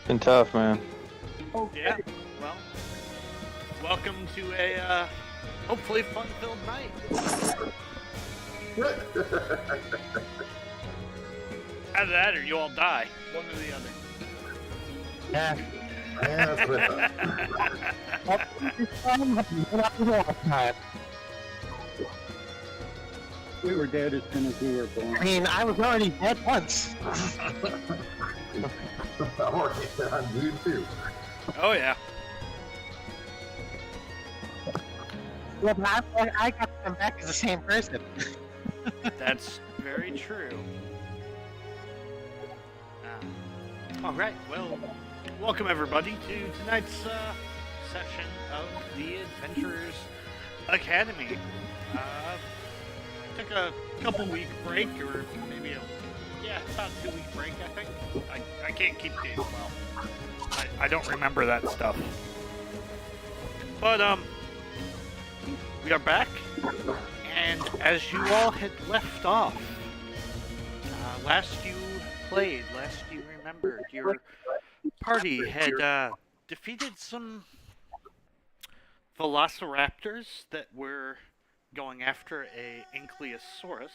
Been tough, man. Yeah, well, welcome to a hopefully fun-filled night. Either that or you all die. One or the other. Yeah. Yeah, that's what I thought. We were dead as soon as we were born. I mean, I was already dead once. I'm already on you too. Oh yeah. Yeah, but I got to come back as the same person. That's very true. All right, well, welcome everybody to tonight's session of the Adventurers Academy. Took a couple-week break, or maybe about a 2-week break, I think. I can't keep days well. I don't remember that stuff. But, we are back, and as you all had left off, last you remembered, your party had defeated some velociraptors that were going after a Ankylosaurus,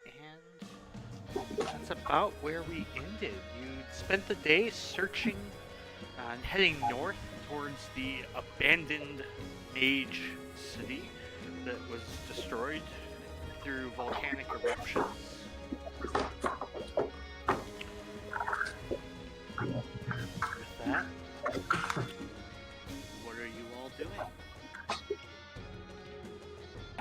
and that's about where we ended. You spent the day searching and heading north towards the abandoned mage city that was destroyed through volcanic eruptions. With that, what are you all doing?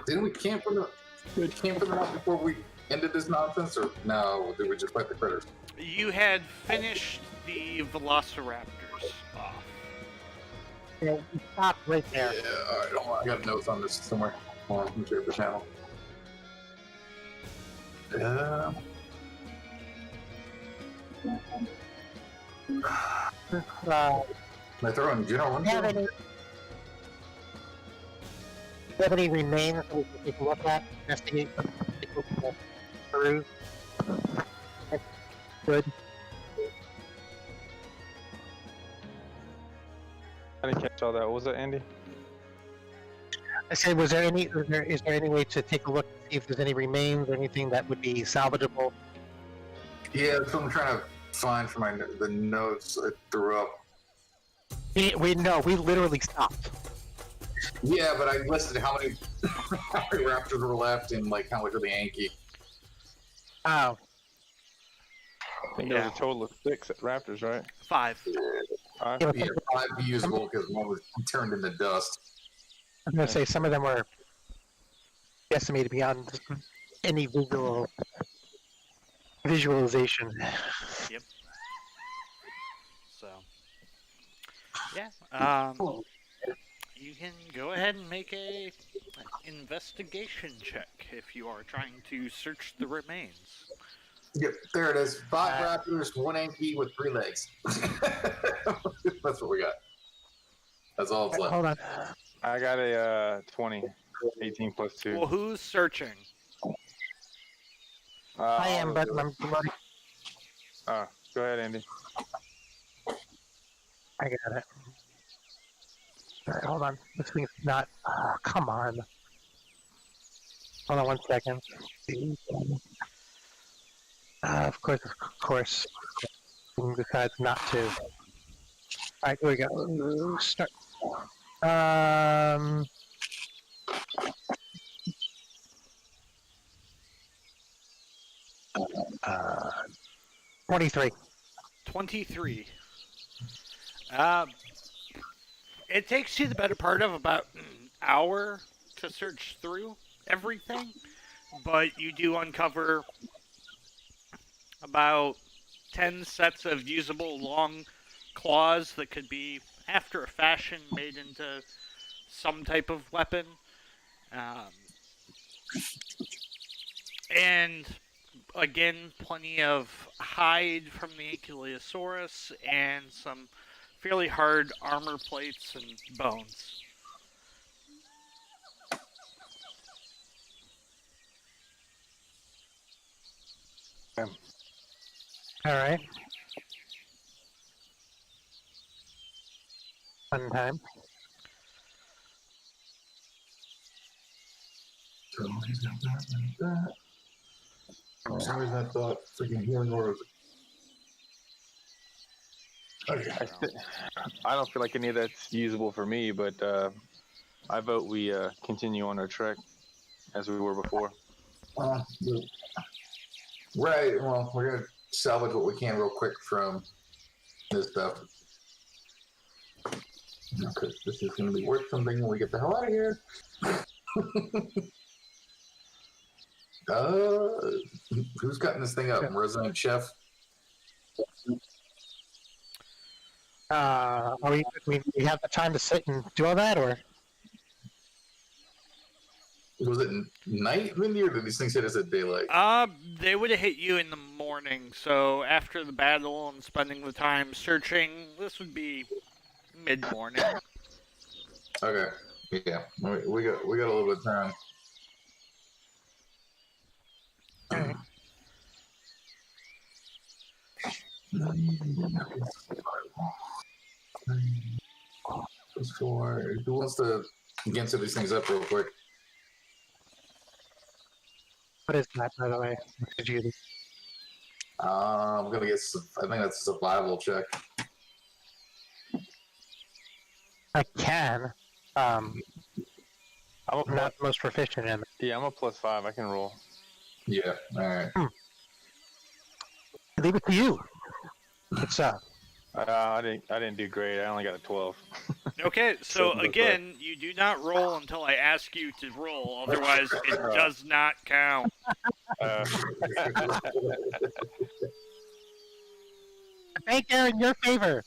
Didn't we camp for the night before we ended this nonsense, or no? Did we just fight the critters? You had finished the velociraptors off. Yeah, we stopped right there. Yeah, alright, hold on. I got notes on this somewhere. Hold on, let me check the channel. Can I throw in general Do you have info? any remains that we can take a look at? Investigate? Peruse? That's good. I didn't catch all that. What was that, Andy? I said, is there any way to take a look and see if there's any remains or anything that would be salvageable? Yeah, that's what I'm trying to find for the notes I threw up. We literally stopped. Yeah, but I listed how many raptors were left and like how much of the Anki. Oh, I think there was a total of 6 raptors, right? 5. 5? yeah, Yeah, 5 usable because one was turned into dust. I was gonna say some of them were estimated beyond any visualization. Yep. So, yeah. You can go ahead and make an investigation check if you are trying to search the remains. Yep, there it is. 5 raptors, 1 Anki with 3 legs. That's what we got. That's all it's left. Hold on. I got a 20. 18 plus 2. Well, who's searching? I am, but I'm running. Go ahead, Andy. I got it. All right, hold on. This thing's not. Come on. Hold on 1 second. Of course. Decides not to. All right, here we go. Start. 23. 23. It takes you the better part of about an hour to search through everything, but you do uncover about 10 sets of usable long claws that could be, after a fashion, made into some type of weapon. And again, plenty of hide from the Ankylosaurus and some fairly hard armor plates and bones. All right. Fun time. So he's got that and that. For some reason, I thought freaking healing aura was. Okay. I don't feel like any of that's usable for me, but I vote we continue on our trek as we were before. Right. Well, we're gonna salvage what we can real quick from this stuff. Because this is gonna be worth something when we get the hell out of here. Who's cutting this thing up? Resident Chef? We have the time to sit and do all that, or? Was it night, Mindy, or did these things hit us at daylight? They would have hit you in the morning, so after the battle and spending the time searching, this would be mid-morning. Okay. Yeah. We got a little bit of time. Who wants to answer these things up real quick? What is that, by the way? What did you do? I'm gonna get. I think that's a survival check. I can. I'm a I'm not the most proficient in it. Yeah, I'm a +5. I can roll. Yeah. All right. Leave it to you. What's up? I didn't do great. I only got a 12. Okay, so again, you do not roll until I ask you to roll, otherwise it does not count. Thank you in your favor.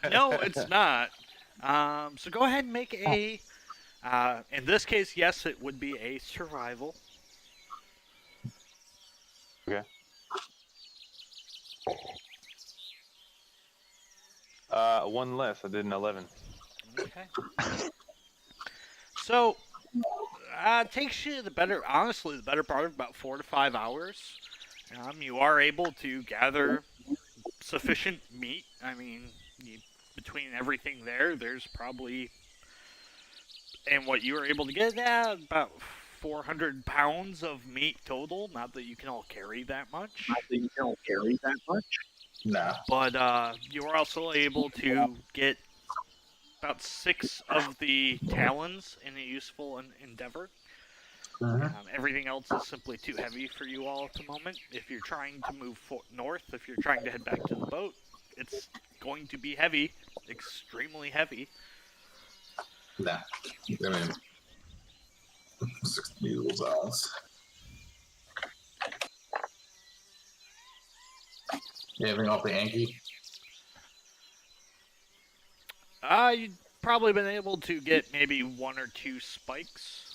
No, it's not. So go ahead and make a... in this case, yes, it would be a survival. Okay. One less. I did an 11. Okay. So, it takes you the better part of about 4 to 5 hours. You are able to gather sufficient meat. I mean, between everything there's probably, and what you were able to get, about 400 pounds of meat total. Not that you can all carry that much. Nah. But you were also able to get about 6 of the talons in a useful endeavor. Everything else is simply too heavy for you all at the moment. If you're trying to move north, if you're trying to head back to the boat, it's going to be heavy, extremely heavy. Nah. I mean, 6 needles odds. Anything off the Yankee? You'd probably been able to get maybe 1 or 2 spikes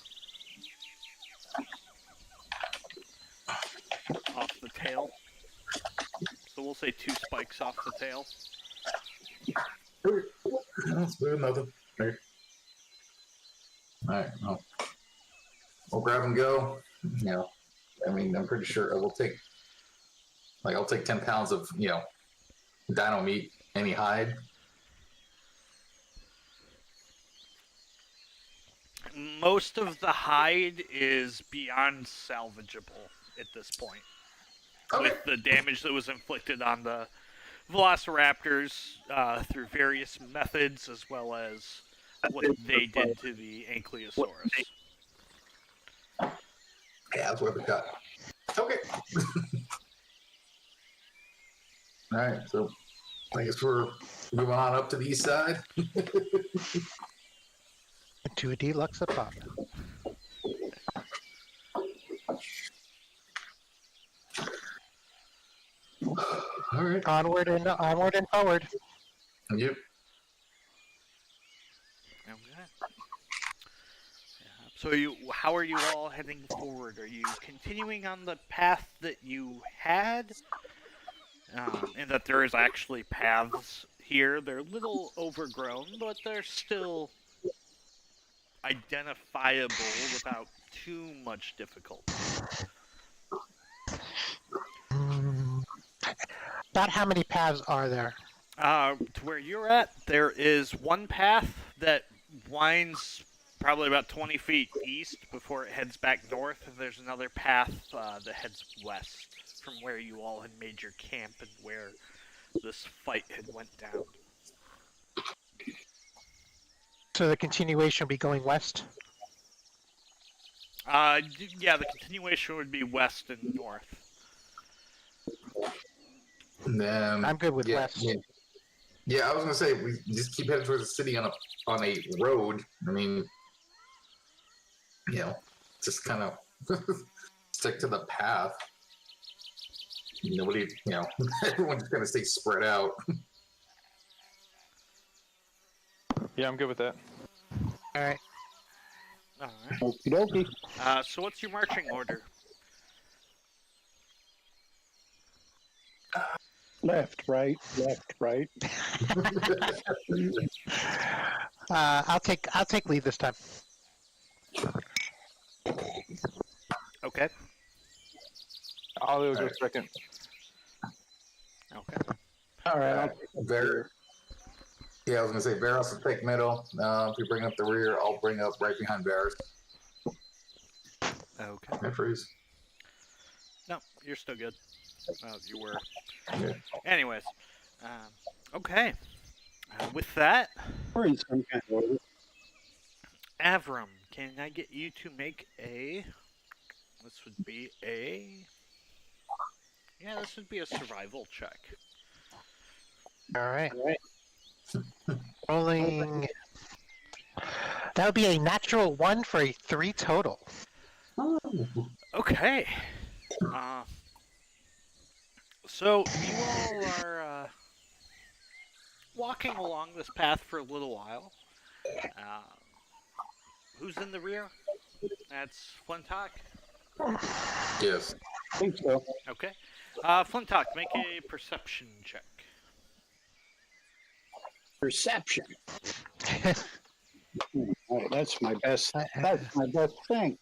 off the tail. So we'll say 2 spikes off the tail. That's good, nothing. Okay. Alright, we'll grab and go. You know, I mean, I'm pretty sure I'll take 10 pounds of, dino meat, any hide. Most of the hide is beyond salvageable at this point. Okay. With the damage that was inflicted on the Velociraptors through various methods, as well as what they did to the Ankylosaurus. Yeah, that's worth a cut. Okay. Alright, so I guess we're moving on up to the east side. To a deluxe apartment. Alright. Onward and forward. Yep. Okay. So how are you all heading forward? Are you continuing on the path that you had? And that there is actually paths here. They're a little overgrown, but they're still identifiable without too much difficulty. About how many paths are there? To where you're at, there is one path that winds probably about 20 feet east before it heads back north, and there's another path that heads west from where you all had made your camp and where this fight had went down. So the continuation will be going west. Yeah, the continuation would be west and north. And then, I'm good with yeah, west. Yeah, I was gonna say we just keep heading towards the city on a road. I mean, just kind of stick to the path. Nobody, everyone's gonna stay spread out. Yeah, I'm good with that. All right. Alright. Okie dokie. So what's your marching order? Left, right, left, right. I'll take lead this time. Okay. I'll go Alright. second. Okay. All right. I'll take the Ver- yeah, I was gonna say Varus will take middle. If you bring up the rear, I'll bring up right behind Varus. Okay. And freeze. No, you're still good. You were. Yeah. Anyways. Okay. With that, We're in some kind of order. Avram, can I get you to make a... This would be a... Yeah, this would be a survival check. All right. All right. Rolling. That would be a natural 1 for a 3 total. Okay. So you all are walking along this path for a little while. Who's in the rear? That's Flintock. Yes. I think so. Okay. Flintock, make a perception check. Perception. All right, that's my best. That's my best thing.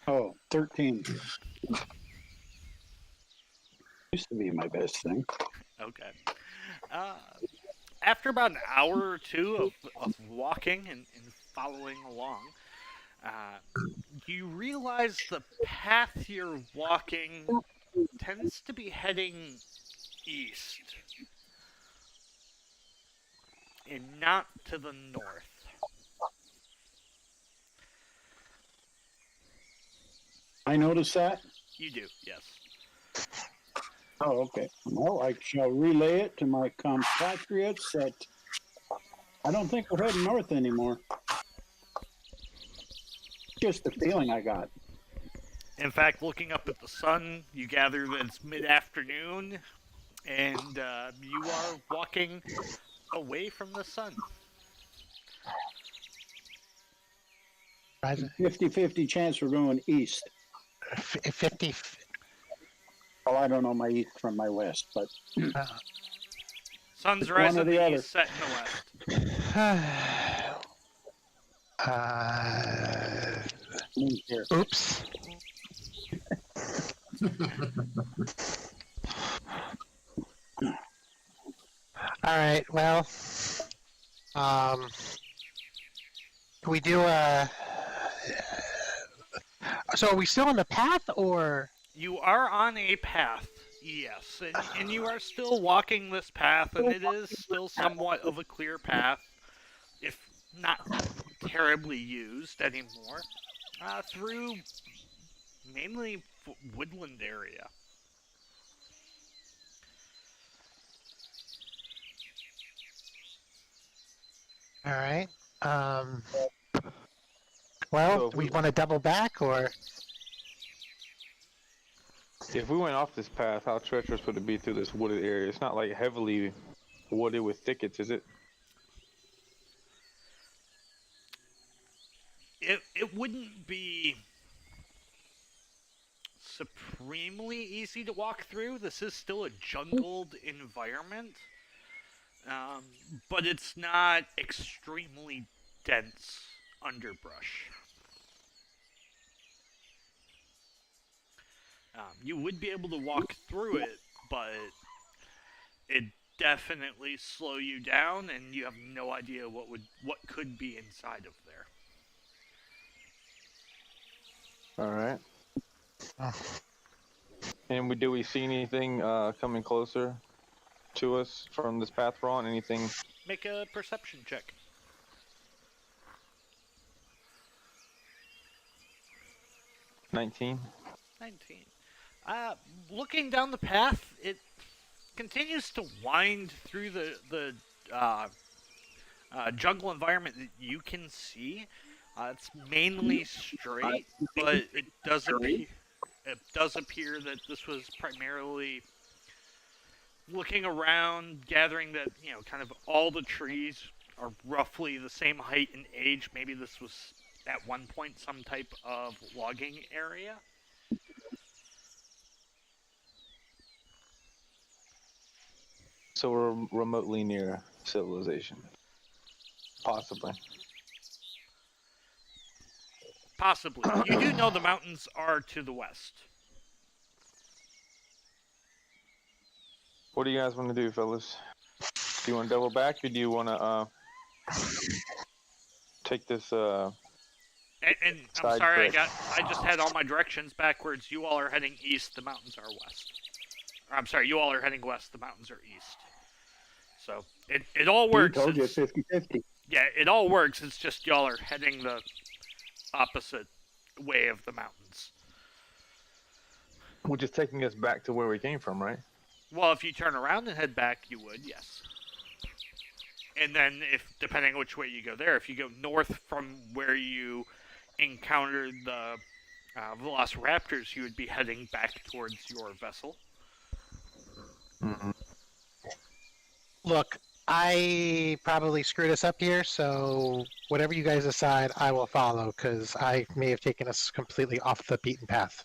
Oh, 13. Used to be my best thing. Okay. After about an hour or two of walking and following along, you realize the path you're walking tends to be heading east and not to the north. I noticed that. You do, yes. Oh, okay. Well, I shall relay it to my compatriots that I don't think we're heading north anymore. Just the feeling I got. In fact, looking up at the sun, you gather that it's mid-afternoon, and you are walking away from the sun. Rising 50-50 chance we're going east. 50. Well, I don't know my east from my west, but Sun's One or rising in the the other. east, set in the west. here. Oops. All right. Well, can we do a? So are we still on the path, or? You are on a path, yes, and you are still walking this path, and it is still somewhat of a clear path, if not terribly used anymore, through mainly woodland area. All right. Well, So do we want to double back, or? If we went off this path, how treacherous would it be through this wooded area? It's not like heavily wooded with thickets, is it? It wouldn't be supremely easy to walk through. This is still a jungled environment, but it's not extremely dense underbrush. You would be able to walk through it, but it definitely slow you down, and you have no idea what could be inside of there. All right. And do we see anything coming closer to us from this path we're on? Anything? Make a perception check. 19. 19. Looking down the path, it continues to wind through the jungle environment that you can see. It's mainly straight, but it does appear that this was primarily looking around, gathering that, kind of all the trees are roughly the same height and age. Maybe this was at one point some type of logging area. So we're remotely near civilization. Possibly. Possibly. You do know the mountains are to the west. What do you guys want to do, fellas? Do you want to double back, or do you want to take this? And I'm Side sorry, trip. I just had all my directions backwards. You all are heading east. The mountains are west. Or, I'm sorry, you all are heading west. The mountains are east. So it all works. We told you It's- 50-50. Yeah, it all works. It's just y'all are heading the opposite way of the mountains. Which is taking us back to where we came from, right? Well, if you turn around and head back, you would, yes. And then, depending on which way you go there, if you go north from where you encountered the Velociraptors, you would be heading back towards your vessel. Mm-hmm. Look, I probably screwed us up here, so whatever you guys decide, I will follow, because I may have taken us completely off the beaten path.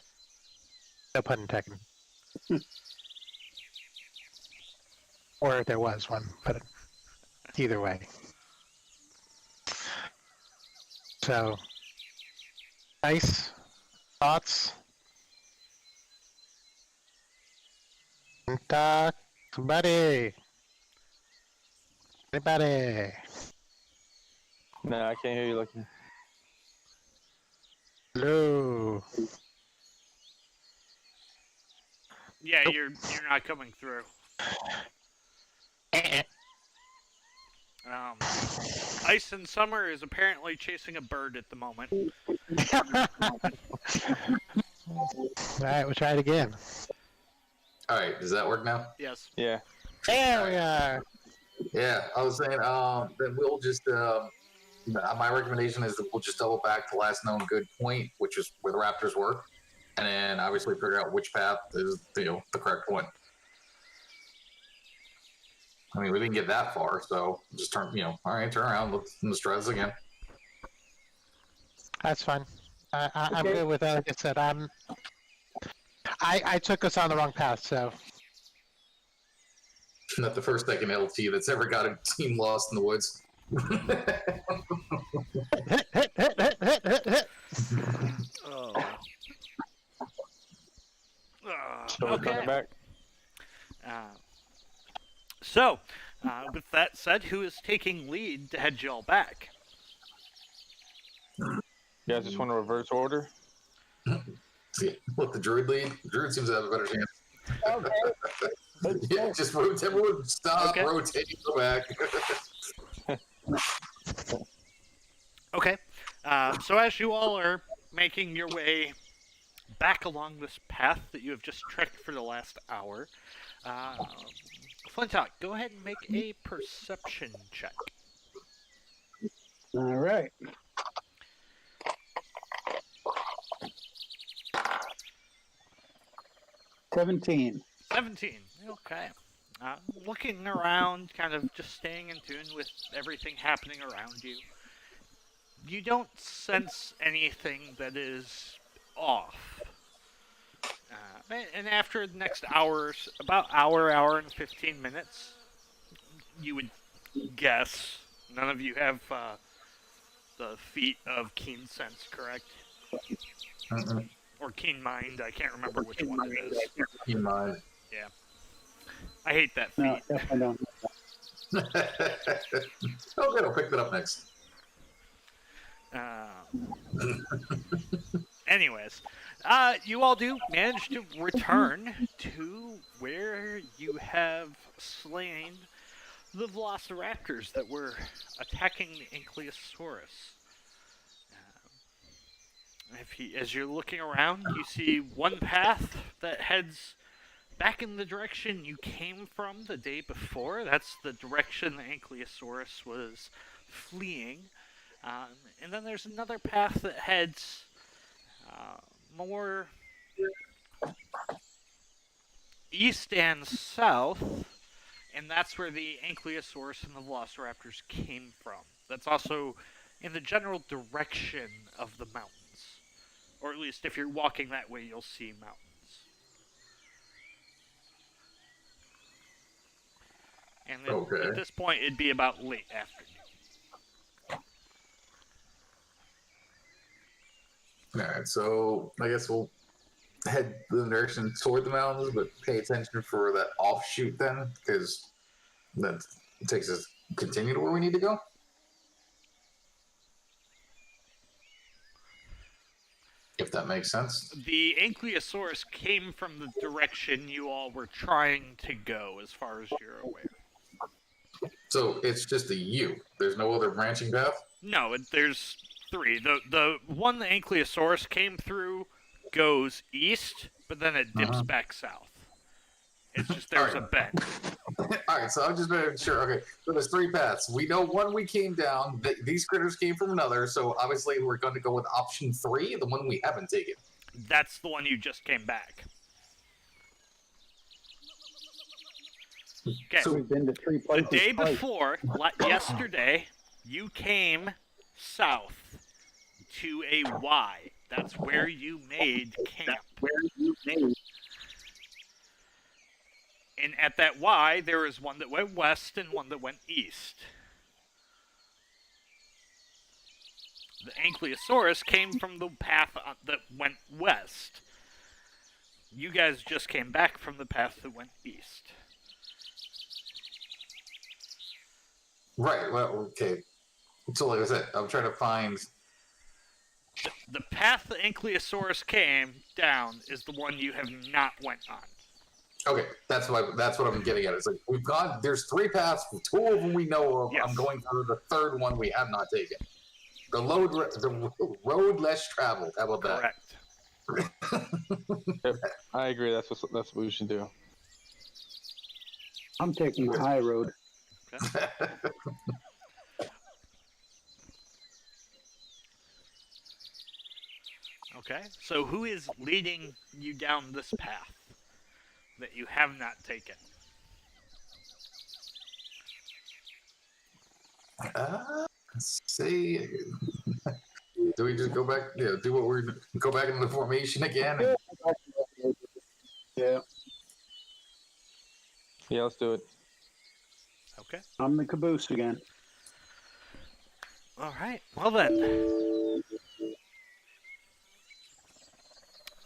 No pun intended. Or if there was one, but either way. So, nice thoughts. Somebody. Anybody? No, I can't hear you looking. Hello. Yeah, you're not coming through. Ice and Summer is apparently chasing a bird at the moment. Alright, we'll try it again. All right, does that work now? Yes. Yeah. There we are. Yeah, I was saying, then we'll just, my recommendation is that we'll just double back to last known good point, which is where the Raptors were, and then obviously figure out which path is, the correct point. I mean, we didn't get that far, so just turn around, let's try this again. That's fine. I'm Okay. good with that. Like I said, I took us on the wrong path, so. Not the first second LT that's ever got a team lost in the woods. Oh. So we're coming back. So, with that said, who is taking lead to head y'all back? You guys just want to reverse order? See, let the Druid lead. The Druid seems to have a better chance. Okay. Let's Yeah, go. just rotate, everyone stop, Okay. rotate, go back. Okay. So as you all are making your way back along this path that you have just trekked for the last hour, Flintock, go ahead and make a perception check. All right. $17. 17. Okay. Looking around, kind of just staying in tune with everything happening around you. You don't sense anything that is off. And after the next hours, about hour and 15 minutes, you would guess. None of you have the feat of keen sense, correct? Or keen mind, I can't remember which one it is. Keep in mind. I hate that No, feat. definitely don't. Okay, I'll pick that up next. Anyways, you all do manage to return to where you have slain the velociraptors that were attacking the Ankylosaurus. As you're looking around, you see one path that heads back in the direction you came from the day before. That's the direction the Ankylosaurus was fleeing. And then there's another path that heads more east and south, and that's where the Ankylosaurus and the Velociraptors came from. That's also in the general direction of the mountains. Or at least if you're walking that way, you'll see mountains. And then Okay. at this point, it'd be about late afternoon. Alright, so I guess we'll head the direction toward the mountains, but pay attention for that offshoot then, because that takes us continue to where we need to go. If that makes sense. The Ankylosaurus came from the direction you all were trying to go, as far as you're aware. So it's just a U. There's no other branching path? No, there's three. The one the Ankylosaurus came through goes east, but then it dips back south. It's just there's a bend. Alright, so I'm just making sure. Okay, so there's three paths. We know one we came down. These critters came from another, so obviously we're going to go with option 3, the one we haven't taken. That's the one you just came back. Okay. So we've been to 3 The places. day twice. before, yesterday, you came south to a Y. That's where you made camp. And at that Y, there was one that went west and one that went east. The Ankylosaurus came from the path that went west. You guys just came back from the path that went east. Right, well, okay. So like I said, I'm trying to find... The path the Ankylosaurus came down is the one you have not went on. Okay, that's what I'm getting at. It's like we've gone. There's 3 paths. 2 of them we know of. Yes. I'm going through the 3rd one we have not taken. The road less traveled. How about that? Correct. I agree. That's what we should do. I'm taking the high road. Okay, so who is leading you down this path that you have not taken? Let's see. Do we just go back? Yeah, do what we're go back into the formation again? Yeah, Yeah, let's do it. Okay. I'm the caboose again. All right. Well then,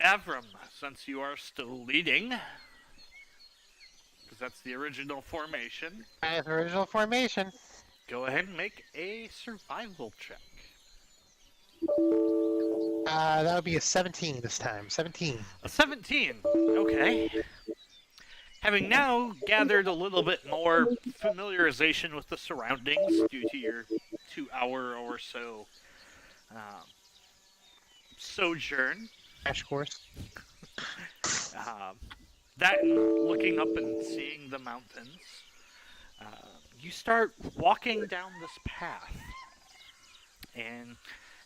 Avram, since you are still leading, because that's the original formation, That's original formation. go ahead and make a survival check. That would be a 17 this time. 17. A 17. Okay. Having now gathered a little bit more familiarization with the surroundings due to your 2-hour or so sojourn, Crash course. that and looking up and seeing the mountains, you start walking down this path. And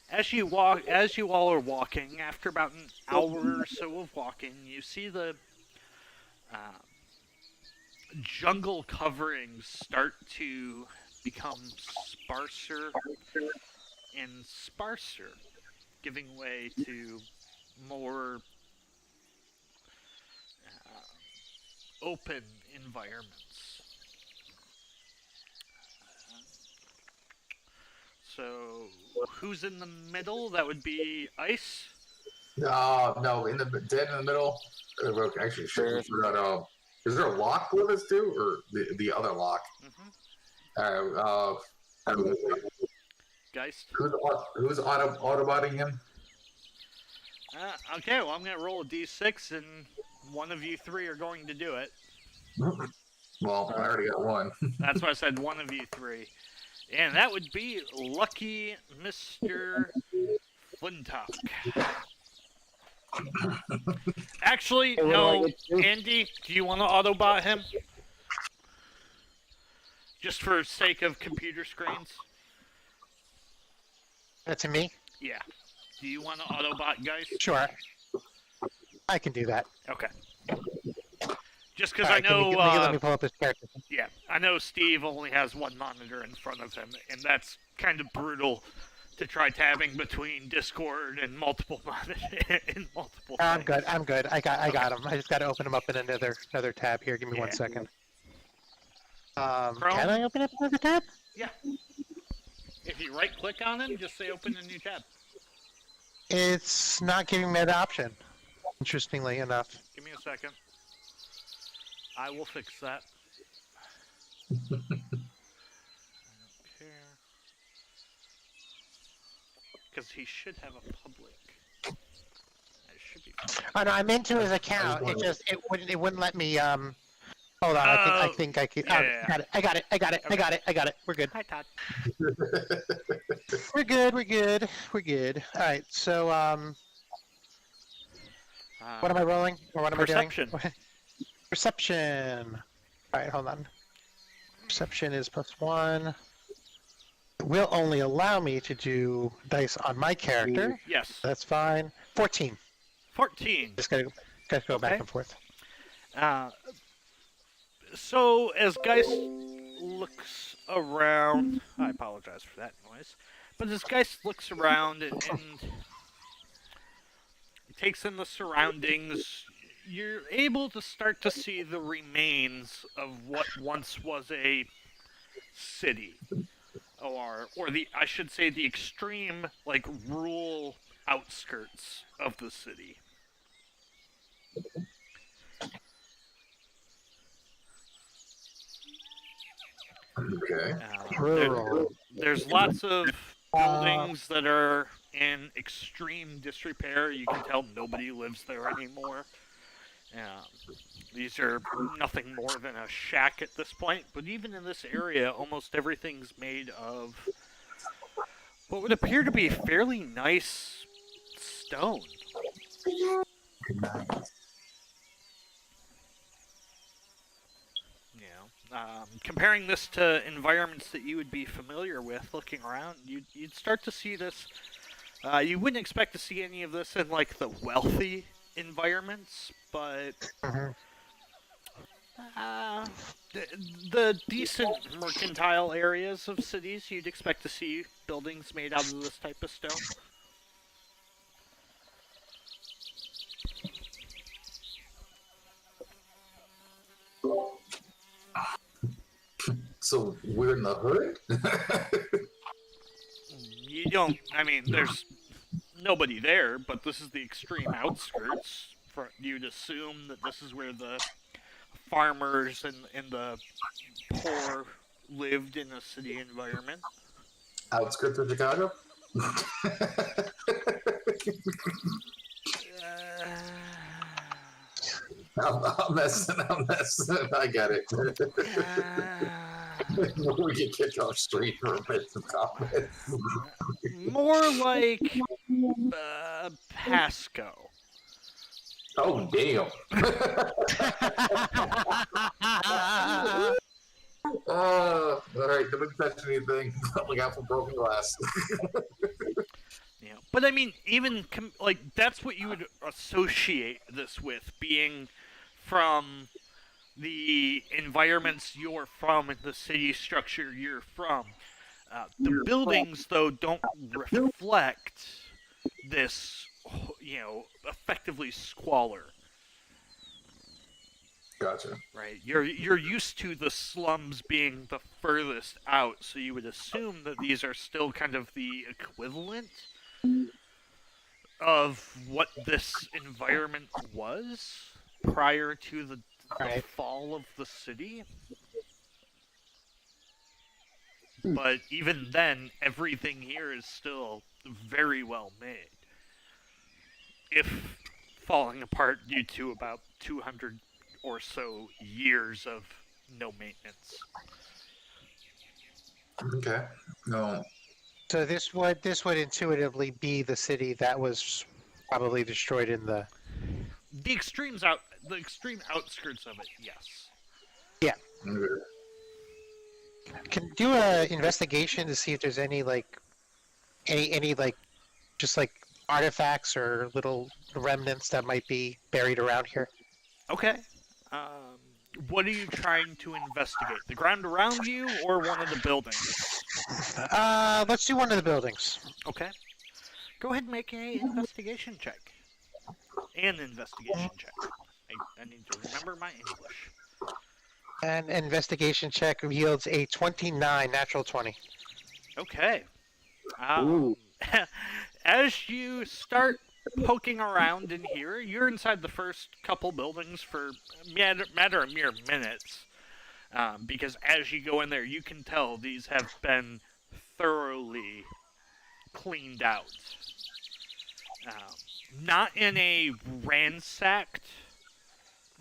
as you all are walking, after about an hour or so of walking, you see the jungle coverings start to become sparser and sparser, giving way to more open environments. So, who's in the middle? That would be Ice. No, dead in the middle. Actually, sure. I forgot. Is there a lock with us too, or the other lock? Geist. Who's autobotting him? Okay, well, I'm going to roll a d6, and one of you three are going to do it. Well, I already got one. That's why I said one of you three. And that would be Lucky Mr. Flintock. Actually, no. Andy, do you want to Autobot him? Just for sake of computer screens? That's to me? Yeah. Do you want to Autobot, guys? Sure. I can do that. Okay. Just because Alright, I know, let me pull up his character. yeah, I know Steve only has one monitor in front of him, and that's kind of brutal to try tabbing between Discord and multiple monitors and multiple. I'm things. good. I'm good. I got him. I just got to open him up in another tab here. Give me 1 Yeah. second. Chrome? Can I open up another tab? Yeah. If you right-click on him, just say open a new tab. It's not giving me that option. Interestingly enough. Give me a second. I will fix that. I don't care. Because he should have a public. It should be. Oh no, I'm into his account. It wouldn't let me hold on. I think I can. Yeah. Got it. I got it. We're good. Hi, Todd. We're good. All right. So what am I rolling? Or what am Perception. I doing? Perception. All right, hold on. Perception is +1. It will only allow me to do dice on my character. Yes. That's fine. 14. 14. Just gotta go back Okay. and forth. So as Geist looks around, I apologize for that noise, but as Geist looks around and takes in the surroundings, you're able to start to see the remains of what once was a city, or I should say the extreme, like, rural outskirts of the city. Okay. Rural. There's lots of buildings that are in extreme disrepair. You can tell nobody lives there anymore. These are nothing more than a shack at this point, but even in this area, almost everything's made of what would appear to be fairly nice stone. Comparing this to environments that you would be familiar with, looking around, you'd start to see this. You wouldn't expect to see any of this in, like, the wealthy environments, but the decent mercantile areas of cities, you'd expect to see buildings made out of this type of stone. So we're in the hood? You don't, I mean, there's nobody there, but this is the extreme outskirts. You'd assume that this is where the farmers and the poor lived in a city environment. Outskirts of Chicago? I'm messing. I get it. We get kicked off street for a bit of comment. More like Pasco. Oh, damn. All right, don't touch anything. Look out for broken glass. Yeah, but I mean, even like that's what you would associate this with, being from the environments you're from and the city structure you're from. The buildings, though, don't reflect this, effectively squalor. Gotcha. Right, you're used to the slums being the furthest out, so you would assume that these are still kind of the equivalent of what this environment was prior to the the Right. fall of the city. But even then, everything here is still very well made. If falling apart due to about 200 or so years of no maintenance. Okay. No. So this would intuitively be the city that was probably destroyed in the. The extreme outskirts of it, yes. Okay. Can do a investigation to see if there's any any like just like artifacts or little remnants that might be buried around here. Okay. What are you trying to investigate? The ground around you or one of the buildings? Let's do one of the buildings. Okay. Go ahead and make a investigation check. An investigation check. I need to remember my English. An investigation check yields a 29, natural 20. Okay. Ooh. As you start poking around in here, you're inside the first couple buildings for a matter of mere minutes. Because as you go in there, you can tell these have been thoroughly cleaned out. Not in a ransacked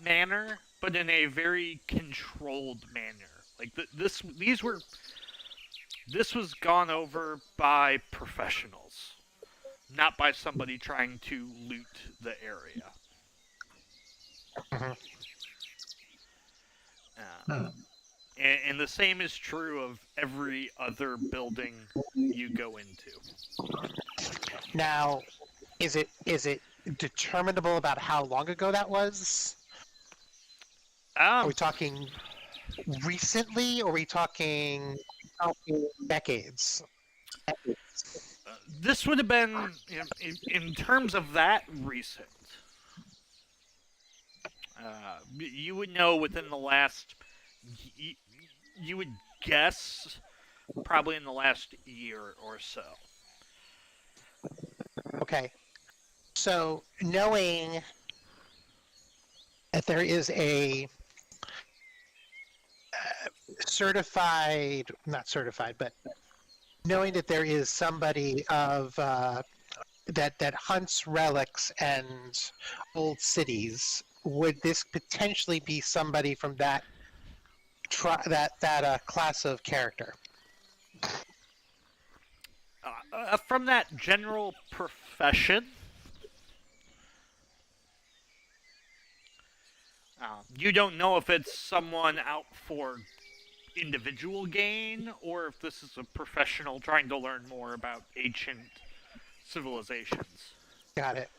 manner, but in a very controlled manner. Like this was gone over by professionals, not by somebody trying to loot the area. Mhm. And the same is true of every other building you go into. Now, is it determinable about how long ago that was? Are we talking recently, or are we talking decades? This would have been, in terms of that, recent. You would know within the last, you would guess, probably in the last year or so. Okay. So, knowing that there is a not certified, but knowing that there is somebody of that hunts relics and old cities, would this potentially be somebody from that class of character? From that general profession, you don't know if it's someone out for individual gain or if this is a professional trying to learn more about ancient civilizations. Got it.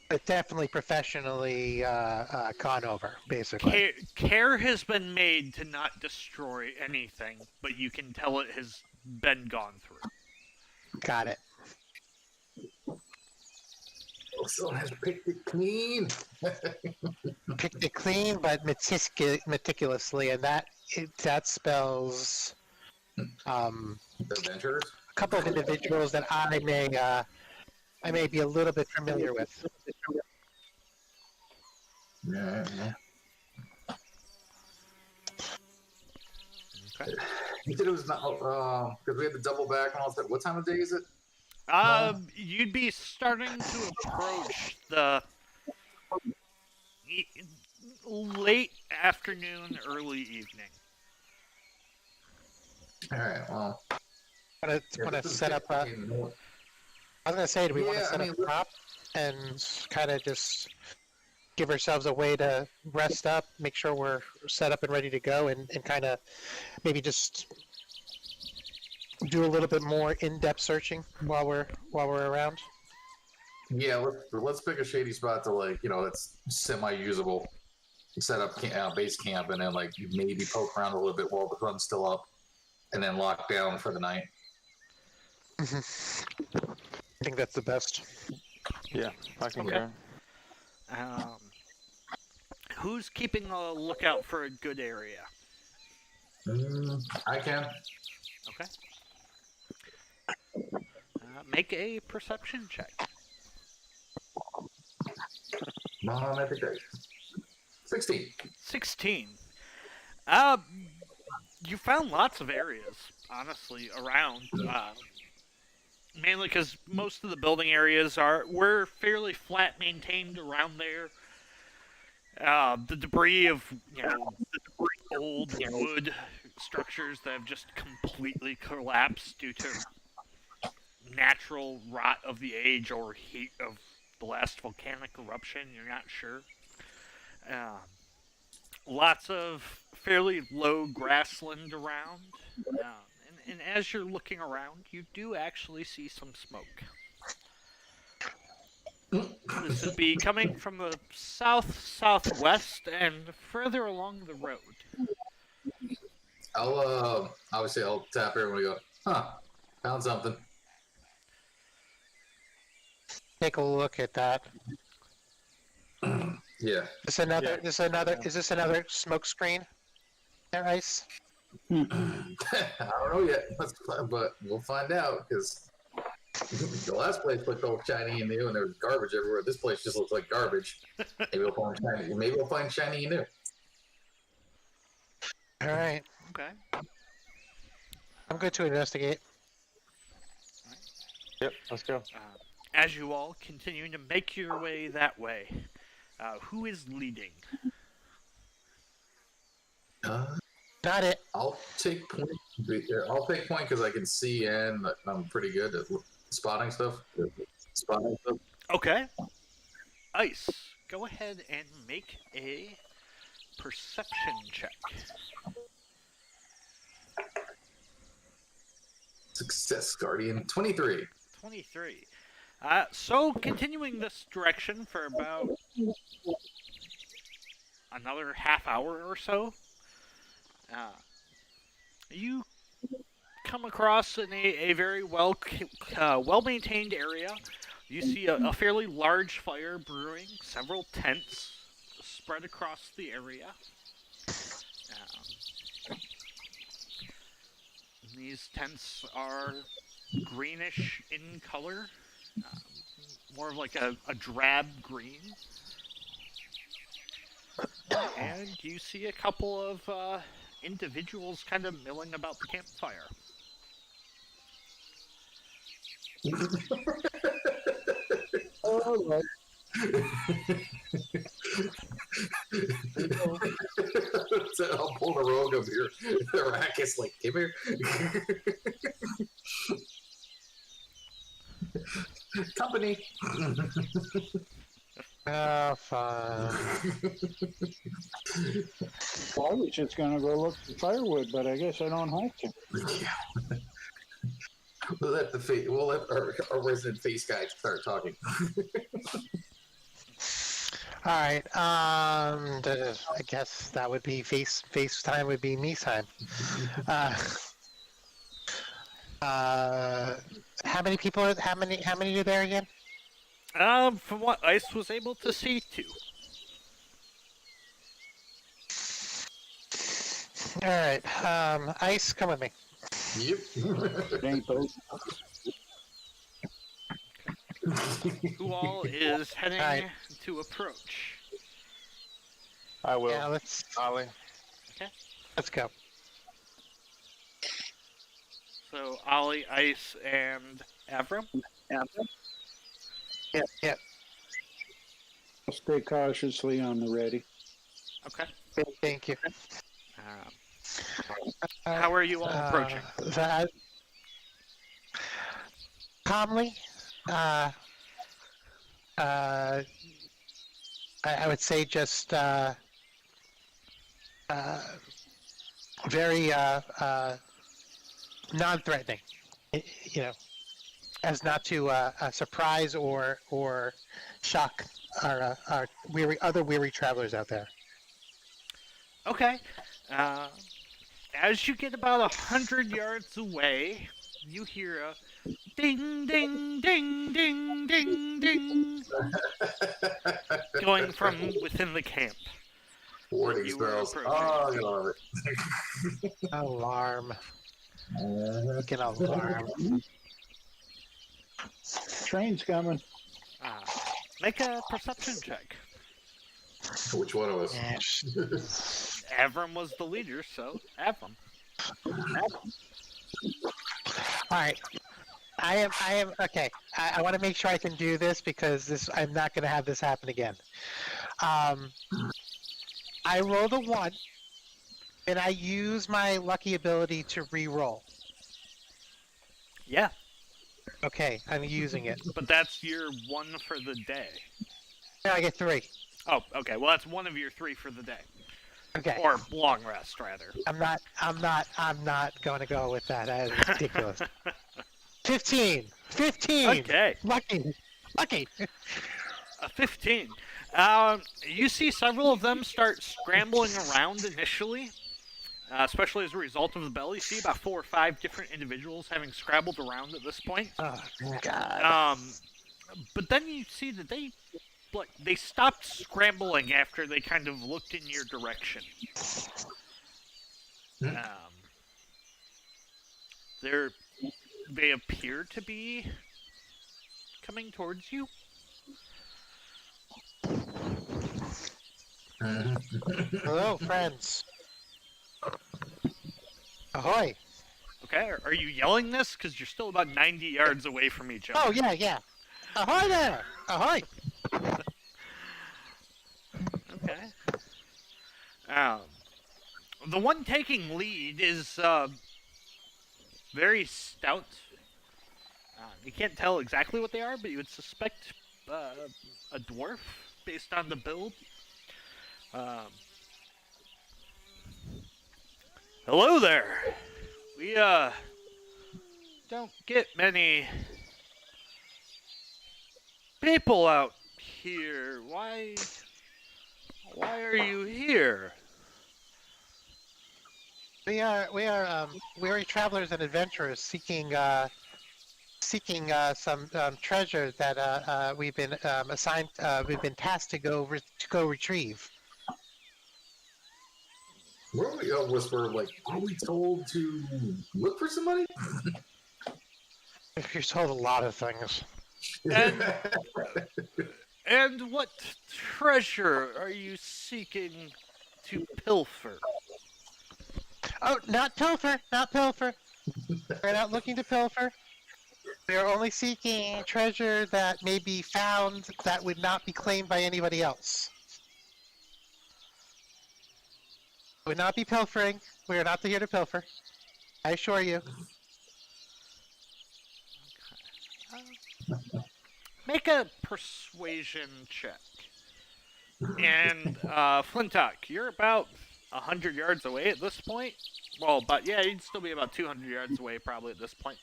But definitely professionally gone over, basically. Care has been made to not destroy anything, but you can tell it has been gone through. Got it. Someone has picked it clean. Picked it clean, but meticulously, and that spells Adventurers. a couple of individuals that I may be a little bit familiar with. Yeah. Okay. You said it was not because we had to double back and all that. What time of day is it? You'd be starting to approach the late afternoon, early evening. All right. Well, Want to set up a. I was gonna say, do we want to set up a prop and kind of just give ourselves a way to rest up, make sure we're set up and ready to go, and kind of maybe just do a little bit more in-depth searching while we're around? Yeah, let's pick a shady spot to that's semi-usable. Set up base camp and then maybe poke around a little bit while the sun's still up, and then lock down for the night. I think that's the best. Yeah, I can Okay. go. Who's keeping a lookout for a good area? I can. Okay. Make a perception check. Mom, every day. 16. 16. You found lots of areas, honestly, around. Mainly because most of the building areas were fairly flat maintained around there. The debris of, old wood structures that have just completely collapsed due to natural rot of the age or heat of the last volcanic eruption, you're not sure. Lots of fairly low grassland around. And as you're looking around, you do actually see some smoke. This would be coming from the south-southwest and further along the road. Obviously I'll tap everyone and go, found something. Take a look at that. Yeah. Is this another smoke screen? There, Ice? I don't know yet, but we'll find out, because the last place looked all shiny and new and there was garbage everywhere. This place just looks like garbage. Maybe we'll find shiny and new. Alright. Okay. I'm good to investigate. Yep, let's go. As you all continue to make your way that way, who is leading? Not it. I'll take point. I'll take point because I can see and I'm pretty good at spotting stuff. Okay. Ice, go ahead and make a perception check. Success, Guardian. 23. 23. So, continuing this direction for about another half hour or so, you come across in a very well-maintained area. You see a fairly large fire brewing, several tents spread across the area. These tents are greenish in color, more of like a drab green. And you see a couple of individuals kind of milling about the campfire. All right. So I'll pull the rogue up here. Arrakis, like, come here. Company. Oh, fun. Well, I was just gonna go look for firewood, but I guess I don't have to. Yeah. We'll let our resident face guy start talking. All right. I guess that would be FaceTime would be me time. How many people are? How many are there again? From what Ice was able to see, 2. All right. Ice, come with me. Yep. Ain't those. Who all is heading Alright. to approach? I will. Yeah, Ollie. let's go. So, Ollie, Ice, and Avram? Yeah. I'll stay cautiously on the ready. Okay. Thank you. How are you all approaching? Calmly. I would say just very non-threatening. You know, as not to surprise or shock our other weary travelers out there. Okay. As you get about 100 yards away, you hear a ding, ding, ding, ding, ding, ding, going from within the camp. Warning You were spells. approaching. Oh, I love it. Alarm. Get an alarm. Train's coming. Make a perception check. Which one of us? Yeah. Avram was the leader, so Avram. All right. I am okay. I want to make sure I can do this because I'm not going to have this happen again. I rolled a 1, and I use my lucky ability to re-roll. Yeah, Okay, I'm using it. but that's your 1 for the day. Now I get 3. Oh, okay. Well, that's 1 of your 3 for the day, Okay. or long rest rather. I'm not going to go with that. That is ridiculous. 15. 15. Okay, Lucky. a 15. You see several of them start scrambling around initially, especially as a result of the bell. You see about 4 or 5 different individuals having scrabbled around at this point. Oh God. But then you see that they stopped scrambling after they kind of looked in your direction. They appear to be coming towards you. Hello, friends. Ahoy. Okay, are you yelling this? Because you're still about 90 yards away from each other. Oh yeah. Ahoy there. Ahoy. Okay. The one taking lead is very stout. You can't tell exactly what they are, but you would suspect a dwarf based on the build. Hello there. We don't get many people out here. Why are you here? We are travelers and adventurers seeking some treasure that we've been assigned. We've been tasked to go retrieve. Were we whisper like? Are we told to look for somebody? You're told a lot of things. And what treasure are you seeking to pilfer? Oh, not pilfer, not pilfer. We're not looking to pilfer. We are only seeking treasure that may be found that would not be claimed by anybody else. Would not be pilfering. We are not here to pilfer. I assure you. Make a persuasion check. And Flintock, you're about 100 yards away at this point. Well, but yeah, you'd still be about 200 yards away probably at this point.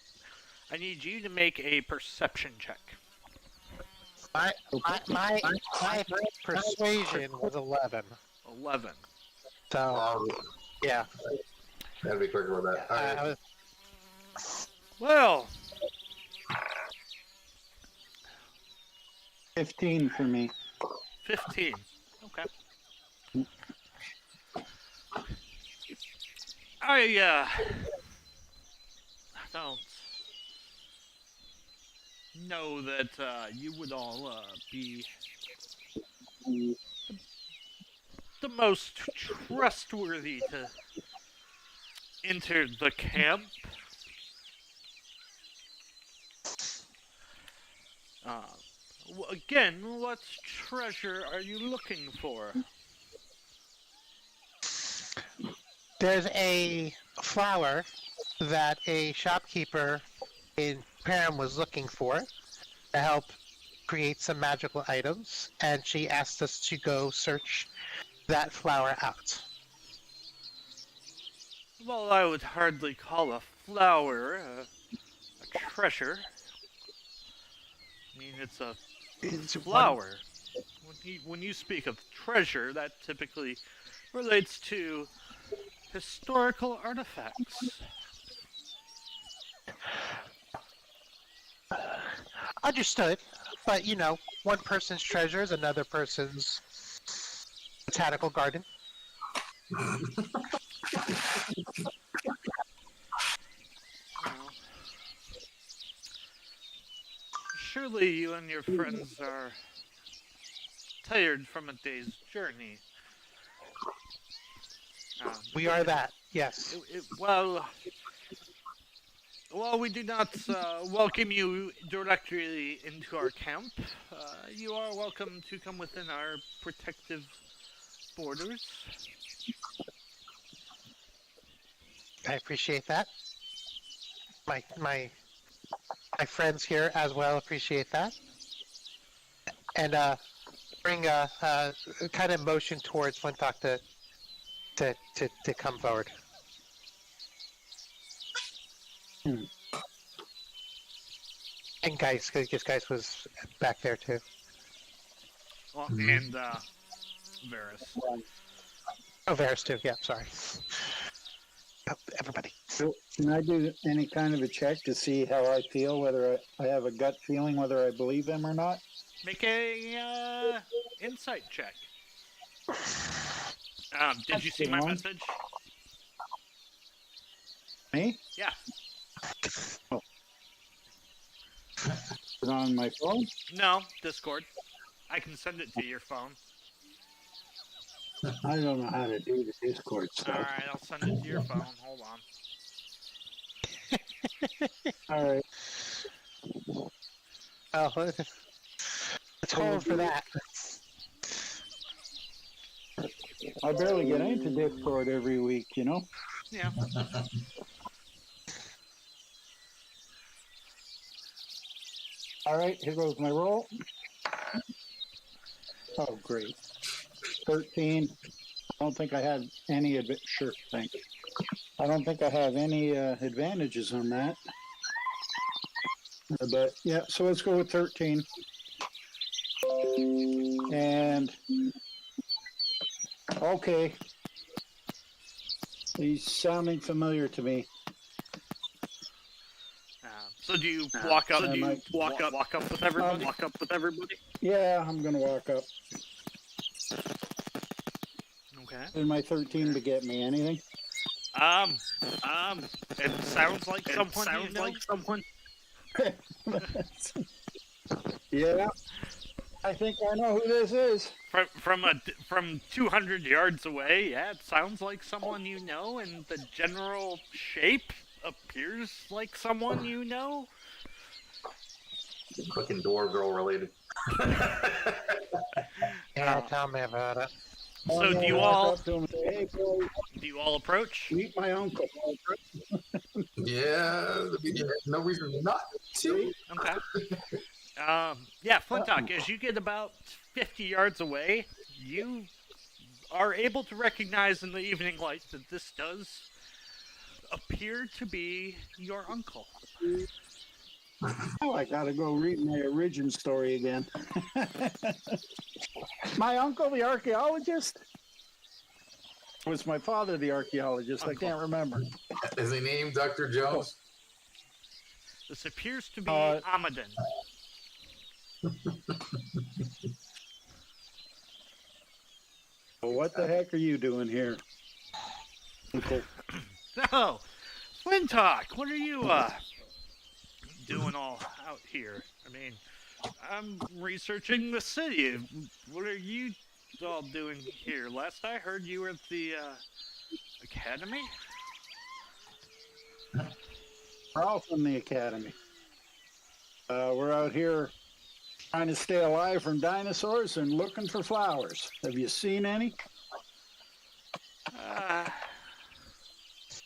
I need you to make a perception check. My persuasion was 11. 11. So, yeah. Gotta be quicker with that. All right. I was, Well, 15 for me. 15. Okay. I don't know that you would all be the most trustworthy to enter the camp. Again, what treasure are you looking for? there's a flower that a shopkeeper in Param was looking for to help create some magical items, and she asked us to go search that flower out. Well, I would hardly call a flower a treasure. I mean, it's a flower. When you speak of treasure, that typically relates to historical artifacts. Understood, but you know, one person's treasure is another person's botanical garden. Well, surely you and your friends are tired from a day's journey. We are that. Yes. Well, we do not welcome you directly into our camp. You are welcome to come within our protective borders. I appreciate that. My friends here as well appreciate that. And bring a kind of motion towards Flintock to come forward. And Geis, because Geis was back there too. Well, and Varus. Oh, Varus too. Yeah, sorry. Oh, everybody. So can I do any kind of a check to see how I feel, whether I have a gut feeling whether I believe them or not? Make a insight check. Did you see my message? Me? Yeah. Is it on my phone? No, Discord. I can send it to your phone. I don't know how to do the Discord stuff. Alright, I'll send it to your phone. Hold on. All right. Oh, let's hold for that. I barely get into Discord every week, you know? Yeah. All right, here goes my roll. Oh, great. 13. I don't think I have any sure, thanks. I don't think I have any advantages on that. But yeah, so let's go with 13. And okay. He's sounding familiar to me. So do you walk up? Walk up with everybody? Walk up with everybody? Yeah, I'm gonna walk up. Okay. Did my 13 to get me anything? It sounds like someone. Yeah, I think I know who this is. From 200 yards away, yeah, it sounds like someone you know, and the general shape appears like someone you know. Fucking door girl related. Yeah, tell me about it. So do you all approach? Meet my uncle. Yeah, no reason not to. Okay. Yeah, Flintock, as you get about 50 yards away, you are able to recognize in the evening light that this does appear to be your uncle. Oh, I gotta go read my origin story again. My uncle, the archaeologist? Was my father the archaeologist? Uncle. I can't remember. Is he named Dr. Jones? This appears to be Amadin. Well, what the heck are you doing here, uncle? No, Flintock, what are you doing all out here? I mean, I'm researching the city. What are you all doing here? Last I heard, you were at the academy. We're all from the academy. We're out here trying to stay alive from dinosaurs and looking for flowers. Have you seen any?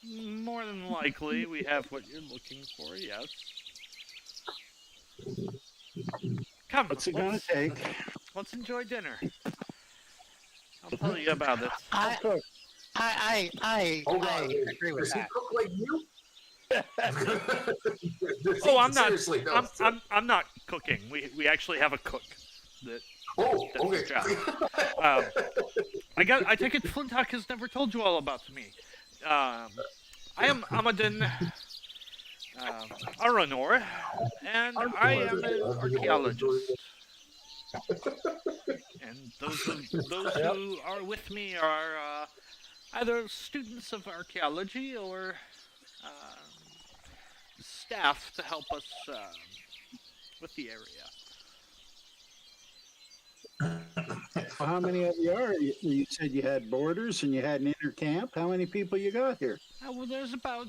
More than likely, we have what you're looking for, yes. Come, What's it gonna take? Let's enjoy dinner. I'll tell you about it. I agree with Does he that. cook like you? Oh, I'm not. Seriously, no. I'm not cooking. We actually have a cook. Oh, That's okay. his job. I take it Flintock has never told you all about me. I am Amadin Aranor, and I am an archaeologist. And those who are with me are either students of archaeology or staff to help us with the area. Well, how many of you are? You said you had boarders and you had an inner camp. How many people you got here? Well, there's about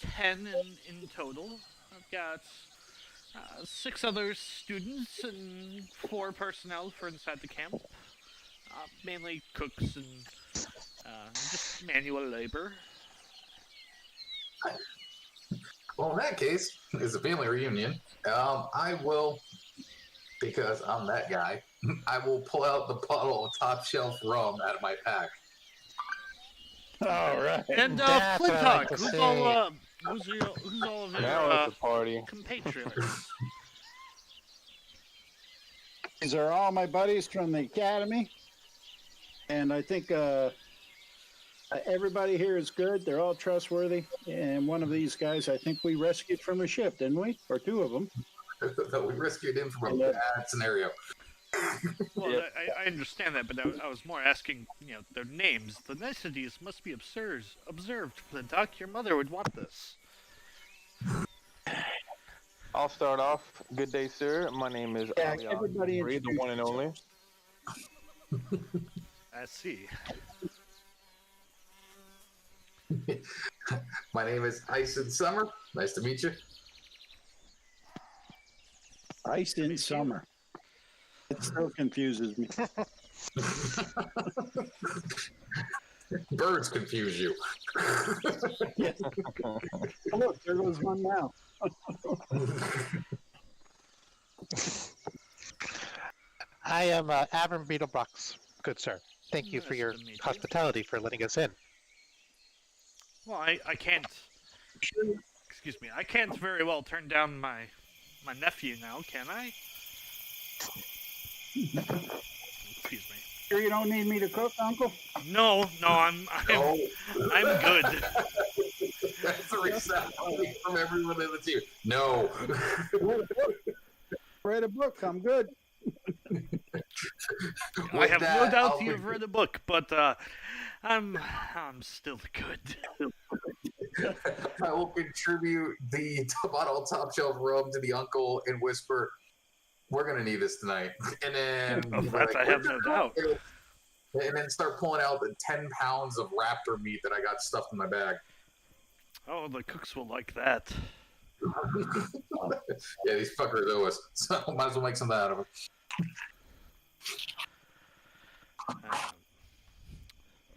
10 in total. I've got 6 other students and 4 personnel for inside the camp. Mainly cooks and just manual labor. Well, in that case, it's a family reunion. I will, because I'm that guy, I will pull out the bottle of top shelf rum out of my pack. All right. And That's what I like Flintock, to who's see. who's all of Now your it's a party. compatriots? These are all my buddies from the academy, and I think everybody here is good. They're all trustworthy, and one of these guys, I think we rescued from a ship, didn't we? Or 2 of them. That we rescued him from a bad scenario. Well, Yep. I understand that, but I was more asking, their names. The niceties must be observed, Flintock. Your mother would want this. I'll start off. Good day, sir. My name is Yeah, Alion everybody Bree, the introduce one and only. I see. My name is Ison Summer. Nice to meet you. Ice in summer. It still confuses me. Birds confuse you. Yes. Oh, look, there goes one now. I am Avram Beetlebrox, good sir. Thank you for Nice your to meet you. hospitality for letting us in. Well, I can't. Excuse me. I can't very well turn down my nephew now, can I? Excuse me. Sure you don't need me to cook, Uncle? No, I'm No. I'm good. That's the resound from everyone in the team. No. Read a book. I'm good. I With have no that, doubt I'll you've read a book, but I'm still good. I will contribute the bottle of top shelf rum to the uncle and whisper, "We're gonna need this tonight." And then Of that I have no doubt. And then start pulling out the 10 pounds of raptor meat that I got stuffed in my bag. Oh, the cooks will like that. Yeah, these fuckers owe us, so might as well make something out of it.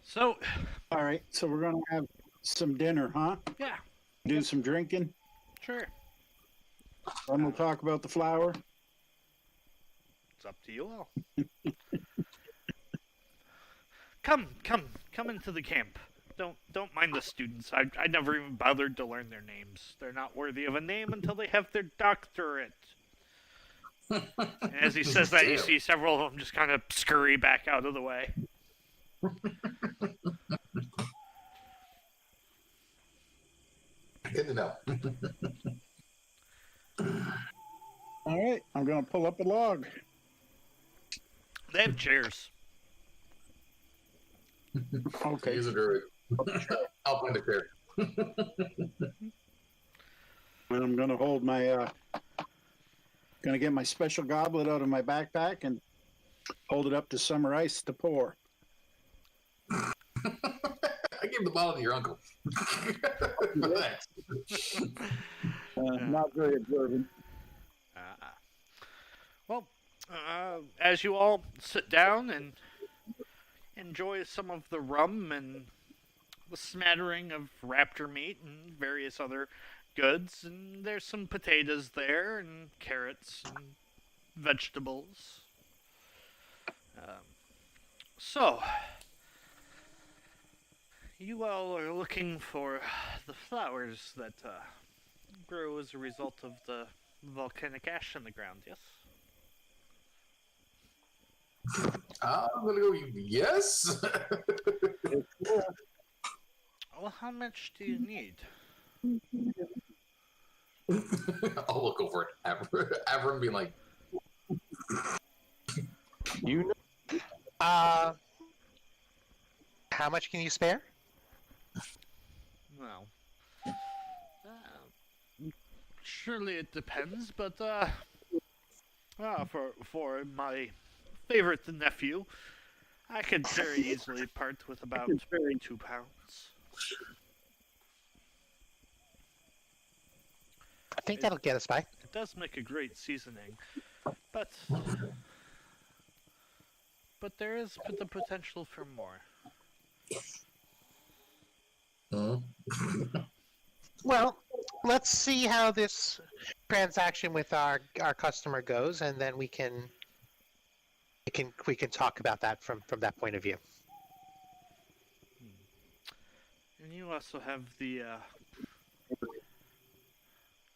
So, All right, so we're gonna have some dinner, huh? yeah, Do some drinking. sure. Then we'll talk about the flower. It's up to you all. Come into the camp. Don't mind the students. I never even bothered to learn their names. They're not worthy of a name until they have their doctorate. And as he says that, you Damn. see several of them just kind of scurry back out of the way. Good to know. All right, I'm gonna pull up a log. They have chairs. Okay. Use a druid. I'll find a chair. And I'm gonna hold my gonna get my special goblet out of my backpack and hold it up to summer ice to pour. I gave the bottle to your uncle. Thanks. Not very observant. Well, as you all sit down and enjoy some of the rum and the smattering of raptor meat and various other goods, and there's some potatoes there and carrots and vegetables. So, you all are looking for the flowers that grow as a result of the volcanic ash in the ground, yes? I'm gonna go. Yes. Well, how much do you need? I'll look over it. Avram being like, You know, How much can you spare? Well, surely it depends, but for my favorite nephew, I could very easily part with about 2 pounds. I think that'll get us by. It does make a great seasoning, but there is the potential for more. Well, let's see how this transaction with our customer goes, and then we can talk about that from that point of view. And you also have the.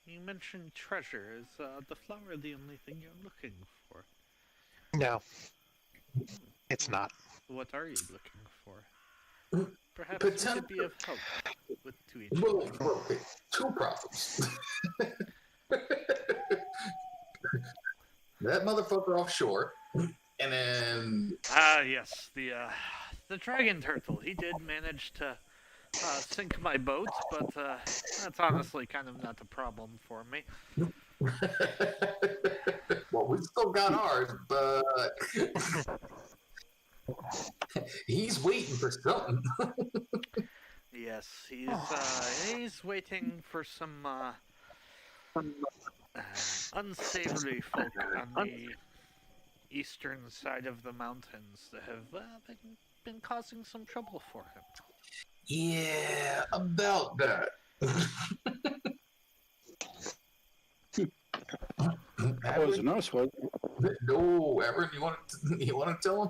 You mentioned treasure. Is the flower the only thing you're looking for? No, it's not. What are you looking for? Perhaps we could be of help to each other. Well, okay. 2 problems. That motherfucker offshore, and then Ah, yes, the dragon turtle. He did manage to sink my boat, but that's honestly kind of not a problem for me. well, we still got ours, but he's waiting for something. Yes, he's waiting for some unsavory folk on the eastern side of the mountains that have been causing some trouble for him. Yeah, about that. That wasn't us, was it? No, Everett, you want to tell him?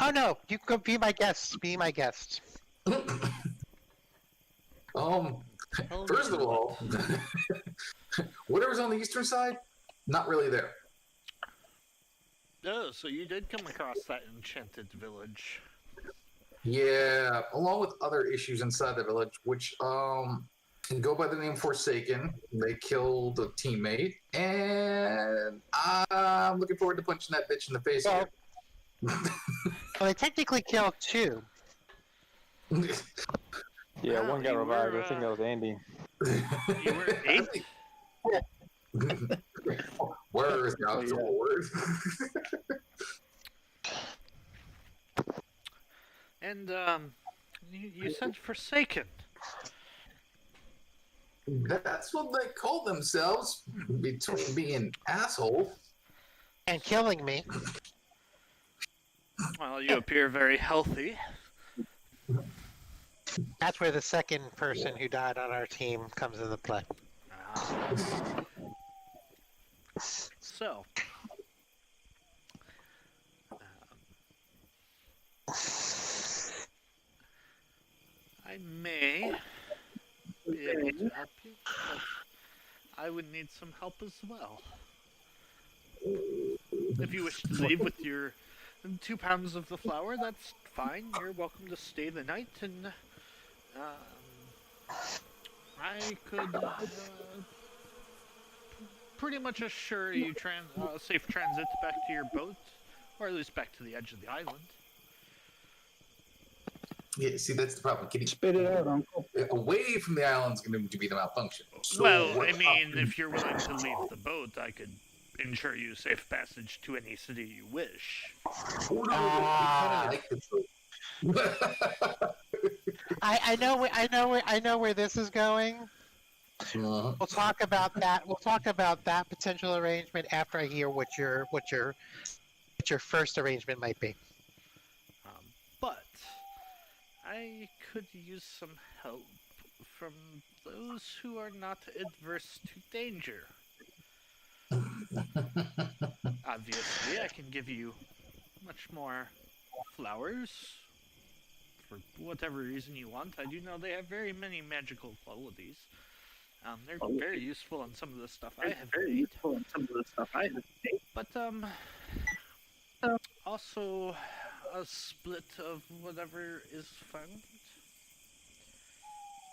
Oh no, you go be my guest. Be my guest. First of all, whatever's on the eastern side, not really there. Oh, so you did come across that enchanted village. Yeah, along with other issues inside the village, which go by the name Forsaken. They killed a teammate, and I'm looking forward to punching that bitch in the face. Well, well, they technically killed 2. Yeah, Wow, one got you revived. were, I think that was Andy. You were 8? Where is God's Lord? And you said Forsaken. That's what they call themselves, between being assholes. And killing me. Well, you appear very healthy. That's where the second person who died on our team comes into play. So, I may be able to help you, but I would need some help as well. If you wish to leave with your 2 pounds of the flour, that's fine. You're welcome to stay the night, and I could pretty much assure you safe transit back to your boat, or at least back to the edge of the island. Yeah, see, that's the problem. Getting Spit it out, Uncle. away from the island is going to be the malfunction. So Well, what I mean, if you're willing to leave the boat, I could ensure you safe passage to any city you wish. Oh, no, we kinda like the boat. I know where this is going. We'll talk about that. We'll talk about that potential arrangement after I hear what your first arrangement might be. But I could use some help from those who are not adverse to danger. Obviously, I can give you much more flowers for whatever reason you want. I do know they have very many magical qualities. They're very useful on some of the stuff I have made. But also a split of whatever is found.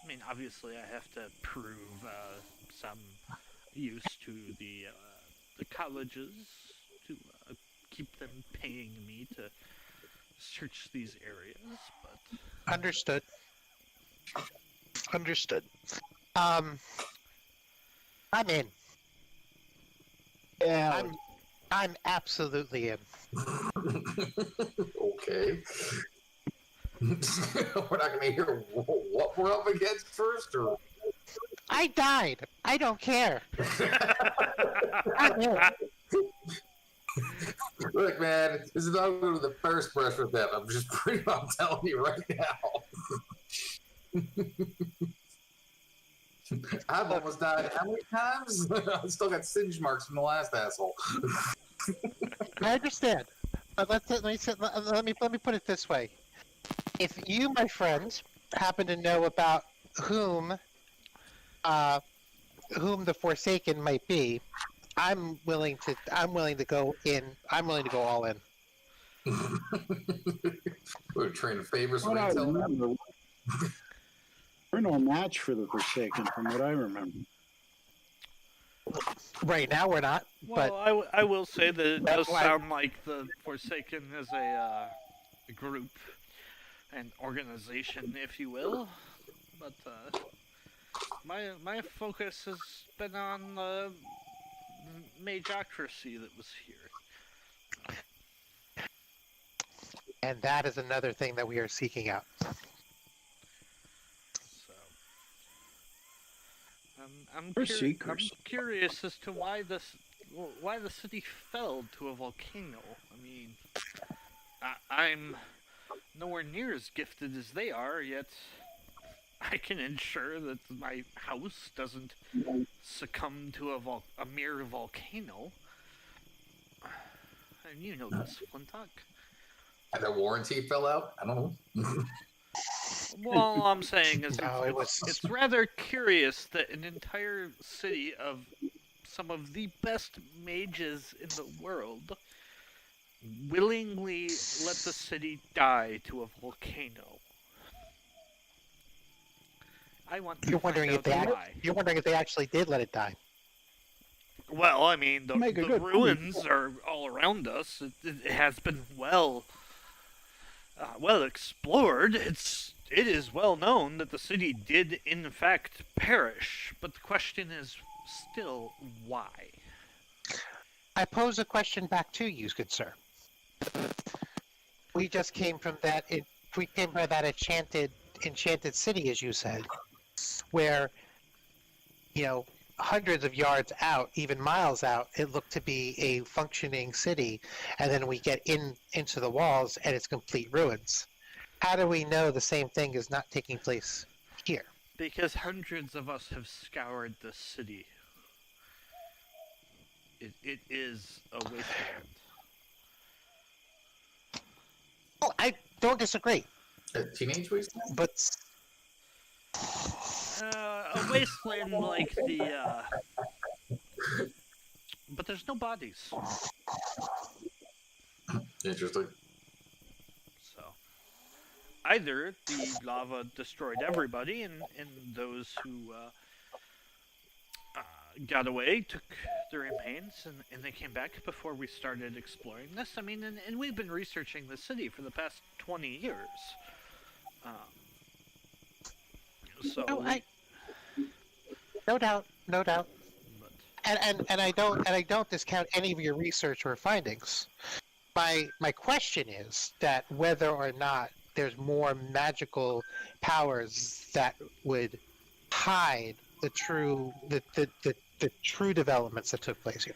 I mean, obviously, I have to prove some use to the colleges to keep them paying me to search these areas. But Understood. I'm in. Yeah, I'm absolutely in. Okay. We're not going to hear what we're up against first, or I died. I don't care. I'm in. look, man, this is not going to be the first brush with them. I'm telling you right now. I've almost died how many times? I still got singe marks from the last asshole. I understand. But let me put it this way. If you, my friend, happen to know about whom the Forsaken might be, I'm willing to go in. I'm willing to go all in. We're trading favors What for I intel. remember, we're no match for the Forsaken, from what I remember. Right now, we're not. Well, But I will say that it does That's why- sound like the Forsaken is a group, an organization, if you will. But my focus has been on the magocracy that was here. and that is another thing that we are seeking out. So I'm We're seekers. curious as to why the city fell to a volcano. I mean, I'm nowhere near as gifted as they are, yet I can ensure that my house doesn't succumb to a mere volcano. And you know this, Flintock. And the warranty fell out? I don't know. Well, all I'm saying is No, it was- it's rather curious that an entire city of some of the best mages in the world willingly let the city die to a volcano. I want to You're find wondering if out they why. you're wondering if they actually did let it die. Well, I mean, the Make a good point. ruins are all around us. It has been well explored. It is well known that the city did in fact perish, but the question is still why. I pose a question back to you, good sir. We just came from that. We came from that enchanted city, as you said, where, hundreds of yards out, even miles out, it looked to be a functioning city, and then we get into the walls, and it's complete ruins. How do we know the same thing is not taking place here? Because hundreds of us have scoured the city. It is a wasteland. Well, I don't disagree, A teenage wasteland? but A wasteland like the. But there's no bodies. Interesting. So. Either the lava destroyed everybody, and those who got away took the remains, and they came back before we started exploring this. I mean, and we've been researching the city for the past 20 years. So. no doubt. But, And I don't discount any of your research or findings. My question is that whether or not there's more magical powers that would hide the true true developments that took place here.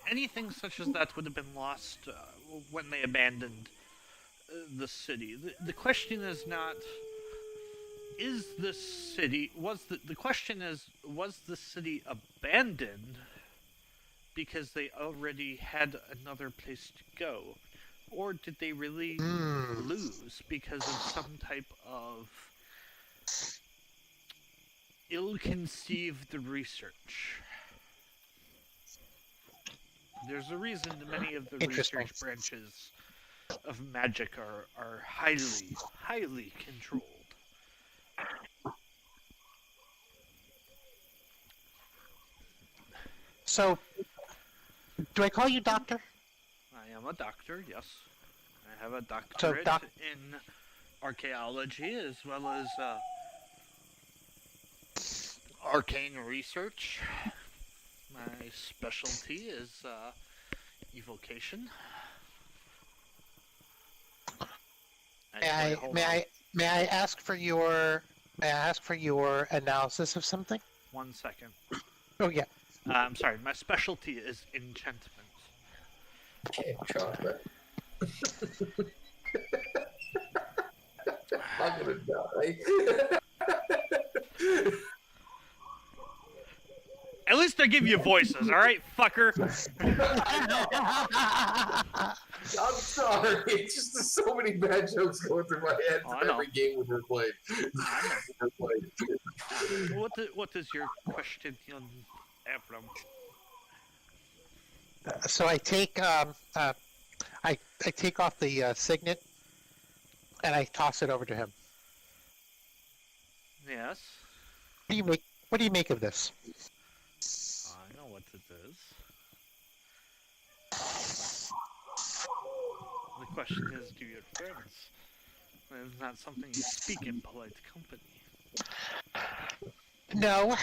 Anything such as that would have been lost when they abandoned the city. The question is not. The question is, was the city abandoned because they already had another place to go? Or did they really lose because of some type of ill-conceived research? There's a reason that many of the Interesting. research branches of magic are highly, highly controlled. So, do I call you doctor? I am a doctor, yes. I have a doctorate in archaeology as well as arcane research. My specialty is evocation. Actually, hold on. May I ask for your analysis of something? 1 second. Oh yeah. I'm sorry. My specialty is enchantment. Okay, chocolate. I'm gonna die. At least I give you voices, all right, fucker. I'm sorry. It's just there's so many bad jokes going through my head Oh, I from know. every game we've ever played. What is your question, young Avram? So I take I take off the signet and I toss it over to him. Yes, What do you make of this? I know what it is. The question is, do your friends? It's not something you speak in polite company. No,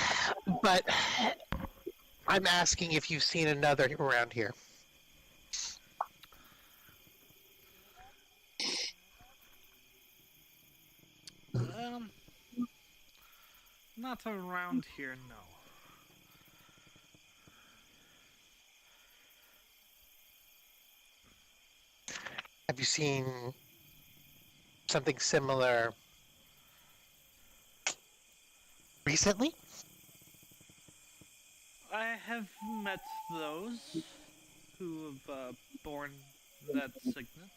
but I'm asking if you've seen another around here. Not around here, no. Have you seen something similar recently? I have met those who have borne that signet.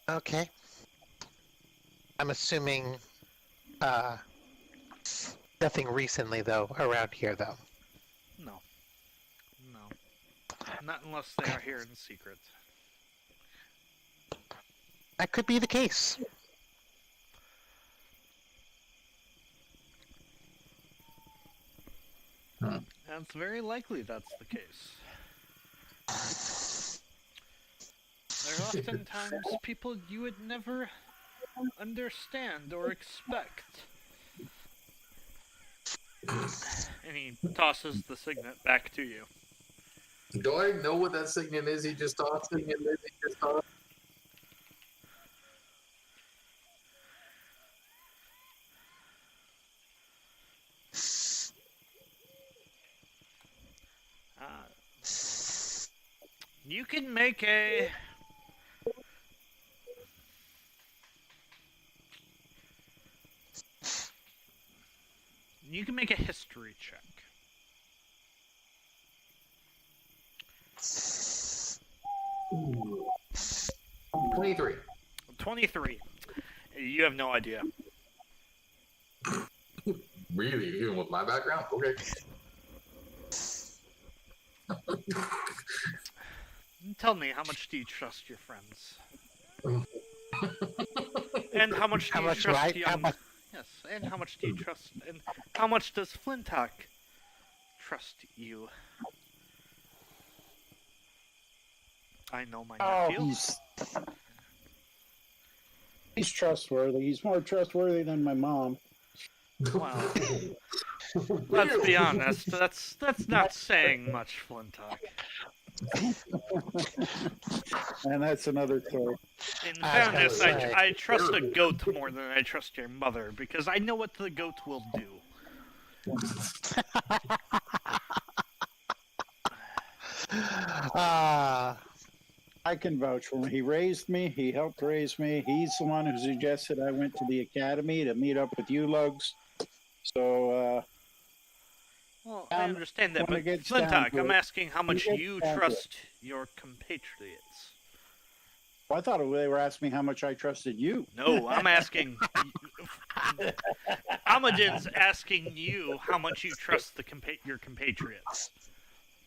Okay. I'm assuming nothing recently though around here though. No. No. Not unless they are here in secret. That could be the case. And it's very likely that's the case. There are oftentimes people you would never understand or expect. And he tosses the signet back to you. Do I know what that signet is he just tossed? You can make a... You can make a history check. 23. 23. You have no idea. Really? Even with my background? Okay. Tell me, how much do you trust your friends? And how much do you trust young... Yes, and how much do you trust... And how much does Flintock trust you? I know my nephew. He's trustworthy. He's more trustworthy than my mom. Well, let's be honest. That's not saying much, Flintock. And that's another story. In fairness, I trust a goat more than I trust your mother, because I know what the goat will do. I can vouch for him. He raised me. He helped raise me. He's the one who suggested I went to the academy to meet up with you lugs. So, well, I understand that, but Flintock, I'm asking how much you trust your compatriots. I thought they were asking me how much I trusted you. No, I'm asking... Amadin's asking you how much you trust your compatriots.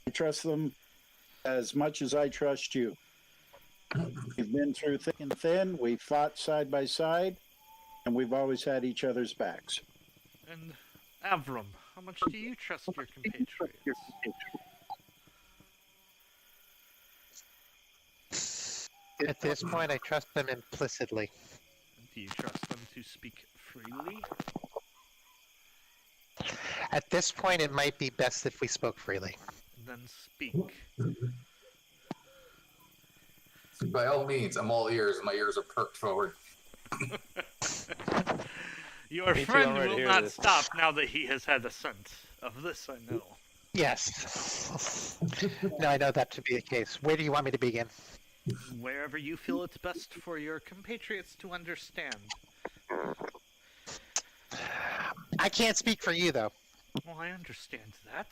I trust them as much as I trust you. We've been through thick and thin. We've fought side by side, and we've always had each other's backs. And Avram, how much do you trust your compatriots? At this point, I trust them implicitly. Do you trust them to speak freely? At this point, it might be best if we spoke freely. Then speak. By all means, I'm all ears, and my ears are perked forward. Your Me too, friend I'm ready to will hear not this. stop now that he has had a scent of this, I know. Yes. No, I know that to be the case. Where do you want me to begin? Wherever you feel it's best for your compatriots to understand. I can't speak for you, though. Well, I understand that.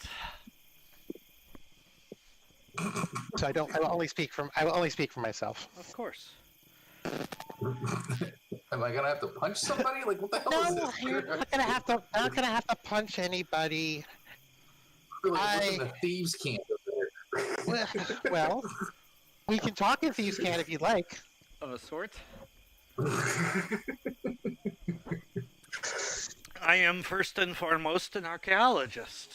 So I don't. I will only speak from. I will only speak for myself. Of course. Am I gonna have to punch somebody? Like, what the hell is No, this? you're not gonna have to. Not gonna have to punch anybody. I feel like I'm in the thieves' camp over Well, we can talk in Thieves' Can if you'd like. Of a sort. I am first and foremost an archaeologist.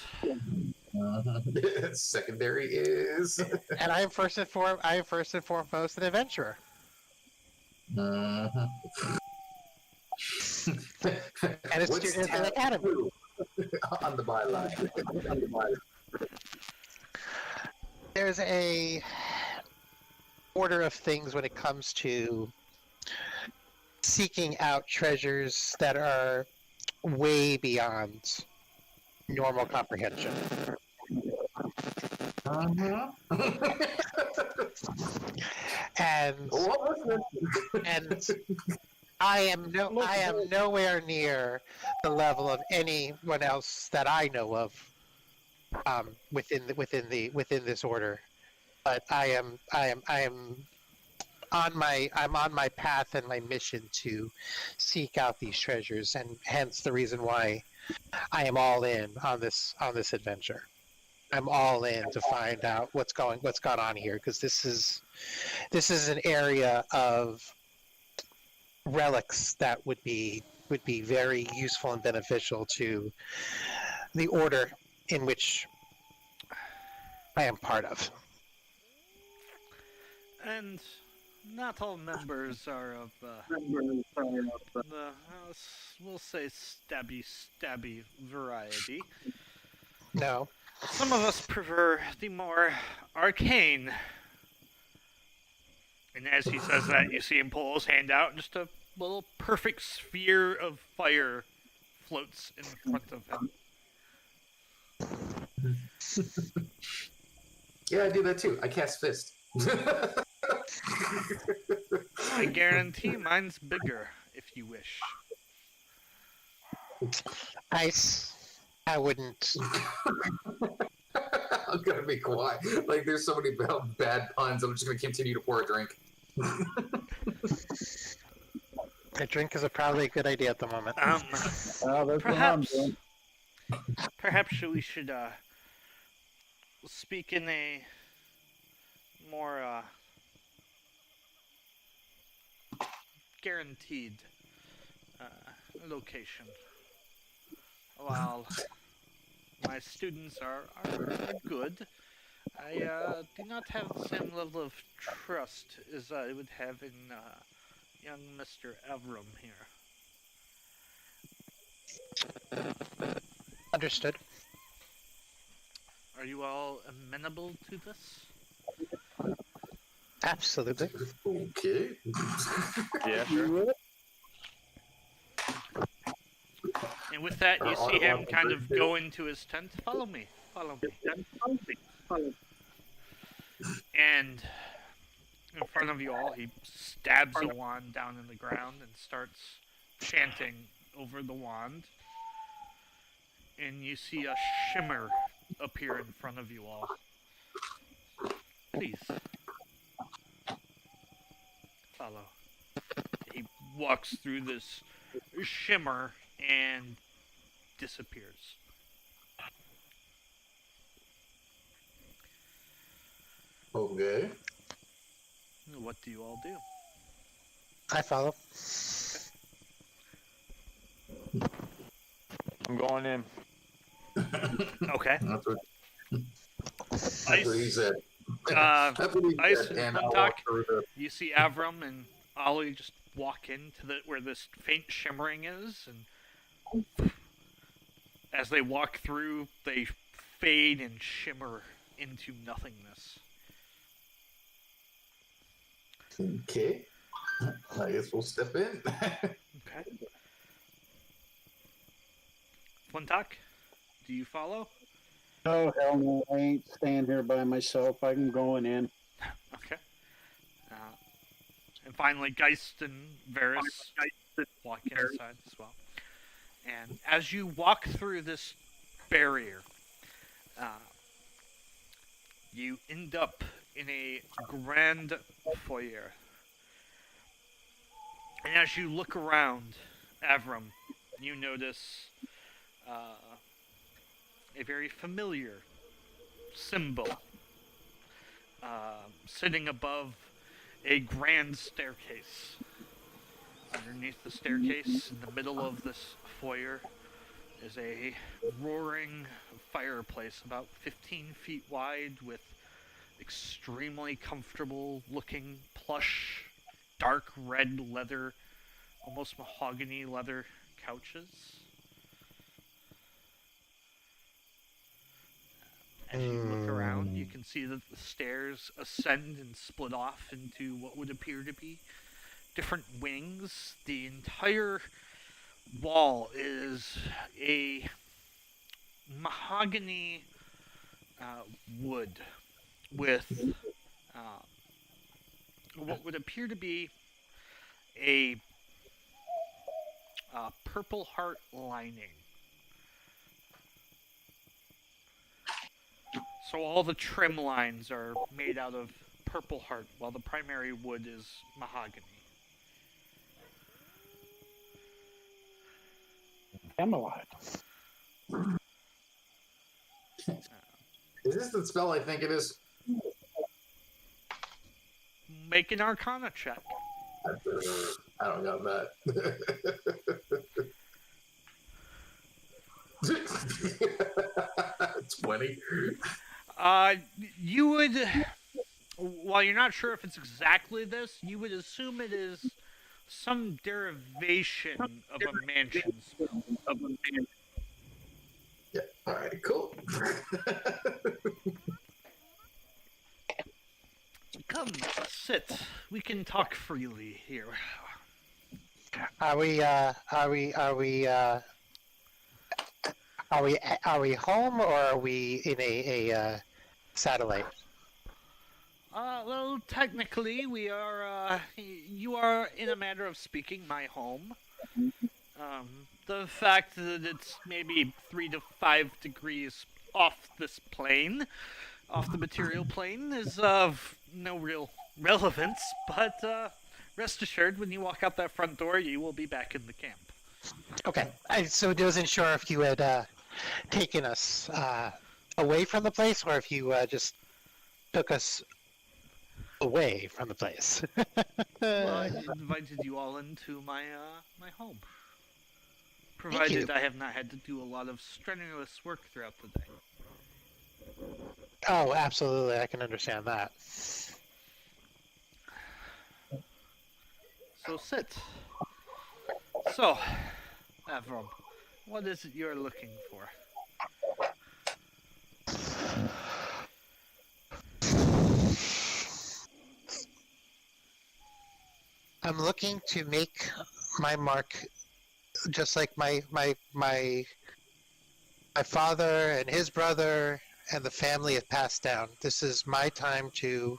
there. Secondary is. And I am first and foremost an adventurer. Mhm. And a What's student at the tab academy. two? On the byline. On the byline. There's a order of things when it comes to seeking out treasures that are way beyond normal comprehension. And What was it? and I am nowhere near the level of anyone else that I know of within this order. But I'm on my path and my mission to seek out these treasures, and hence the reason why I am all in on this adventure. I'm all in to find out what's gone on here, because this is an area of relics that would be very useful and beneficial to the order in which I am part of. And not all members are of we'll say stabby variety. No. Some of us prefer the more arcane. And as he says that, you see him pull his hand out, and just a little perfect sphere of fire floats in front of him. Yeah, I do that too. I cast fist. I guarantee mine's bigger, if you wish. I wouldn't. I'm gonna be quiet. Like, there's so many bad puns. I'm just gonna continue to pour a drink. A drink is probably a good idea at the moment. That's what I'm Perhaps, doing. perhaps we should speak in a more guaranteed location. While my students are good, I do not have the same level of trust as I would have in young Mr. Avram here. Understood. Are you all amenable to this? Absolutely. Okay. Yeah, sure. And with that, you see him kind of go into his tent. Follow me. Follow me. And in front of you all, he stabs a wand down in the ground and starts chanting over the wand. And you see a shimmer appear in front of you all. Please. Follow. He walks through this shimmer and disappears. Okay. What do you all do? I follow. I'm going in. Okay. That's what he Ice, said. uh, That's what he Ice said. and And I'll Huntuck, walk through the. you see Avram and Ollie just walk into where this faint shimmering is, and as they walk through, they fade and shimmer into nothingness. Okay. I guess we'll step in. Okay. Flintock, do you follow? Oh, hell no. I ain't staying here by myself. I'm going in. Okay. And finally, Geist and Varys walk inside as well. And as you walk through this barrier, you end up in a grand foyer. And as you look around, Avram, you notice a very familiar symbol sitting above a grand staircase. Underneath the staircase, in the middle of this foyer, is a roaring fireplace about 15 feet wide with extremely comfortable looking plush, dark red leather, almost mahogany leather couches. As you look around, you can see that the stairs ascend and split off into what would appear to be different wings. The entire wall is a mahogany wood with what would appear to be a purple heart lining. So all the trim lines are made out of purple heart, while the primary wood is mahogany. Camelot. Is this the spell I think it is? Make an Arcana check. I don't got that. 20. You would, while you're not sure if it's exactly this, you would assume it is some derivation of a mansion spell. Yeah. All right. Cool. Come, sit. We can talk freely here. Are we home or are we in a satellite? Well, technically, we are, you are, in a manner of speaking, my home. The fact that it's maybe 3 to 5 degrees off this plane, off the material plane, is of no real relevance, but, rest assured, when you walk out that front door, you will be back in the camp. Okay, so I wasn't sure if you had taken us away from the place or if you just took us away from the place. Well, I invited you all into my home. Provided I have not had to do a lot of strenuous work throughout the day. Oh, absolutely, I can understand that. So sit. So, Avram, what is it you're looking for? I'm looking to make my mark, just like my father and his brother and the family have passed down. This is my time to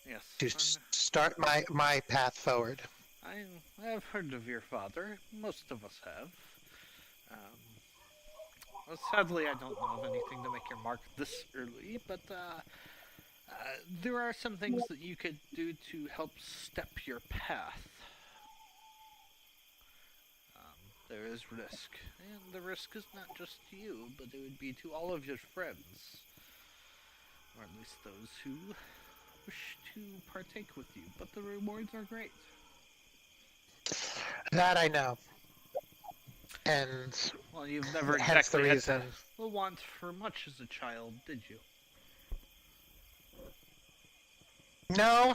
Yes. start my path forward. I have heard of your father. Most of us have. Well, sadly, I don't know of anything to make your mark this early, but there are some things that you could do to help step your path. There is risk, and the risk is not just to you, but it would be to all of your friends, or at least those who wish to partake with you, but the rewards are great. That I know. And Well, you've never hence the exactly had reason. to want for much as a child, did you? No,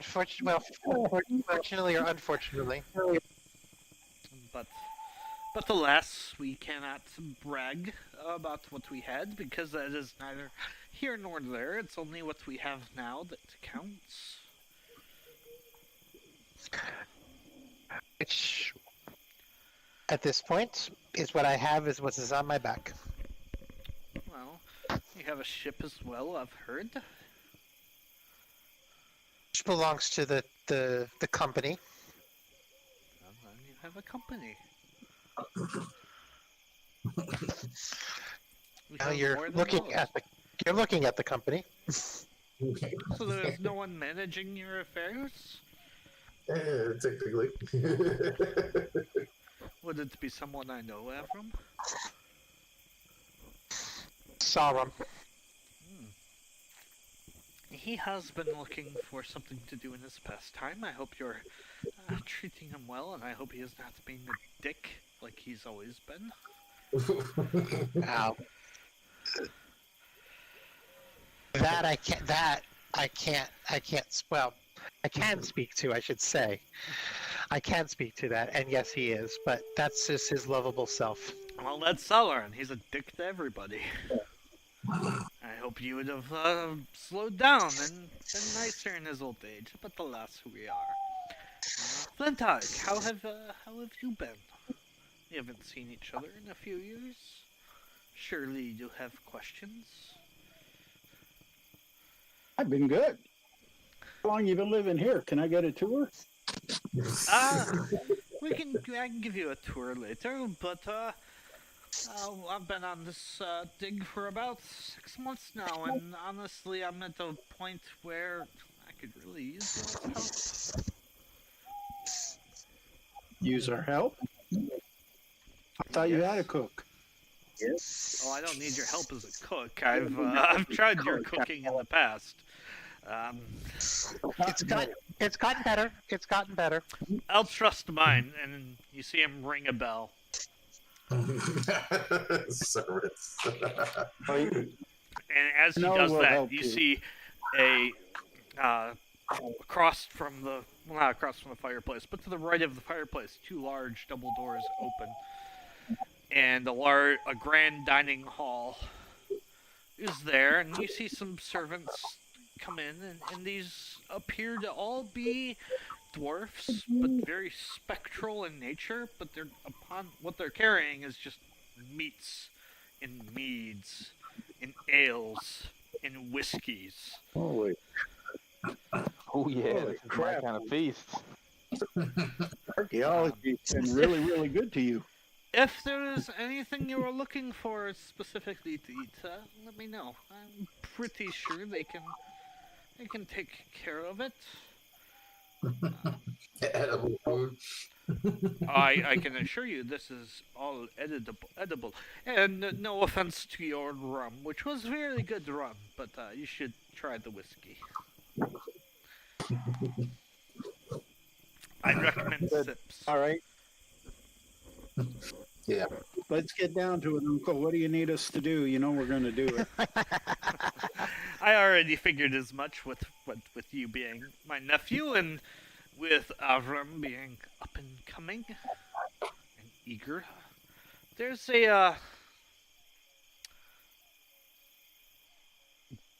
Fortunately or unfortunately. But alas, we cannot brag about what we had because that is neither here nor there. It's only what we have now that counts. Which, at this point, is what I have, is what is on my back. Well, you have a ship as well, I've heard. Which belongs to the company. Well, then you have a company. We Now have you're more than looking those. at the company. So there's no one managing your affairs? Technically. Would it be someone I know, Avram? Sauron. He has been looking for something to do in his pastime. I hope you're treating him well, and I hope he is not being a dick like he's always been. Ow. That I can't. Well, I can speak to. I should say, I can speak to that. And yes, he is. But that's just his lovable self. Well, that's Sauron. He's a dick to everybody. I hope you would have slowed down and been nicer in his old age. But alas, who we are. Flintog, how have you been? We haven't seen each other in a few years. Surely you have questions. I've been good. How long you been living here? Can I get a tour? I can give you a tour later, but I've been on this dig for about 6 months now, and honestly, I'm at a point where I could really use your help. Use our help? I thought you had a cook. Oh, I don't need your help as a cook. I've tried your cooking in the past. It's gotten better. It's gotten better. I'll trust mine, and you see him ring a bell. Servants. And as he No, does we'll that, help you you. see a not across from the fireplace, but to the right of the fireplace, two large double doors open, and a grand dining hall is there, and you see some servants come in, and these appear to all be dwarfs, but very spectral in nature. But what they're carrying is just meats, and meads, and ales, and whiskeys. Holy Oh yeah, Holy this is my crap. kind of feast. archaeology's been really, really good to you. If there is anything you are looking for specifically to eat, let me know. I'm pretty sure they can take care of it. Edible food. I can assure you this is all edible. And no offense to your rum, which was very good rum, but you should try the whiskey. I'd recommend Good. sips. All right, Yeah. let's get down to it, Uncle. What do you need us to do? You know we're going to do it. I already figured as much with you being my nephew and with Avram being up and coming and eager. There's a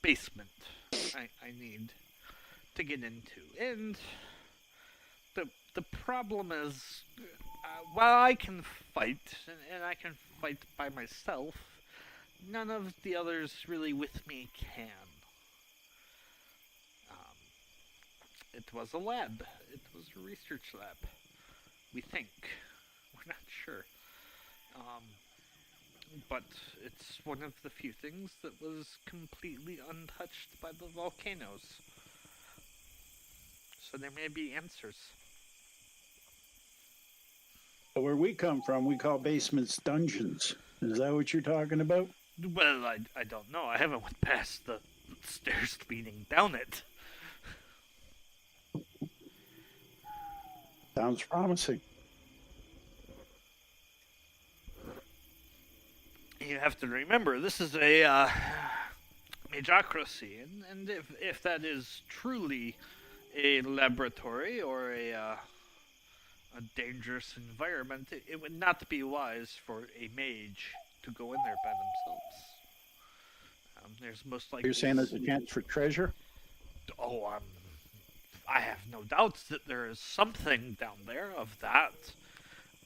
basement I need to get into, and the problem is, while I can fight and I can fight by myself, none of the others really with me can. It was a lab. It was a research lab. We think. We're not sure. But it's one of the few things that was completely untouched by the volcanoes. So there may be answers. Where we come from, we call basements dungeons. Is that what you're talking about? Well, I don't know. I haven't went past the stairs leading down it. Sounds promising. You have to remember, this is a magocracy, and if that is truly a laboratory or a dangerous environment, it would not be wise for a mage to go in there by themselves. There's most likely. You're saying there's a chance for treasure? Oh, I have no doubts that there is something down there of that.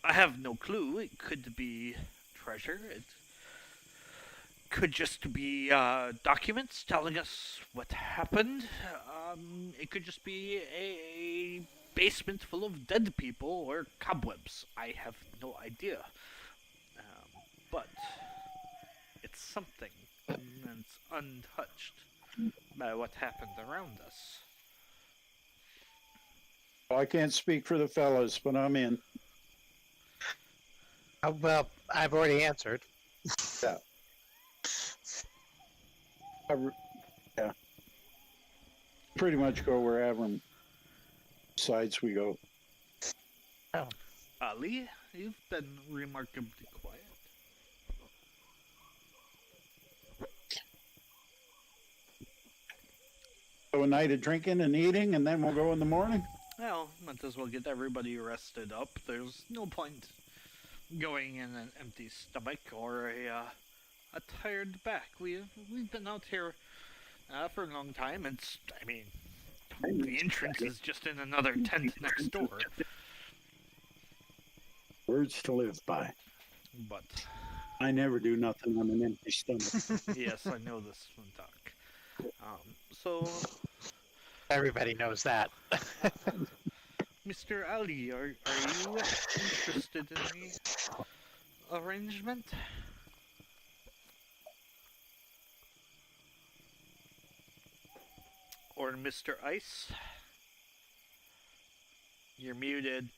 I have no clue. It could be treasure. It could just be documents telling us what happened. It could just be a basement full of dead people or cobwebs. I have no idea. But it's something, and it's untouched by what happened around us. Well, I can't speak for the fellas, but I'm in. Well, I've already answered. Yeah. Yeah. Pretty much go wherever sides we go. Ali, you've been remarkably quiet. So a night of drinking and eating, and then we'll go in the morning? Well, might as well get everybody rested up. There's no point going in an empty stomach or a tired back. We've been out here for a long time. The entrance is just in another tent next door. Words to live by. But I never do nothing on an empty stomach. yes, I know this one, Doc. So, Everybody knows that. Mr. Ali, are you interested in the arrangement? Or Mr. Ice? You're muted.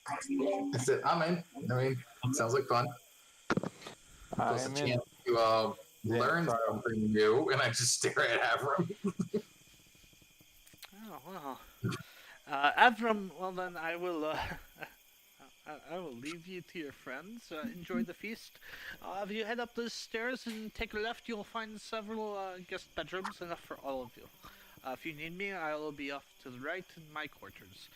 I said, I'm in. I mean, sounds like fun. Plus a I'm in. chance to learn something new, and I just stare at Avram. Oh, well. Avram, well then I will I will leave you to your friends. Enjoy the feast. If you head up the stairs and take a left, you'll find several guest bedrooms, enough for all of you. If you need me, I will be off to the right in my quarters.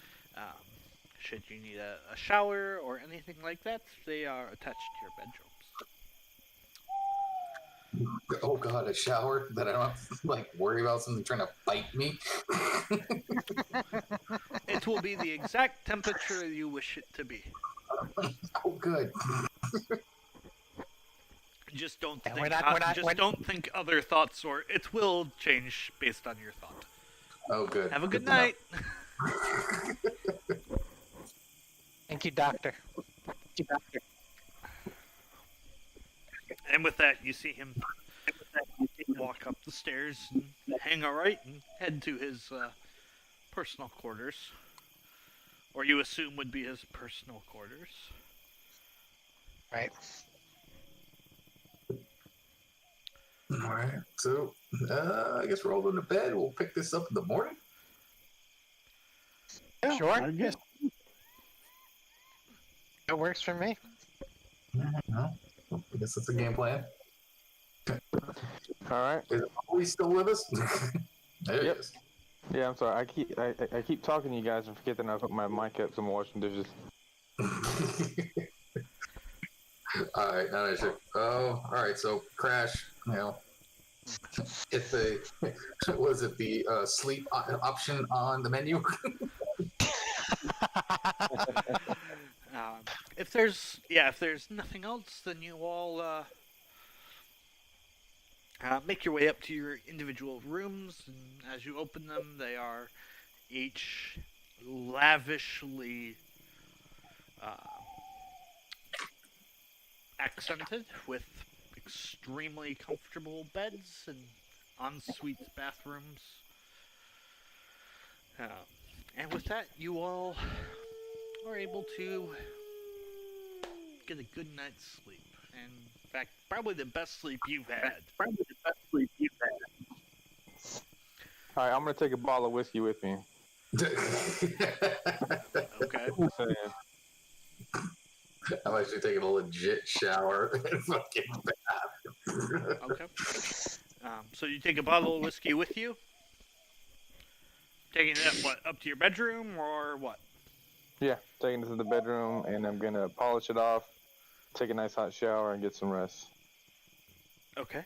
Should you need a shower or anything like that, they are attached to your bedrooms. Oh god, a shower that I don't have to, like, worry about something trying to bite me. It will be the exact temperature you wish it to be. Oh good. Just don't And think don't think other thoughts, or it will change based on your thought. Oh good. Have a good to know. night. Thank you, Doctor. And with that, you see him walk up the stairs and hang a right and head to his personal quarters. Or you assume would be his personal quarters. Right. Alright, so I guess we're all going to bed. We'll pick this up in the morning. Yeah, Sure. I guess. It works for me. I guess that's a game plan. All right. Is Ollie still with us? There he Yep. is. Yeah, I'm sorry. I keep talking to you guys and forget that I put my mic up. So I'm washing dishes. Alright, not an issue. Oh, alright, so Crash, if the was it the sleep option on the menu? If there's nothing else, then you all make your way up to your individual rooms, and as you open them, they are each lavishly accented with extremely comfortable beds and ensuite bathrooms. And with that, you all are able to get a good night's sleep. And in fact, probably the best sleep you've had. All right, I'm gonna take a bottle of whiskey with me. Okay. Just saying. I'm actually taking a legit shower and fucking bath. Okay. So you take a bottle of whiskey with you? Taking it up to your bedroom or what? Yeah, taking it to the bedroom, and I'm gonna polish it off, take a nice hot shower, and get some rest. Okay.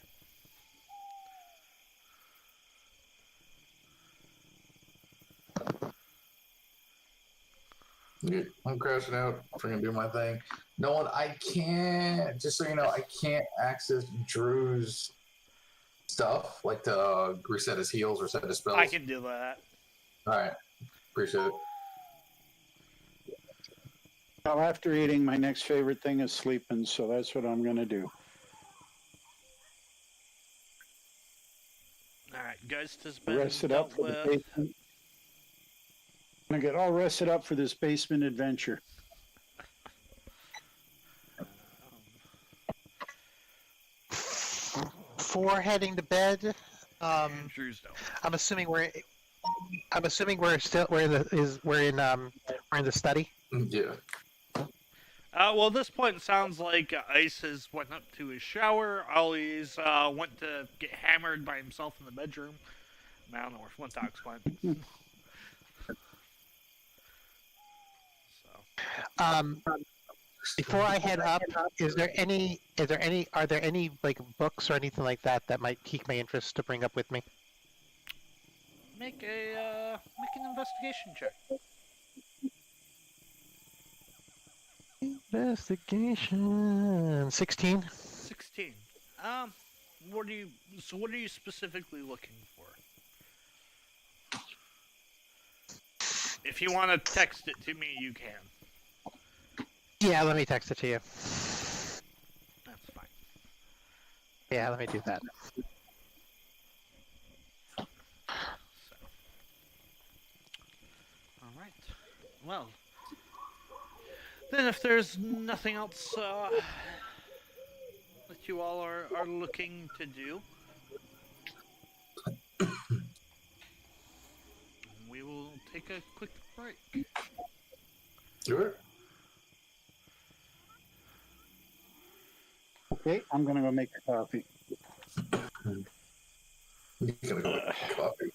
Yeah, I'm crashing out. I'm gonna do my thing. No one, I can't. Just so you know, I can't access Drew's stuff, like to reset his heals or set his spells. I can do that. All right, appreciate it. Well, after eating, my next favorite thing is sleeping, so that's what I'm going to do. All right, Geist has been Rested up dealt for the with. basement. I'm going to get all rested up for this basement adventure. Before heading to bed, Andrews don't. I'm assuming we're in the study. Yeah. Well, at this point, it sounds like Ice has went up to his shower. Ollie's went to get hammered by himself in the bedroom. I don't know where Flintox went. So. Before I head up, are there any like books or anything like that that might pique my interest to bring up with me? Make an investigation check. Investigation 16. 16. What are you specifically looking for? If you want to text it to me, you can. Yeah, let me text it to you. That's fine. Yeah, let me do that. So. All right. Well, then if there's nothing else that you all are looking to do, we will take a quick break. Sure. Okay, I'm going to go make a coffee. You're gonna go get coffee.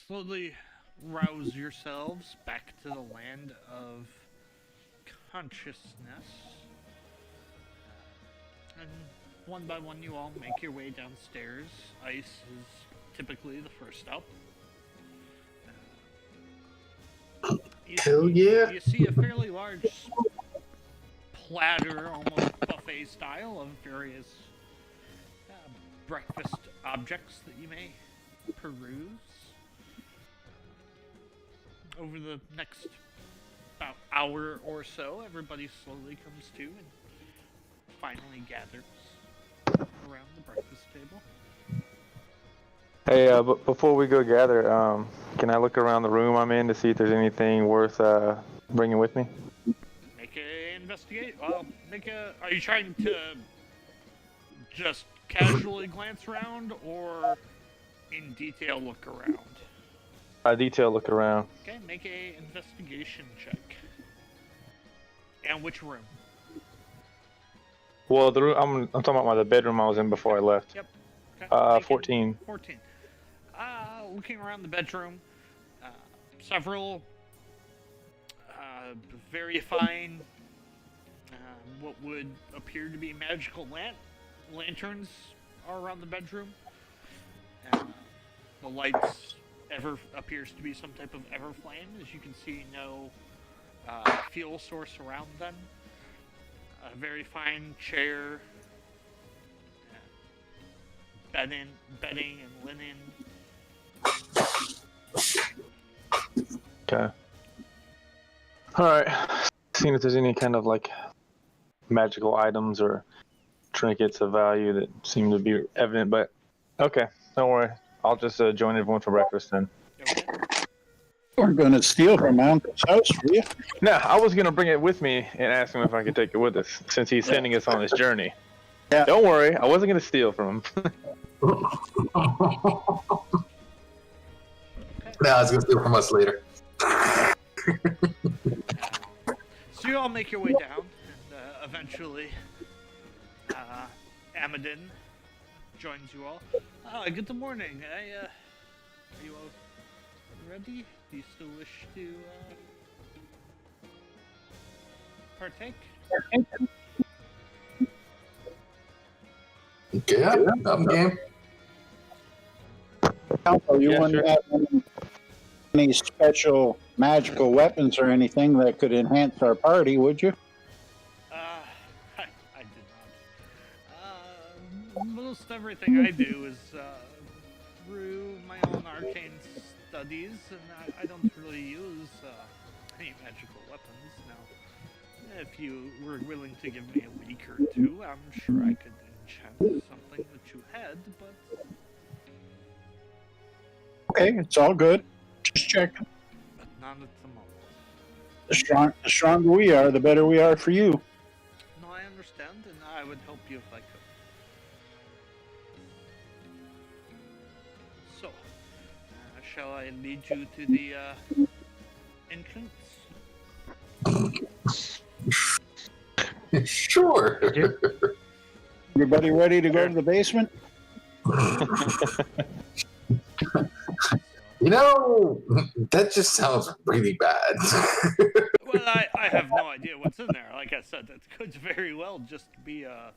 Slowly rouse yourselves back to the land of consciousness. And one by one, you all make your way downstairs. Ice is typically the first stop. Hell yeah. You see a fairly large platter, almost buffet style, of various breakfast objects that you may peruse. Over the next about hour or so, everybody slowly comes to and finally gathers around the breakfast table. Hey, but before we go gather, can I look around the room I'm in to see if there's anything worth bringing with me? Make a investigate. Well, are you trying to just casually glance around, or in detail look around? A detailed look around. Okay, make a investigation check. And which room? Well, the room I'm talking about the bedroom I was in before I left. Yep. Okay. 14. 14. Looking around the bedroom, several very fine, what would appear to be magical lanterns are around the bedroom. The lights appears to be some type of everflame. As you can see, no fuel source around them. A very fine chair, bedding and linen. Okay. Alright. Seeing if there's any kind of like magical items or trinkets of value that seem to be evident, but okay, don't worry. I'll just join everyone for breakfast then. Okay. We're going to steal from Uncle's house for you. No, I was going to bring it with me and ask him if I could take it with us, since he's sending us on this journey. Yeah. Don't worry, I wasn't going to steal from him. Nah, it's gonna steal from us later. So you all make your way down, and eventually, Amadin joins you all. Good morning. Are you all ready? Do you still wish to partake? Yeah, I'm game. Uncle, you Yeah, wouldn't sure. have any special magical weapons or anything that could enhance our party, would you? I did not. Most everything I do is through my own arcane studies, and I don't really use any magical weapons. Now, if you were willing to give me a week or two, I'm sure I could enchant something that you had, but Okay, it's all good. Just checking. not at the moment. The stronger we are, the better we are for you. No, I understand, and I would help you if I could. So, shall I lead you to the entrance? Sure. Everybody ready to go to the basement? You know, that just sounds really bad. Well, I have no idea what's in there. Like I said, that could very well just be a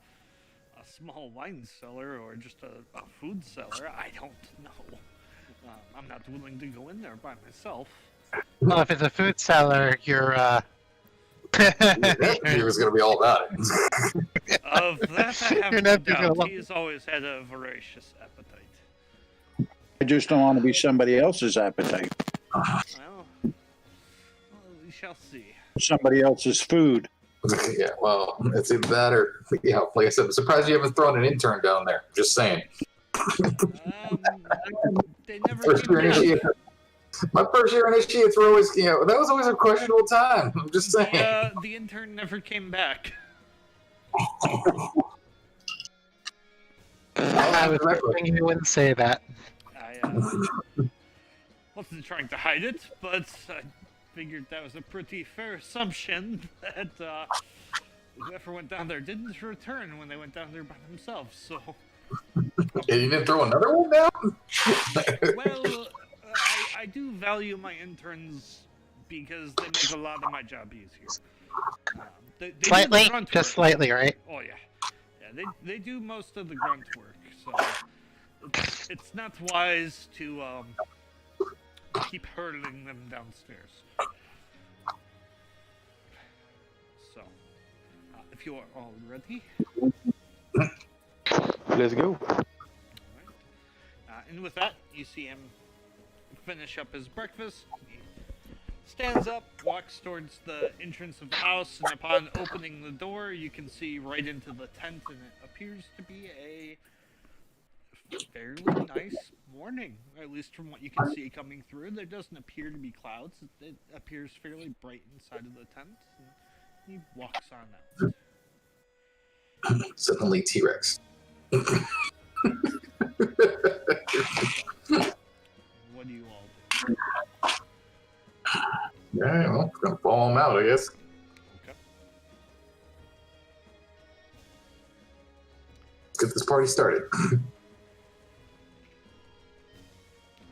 small wine cellar or just a food cellar. I don't know. I'm not willing to go in there by myself. Well, if it's a food cellar, you're That he was going to be all about it. Of that I have You're no not gonna doubt. love- He's always had a voracious appetite. I just don't want to be somebody else's appetite. Well, we shall see. Somebody else's food. Yeah, well, it's either that or, yeah, like I said, I'm surprised you haven't thrown an intern down there. Just saying. They never First came year back. initiate. My first year initiates were always, that was always a questionable time. I'm just saying. The intern never came back. I was hoping you wouldn't say that. I wasn't trying to hide it, but I figured that was a pretty fair assumption that whoever went down there didn't return when they went down there by themselves. So And you didn't throw another one down? Well, I do value my interns because they make a lot of my job easier. They do the Slightly, grunt just work. slightly, right? Oh yeah, yeah. They do most of the grunt work, so it's not wise to keep hurling them downstairs. So, if you are all ready, Let's go. and with that, you see him finish up his breakfast. He stands up, walks towards the entrance of the house, and upon opening the door, you can see right into the tent, and it appears to be a fairly nice morning, at least from what you can see coming through. There doesn't appear to be clouds. It appears fairly bright inside of the tent, and he walks on out. Suddenly T-Rex. What do you all do? Yeah, well, gonna ball him out, I guess. Okay. Let's get this party started.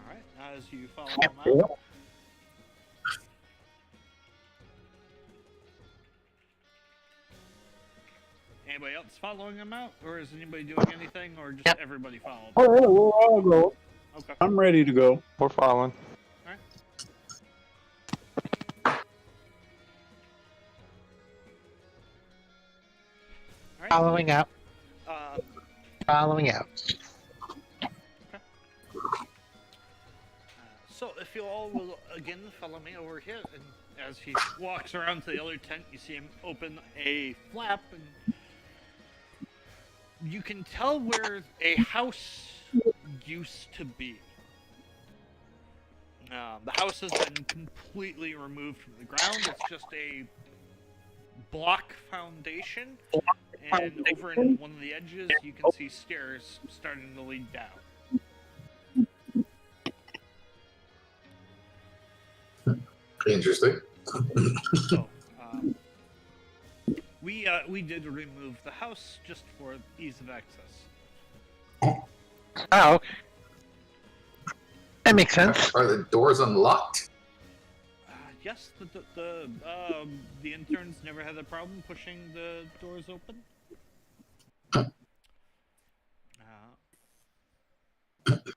Alright, as you follow him out, anybody else following him out, or is anybody doing anything, or just everybody following? Oh, yeah, well, I'll go. Okay. I'm ready to go. We're following. Alright. Following out. Uh, Following out. So if you all will again follow me over here, and as he walks around to the other tent, you see him open a flap, and you can tell where a house used to be. The house has been completely removed from the ground. It's just a block foundation, and over in one of the edges, you can see stairs starting to lead down. Interesting. So, we did remove the house just for ease of access. Oh, okay. That makes sense. Are the doors unlocked? Yes, the interns never had a problem pushing the doors open.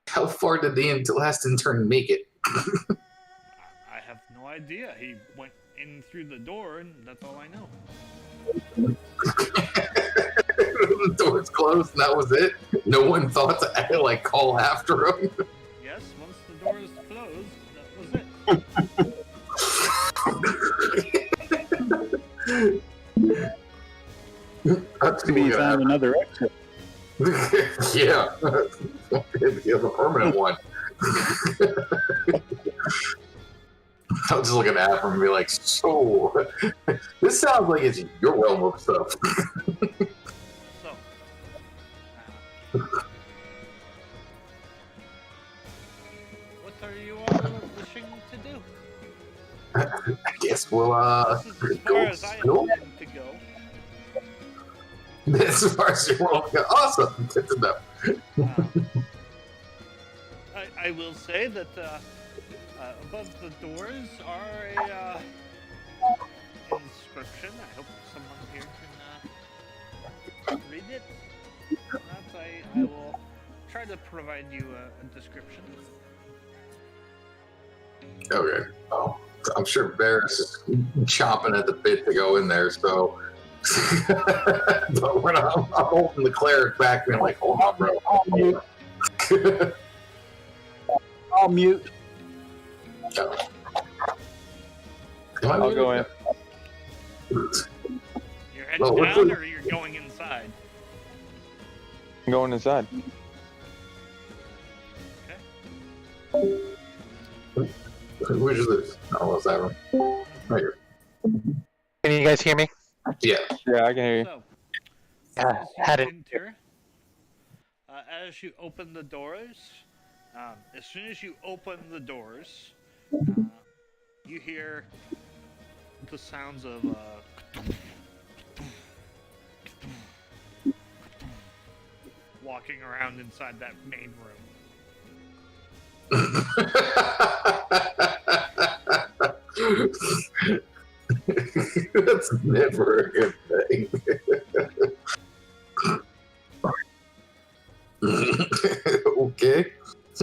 How far did the last intern make it? I have no idea. He went in through the door, and that's all I know. The door's closed, and that was it. No one thought to like call after him. Yes, once the door is closed, that was it. That's Maybe he found another exit. Yeah, he has a permanent one. I'm just looking at him and be like, so, this sounds like it's your realm of stuff. So, what are you all wishing to do? I guess we'll, This is as far as I am willing to go. As far as your world goes. Awesome. Good to know. I will say that above the doors are a inscription. I hope someone here can read it. If not, I will try to provide you a description. Okay. Oh, I'm sure Varys is chomping at the bit to go in there, so. But when I'm holding the cleric back, and I'm like, hold on, bro. I'll mute. I'll go in. You're heading what's down, the- or you're going inside? I'm going inside. Which is this? Oh, what's that one? Right here. Can you guys hear me? Yeah. Yeah, I can hear you. So, Yeah, as you had it. enter, as you open the doors, as soon as you open the doors, you hear the sounds of walking around inside that main room. That's never a good thing. Okay.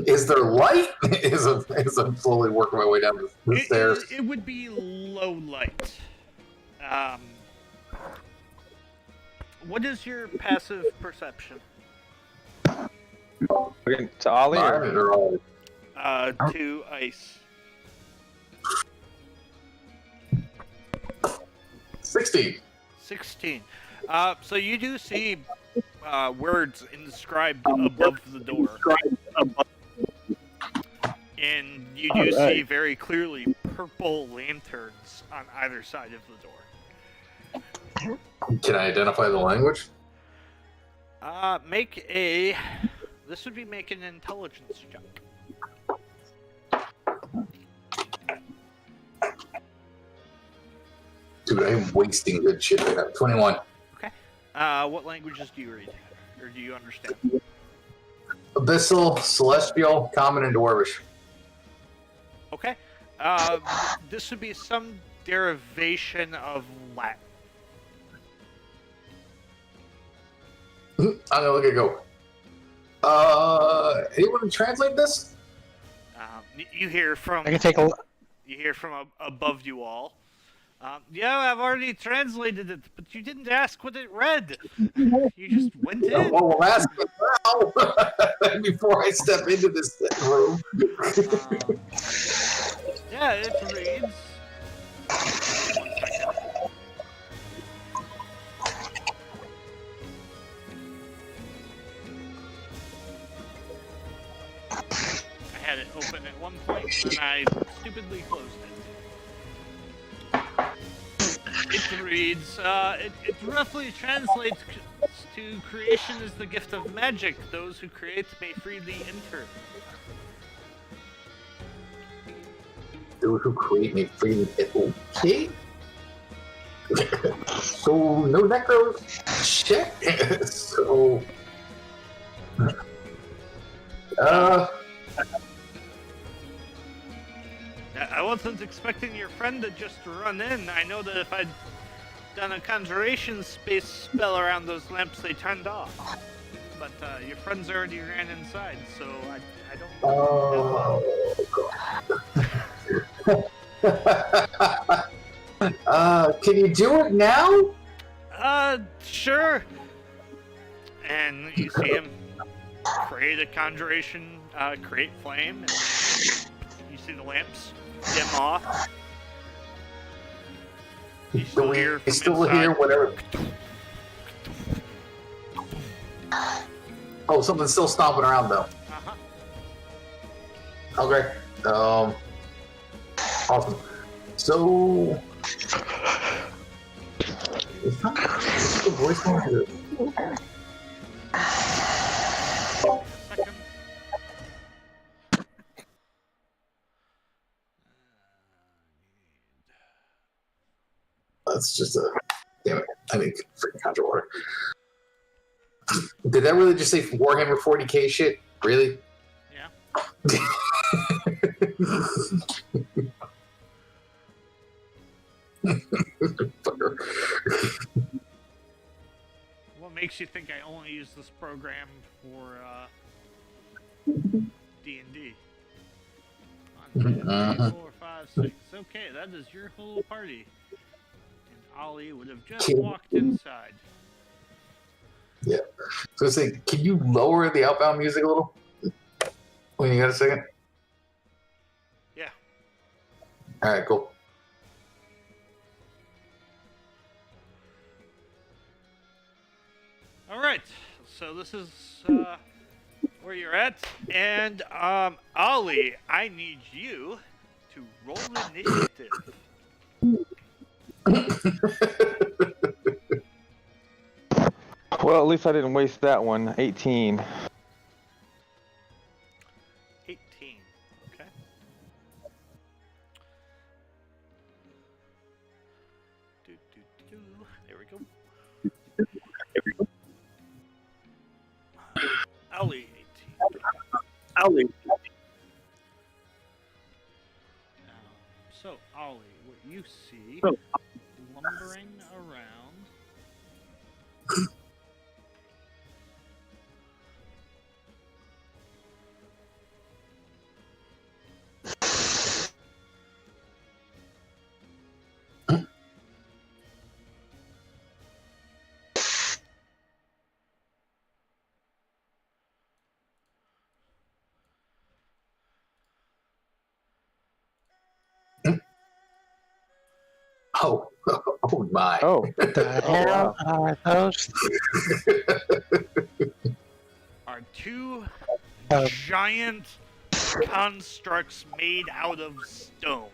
Is there light? As I'm slowly working my way down the stairs. It would be low light. What is your passive perception? Okay, to Ollie? Mine Or? are all- To ice. 16. 16. So you do see words inscribed above the door. And you do see very clearly purple lanterns on either side of the door. Can I identify the language? This would be make an intelligence check. Dude, I'm wasting good shit right now. 21. Okay. What languages do you read? Or do you understand? Abyssal, Celestial, Common, and Dwarvish. Okay. This would be some derivation of Latin. I'm gonna look at go. Anyone translate this? You hear from I can take a. you hear from above you all. Yeah, I've already translated it, but you didn't ask what it read. You just went in. Well, ask me now before I step into this room. Yeah, it reads. 1 second. I had it open at one point, and I stupidly closed it. It reads, it roughly translates to creation is the gift of magic. Those who create may freely enter. Those who create me freely. Okay. So, no necros. Shit. So. I wasn't expecting your friend to just run in. I know that if I'd done a conjuration space spell around those lamps, they turned off. But your friend's already ran inside, so I don't. Can you do it now? Sure. And you see him create a conjuration, create flame, and you see the lamps dim off. You still hear from inside. Whatever. Oh, something's still stomping around though. Uh-huh. Okay. Awesome. So. Is that the voice one? Second. That's just a. Damn it. I need freaking conjure water. Did that really just say Warhammer 40k shit? Really? Yeah. Fucker. What makes you think I only use this program for D&D? 1, 2, 3, 4, 5, 6. Okay, that is your whole party. And Ollie would have just walked inside. Yeah. So say, can you lower the outbound music a little? When you got a second? Yeah. Alright, cool. Alright, so this is where you're at. And, Ollie, I need you to roll initiative. Well, at least I didn't waste that one. 18. 18. Okay. There we go. Ollie. So, Ollie, what you see So- lumbering around. Oh, oh my. Oh, The Oh, hell wow. are those? Are two Um, giant constructs made out of stone.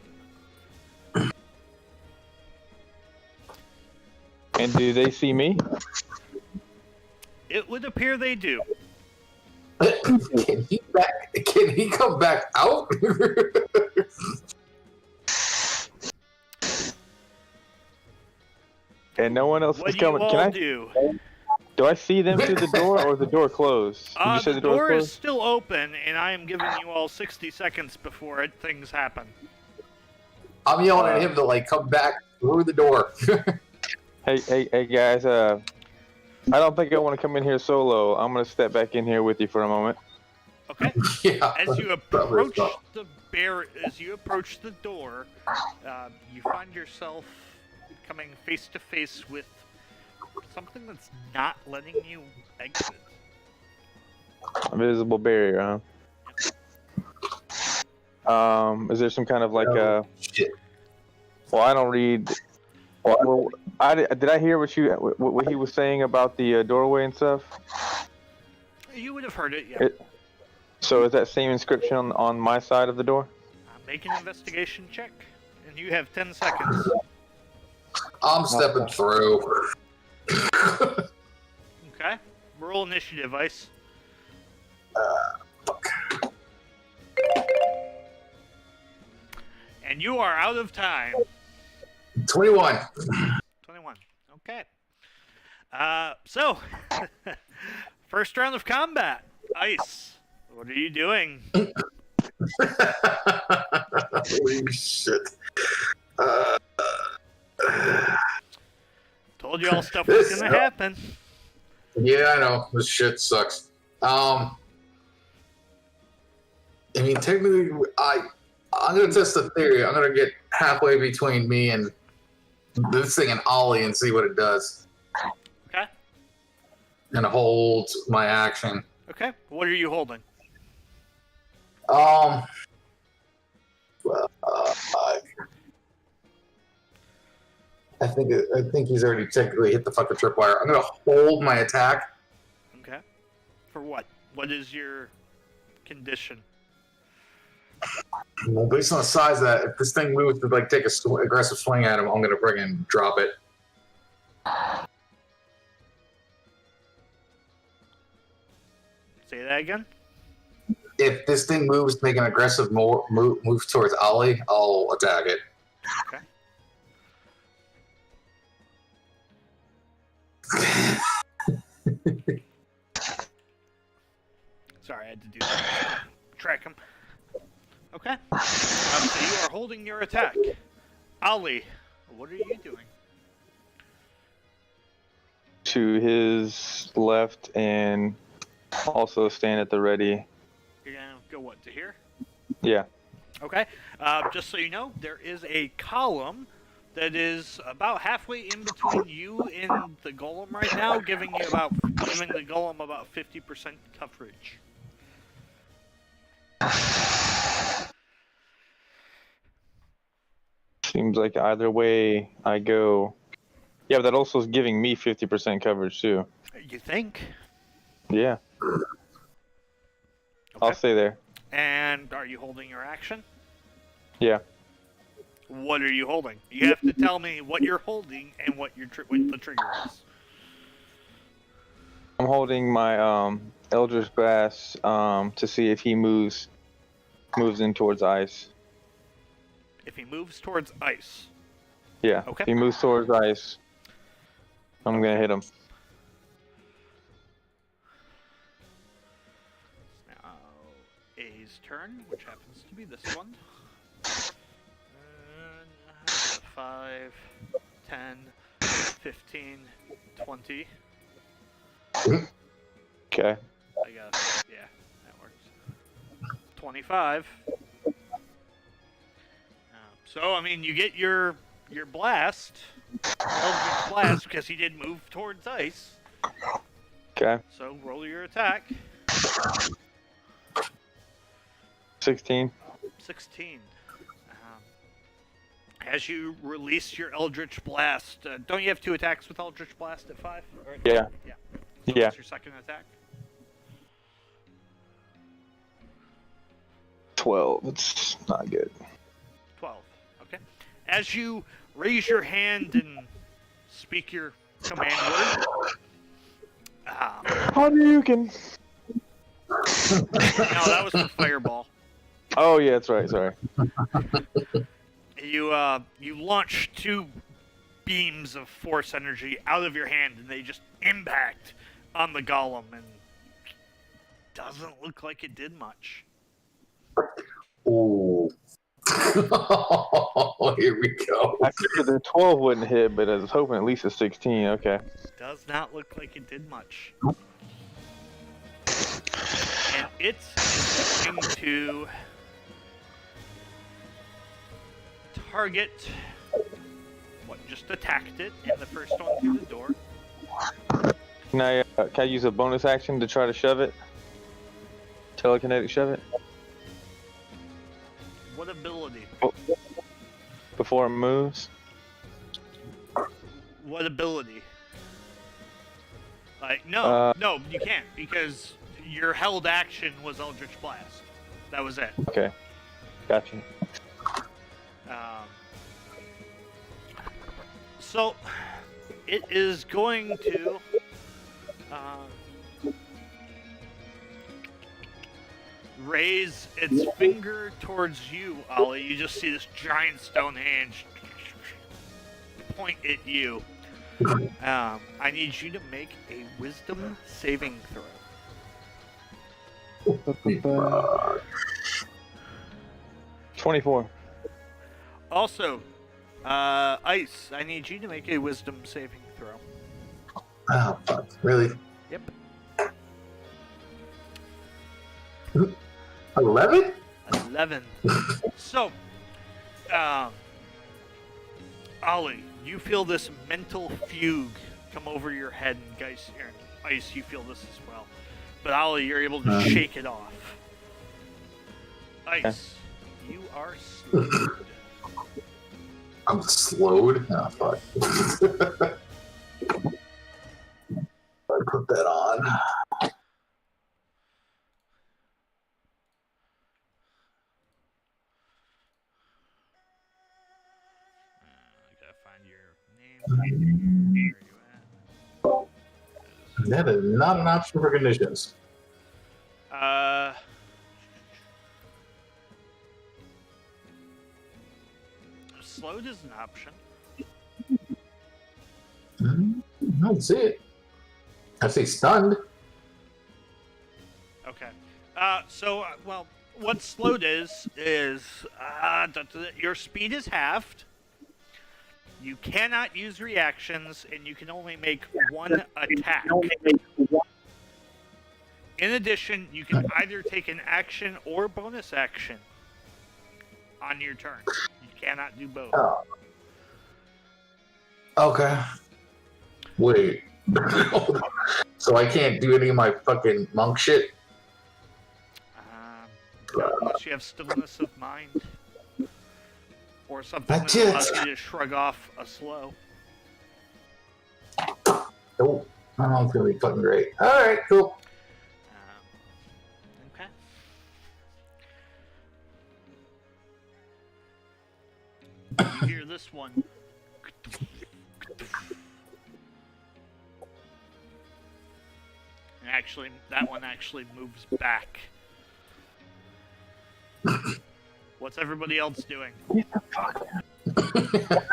and do they see me? It would appear they do. Can he come back out? And no one else What is do you coming. all Can I? do? Do I see them through the door, or is the door closed? Did you say The the door door is closed? still open, and I am giving you all 60 seconds before things happen. I'm yelling at him to like come back through the door. Hey, guys. I don't think I want to come in here solo. I'm gonna step back in here with you for a moment. Okay. Yeah. As you Probably approach so. the door, you find yourself coming face to face with something that's not letting you exit. Invisible barrier, huh? Is there some kind of like Shit. Well, I don't read. Well, did I hear what he was saying about the doorway and stuff? You would have heard it, yeah. So is that same inscription on my side of the door? Make an investigation check, and you have 10 seconds. I'm stepping through. Okay. Roll initiative, Ice. And you are out of time. 21. 21. Okay. So, first round of combat. Ice, what are you doing? Holy shit. Told you all stuff was This- gonna happen. Yeah, I know. This shit sucks. I mean, technically, I'm gonna test the theory. I'm gonna get halfway between me and this thing and Ollie and see what it does, Okay. and hold my action. Okay. What are you holding? Well, I think he's already technically hit the fucking tripwire. I'm gonna hold my attack. Okay. For what? What is your condition? Well, based on the size of that, if this thing moves to like take a aggressive swing at him, I'm gonna friggin' drop it. Say that again. If this thing moves to make an aggressive move towards Ollie, I'll attack it. Okay. Sorry, I had to do that. Track him. Okay. So you are holding your attack. Ollie, what are you doing? To his left and also stand at the ready. You're gonna go what, to here? Yeah. Okay. Just so you know, there is a column that is about halfway in between you and the golem right now, giving the golem about 50% coverage. Seems like either way I go. Yeah, but that also is giving me 50% coverage too. You think? Yeah. Okay. I'll stay there. And are you holding your action? Yeah. What are you holding? You have to tell me what you're holding and what your what the trigger is. I'm holding my Eldritch Blast to see if he moves in towards ice. If he moves towards ice. Yeah. Okay. If he moves towards ice, I'm gonna hit him. Now, A's turn, which happens to be this one. 5, 10, 15, 20. Okay. I guess, yeah, that works. 25. So, I mean, you get your blast, Eldritch Blast, because he did move towards ice. Okay. So, roll your attack. 16. 16. As you release your Eldritch Blast, don't you have 2 attacks with Eldritch Blast at 5? Or at Yeah. 10? Yeah. So Yeah. what's your second attack? 12. It's not good. 12. Okay. As you raise your hand and speak your command word, Hadouken! no, that was for Fireball. Oh, yeah, that's right. Sorry. You launch 2 beams of force energy out of your hand, and they just impact on the golem, and doesn't look like it did much. Ooh. Here we go. I figured the 12 wouldn't hit, but I was hoping at least a 16. Okay. Does not look like it did much. And it's going to target what just attacked it, and the first one through the door. Can I use a bonus action to try to shove it? Telekinetic shove it? What ability? Before it moves? What ability? Like, no, you can't, because your held action was Eldritch Blast. That was it. Okay. Gotcha. So, it is going to raise its finger towards you, Ollie. You just see this giant stone hand point at you. I need you to make a wisdom saving throw. 24. Also, Ice, I need you to make a wisdom saving throw. Oh, fuck. Really? Yep. 11? 11. So, Ollie, you feel this mental fugue come over your head, and guys, Ice, you feel this as well. But Ollie, you're able to shake it off. Ice, you are slowed. I'm slowed? Oh, fuck. I put that on. I gotta find your name. Where are you at? That is not an option for conditions. Slowed is an option. I don't see it. I see stunned. Okay. Well, what slowed is your speed is halved. You cannot use reactions, and you can only make one attack. In addition, you can either take an action or bonus action on your turn. You cannot do both. Oh. Okay. Wait. So I can't do any of my fucking monk shit? Unless you have stillness of mind. Or something That's that it. allows you to shrug off a slow. Oh, it's gonna be fucking great. Alright, cool. Okay. You hear this one. And actually, that one actually moves back. What's everybody else doing?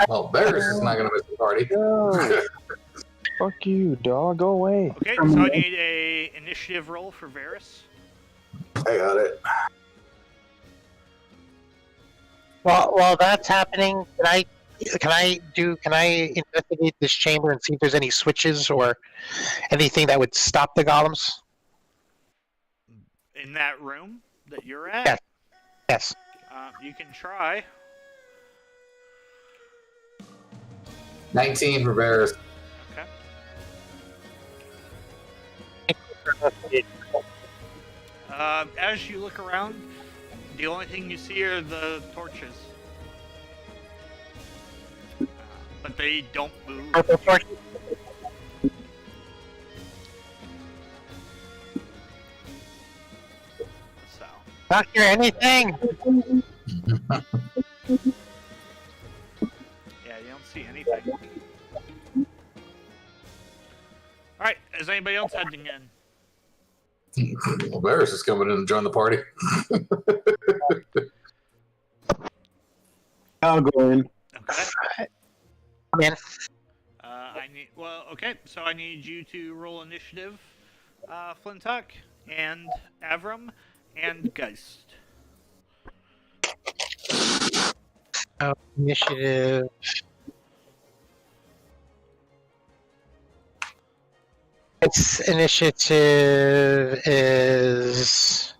Well, Varys is not gonna miss the party. No. Fuck you, dog. Go away. Okay, so I need a initiative roll for Varys. I got it. While that's happening, can I investigate this chamber and see if there's any switches or anything that would stop the golems? In that room that you're at? Yes. Yes. You can try. 19 for Varys. Okay. As you look around, the only thing you see are the torches. But they don't move. Purple torches? So. Not hear anything. Yeah, you don't see anything. Alright, is anybody else heading in? Well, Varys is coming in to join the party. I'll go in. Okay. I'm in. Okay, so I need you to roll initiative, Flintock, and Avram, and Geist. Initiative. Its initiative is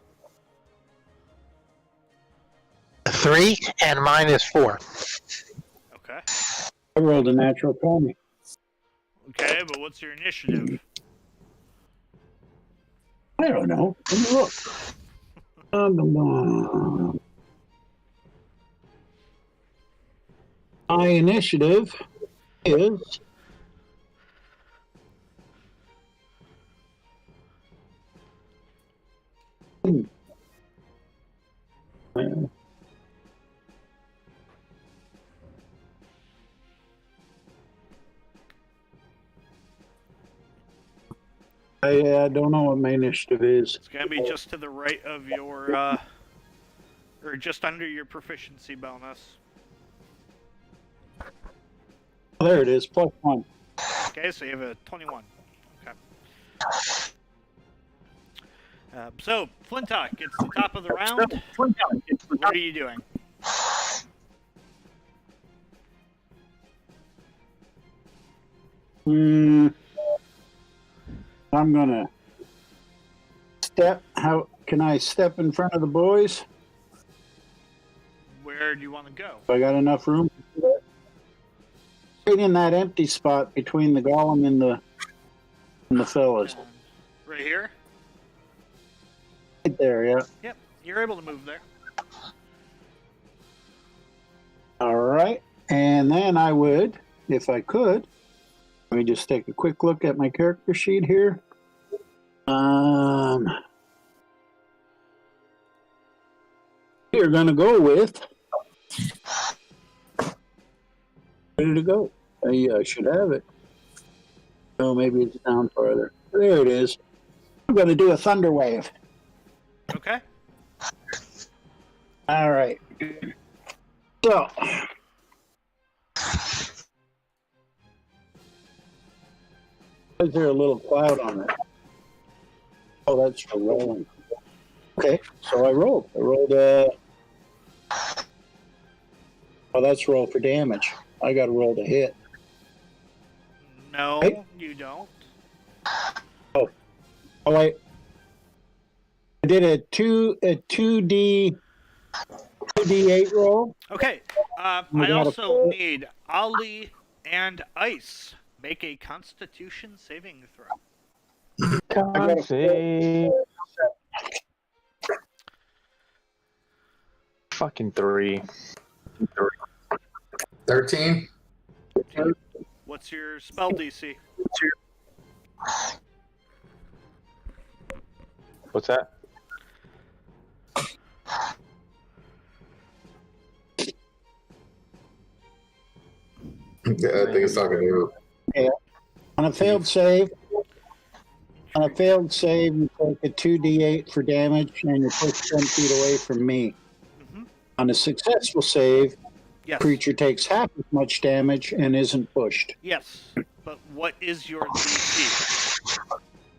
3, and mine is 4. Okay. I rolled a natural 20. Okay, but what's your initiative? I don't know. Let me look. My initiative is I don't know what my initiative is. It's gonna be just to the right of your, or just under your proficiency bonus. There it is, +1. Okay, so you have a 21. Okay. So, Flintock, it's the top of the round. What are you doing? I'm gonna step. How can I step in front of the boys? Where do you want to go? If I got enough room. Right in that empty spot between the golem and the fellas. Right here? Right there, yeah. Yep, you're able to move there. All right. And then I would, if I could, let me just take a quick look at my character sheet here. We're going to go with. Ready to go. I should have it. Oh, maybe it's down farther. There it is. I'm going to do a thunder wave. Okay. All right. So. Is there a little cloud on it? Oh, that's for rolling. Okay, so I rolled. Oh, that's roll for damage. I got to roll to hit. No, Right? you don't. Oh, wait. I did a 2D8 roll. Okay. I got a also 4. need Ali and Ice. Make a Constitution saving throw. Con save. Fucking 3. 13. What's your spell DC? What's that? Yeah, I think it's talking to you. On a failed save, you take a 2D8 for damage, and you're pushed 10 feet away from me. Mm-hmm. On a successful save, Yes. creature takes half as much damage and isn't pushed. Yes. But what is your DC?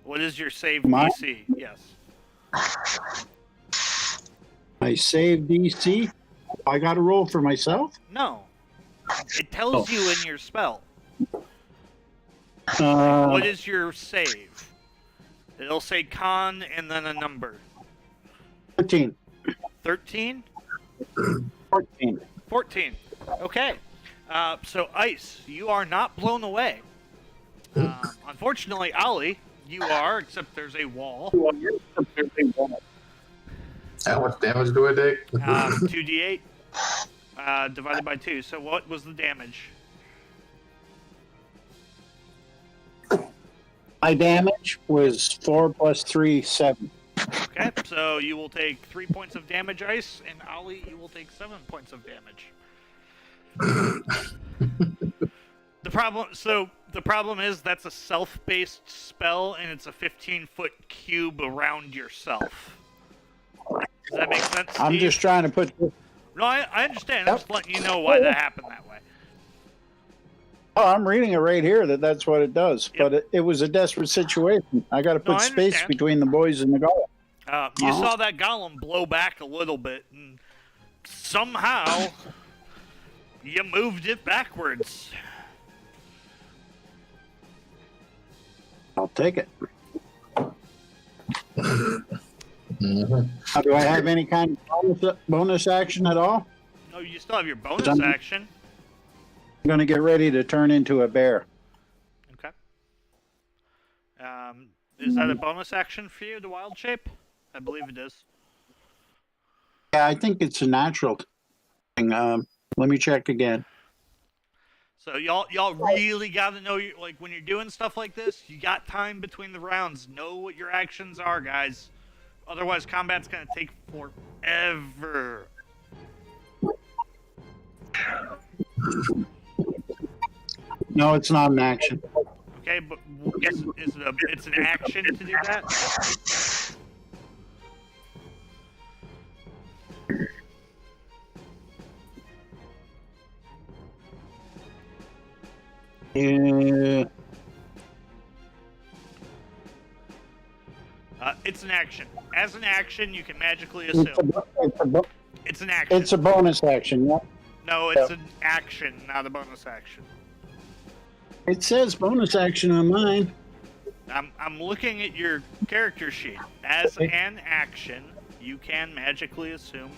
What is your save Mine? DC? Yes. my save DC. I got to roll for myself. No. It tells you in your spell. Uh, What is your save? It'll say con and then a number. 13. 13? 14. 14. Okay. So, Ice, you are not blown away. Unfortunately, Ollie, you are, except there's a wall. How much damage do I take? 2d8 divided by 2. So what was the damage? My damage was 4 plus 3, 7. Okay, so you will take 3 points of damage, Ice, and Ollie, you will take 7 points of damage. The problem is that's a self-based spell, and it's a 15-foot cube around yourself. Does that make sense? I'm Steve? just trying to put. No, I understand. I'm just letting you know why that happened that way. Oh, I'm reading it right here that's what it does. Yep. But it was a desperate situation. I got to put I space understand. between the boys and the golem. You saw that golem blow back a little bit, and somehow you moved it backwards. I'll take it. Mm-hmm. Do I have any kind of bonus action at all? No, you still have your bonus Done. action. I'm going to get ready to turn into a bear. Okay. Is that a bonus action for you, the wild shape? I believe it is. Yeah, I think it's a natural thing. Let me check again. So y'all really got to know, like, when you're doing stuff like this, you got time between the rounds. Know what your actions are, guys. Otherwise, combat's going to take forever. No, it's not an action. Okay, but it's an action to do that? Yeah. It's an action. As an action, you can magically assume. It's an action. It's a bonus action, yeah. No, it's an action, not a bonus action. It says bonus action on mine. I'm looking at your character sheet. As an action, you can magically assume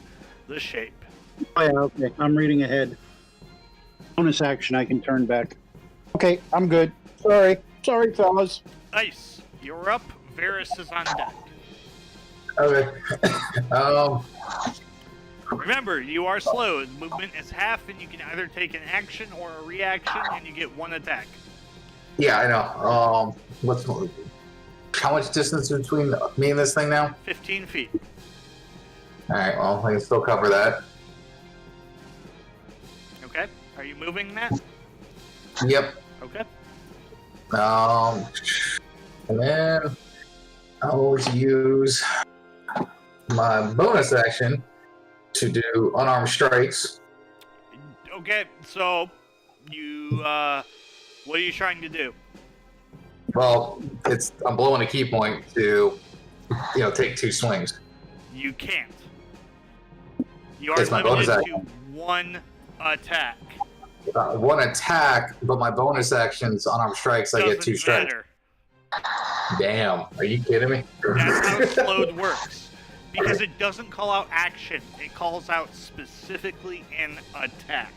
the shape. Oh, yeah, okay. I'm reading ahead. Bonus action, I can turn back. Okay, I'm good. Sorry, fellas. Ice, you're up. Varys is on deck. Okay. Remember, you are slow. Movement is half, and you can either take an action or a reaction, and you get one attack. Yeah, I know. How much distance between me and this thing now? 15 feet. All right. Well, I can still cover that. Okay. Are you moving that? Yep. Okay. And then I'll always use my bonus action to do unarmed strikes. Okay, so you, what are you trying to do? Well, I'm blowing a key point to, take 2 swings. You can't. You are It's my bonus limited to action. one attack. One attack, but my bonus action's unarmed strikes. I get 2 strikes. Matter. Damn, are you kidding me? That's how slowed works. Because it doesn't call out action. It calls out specifically an attack.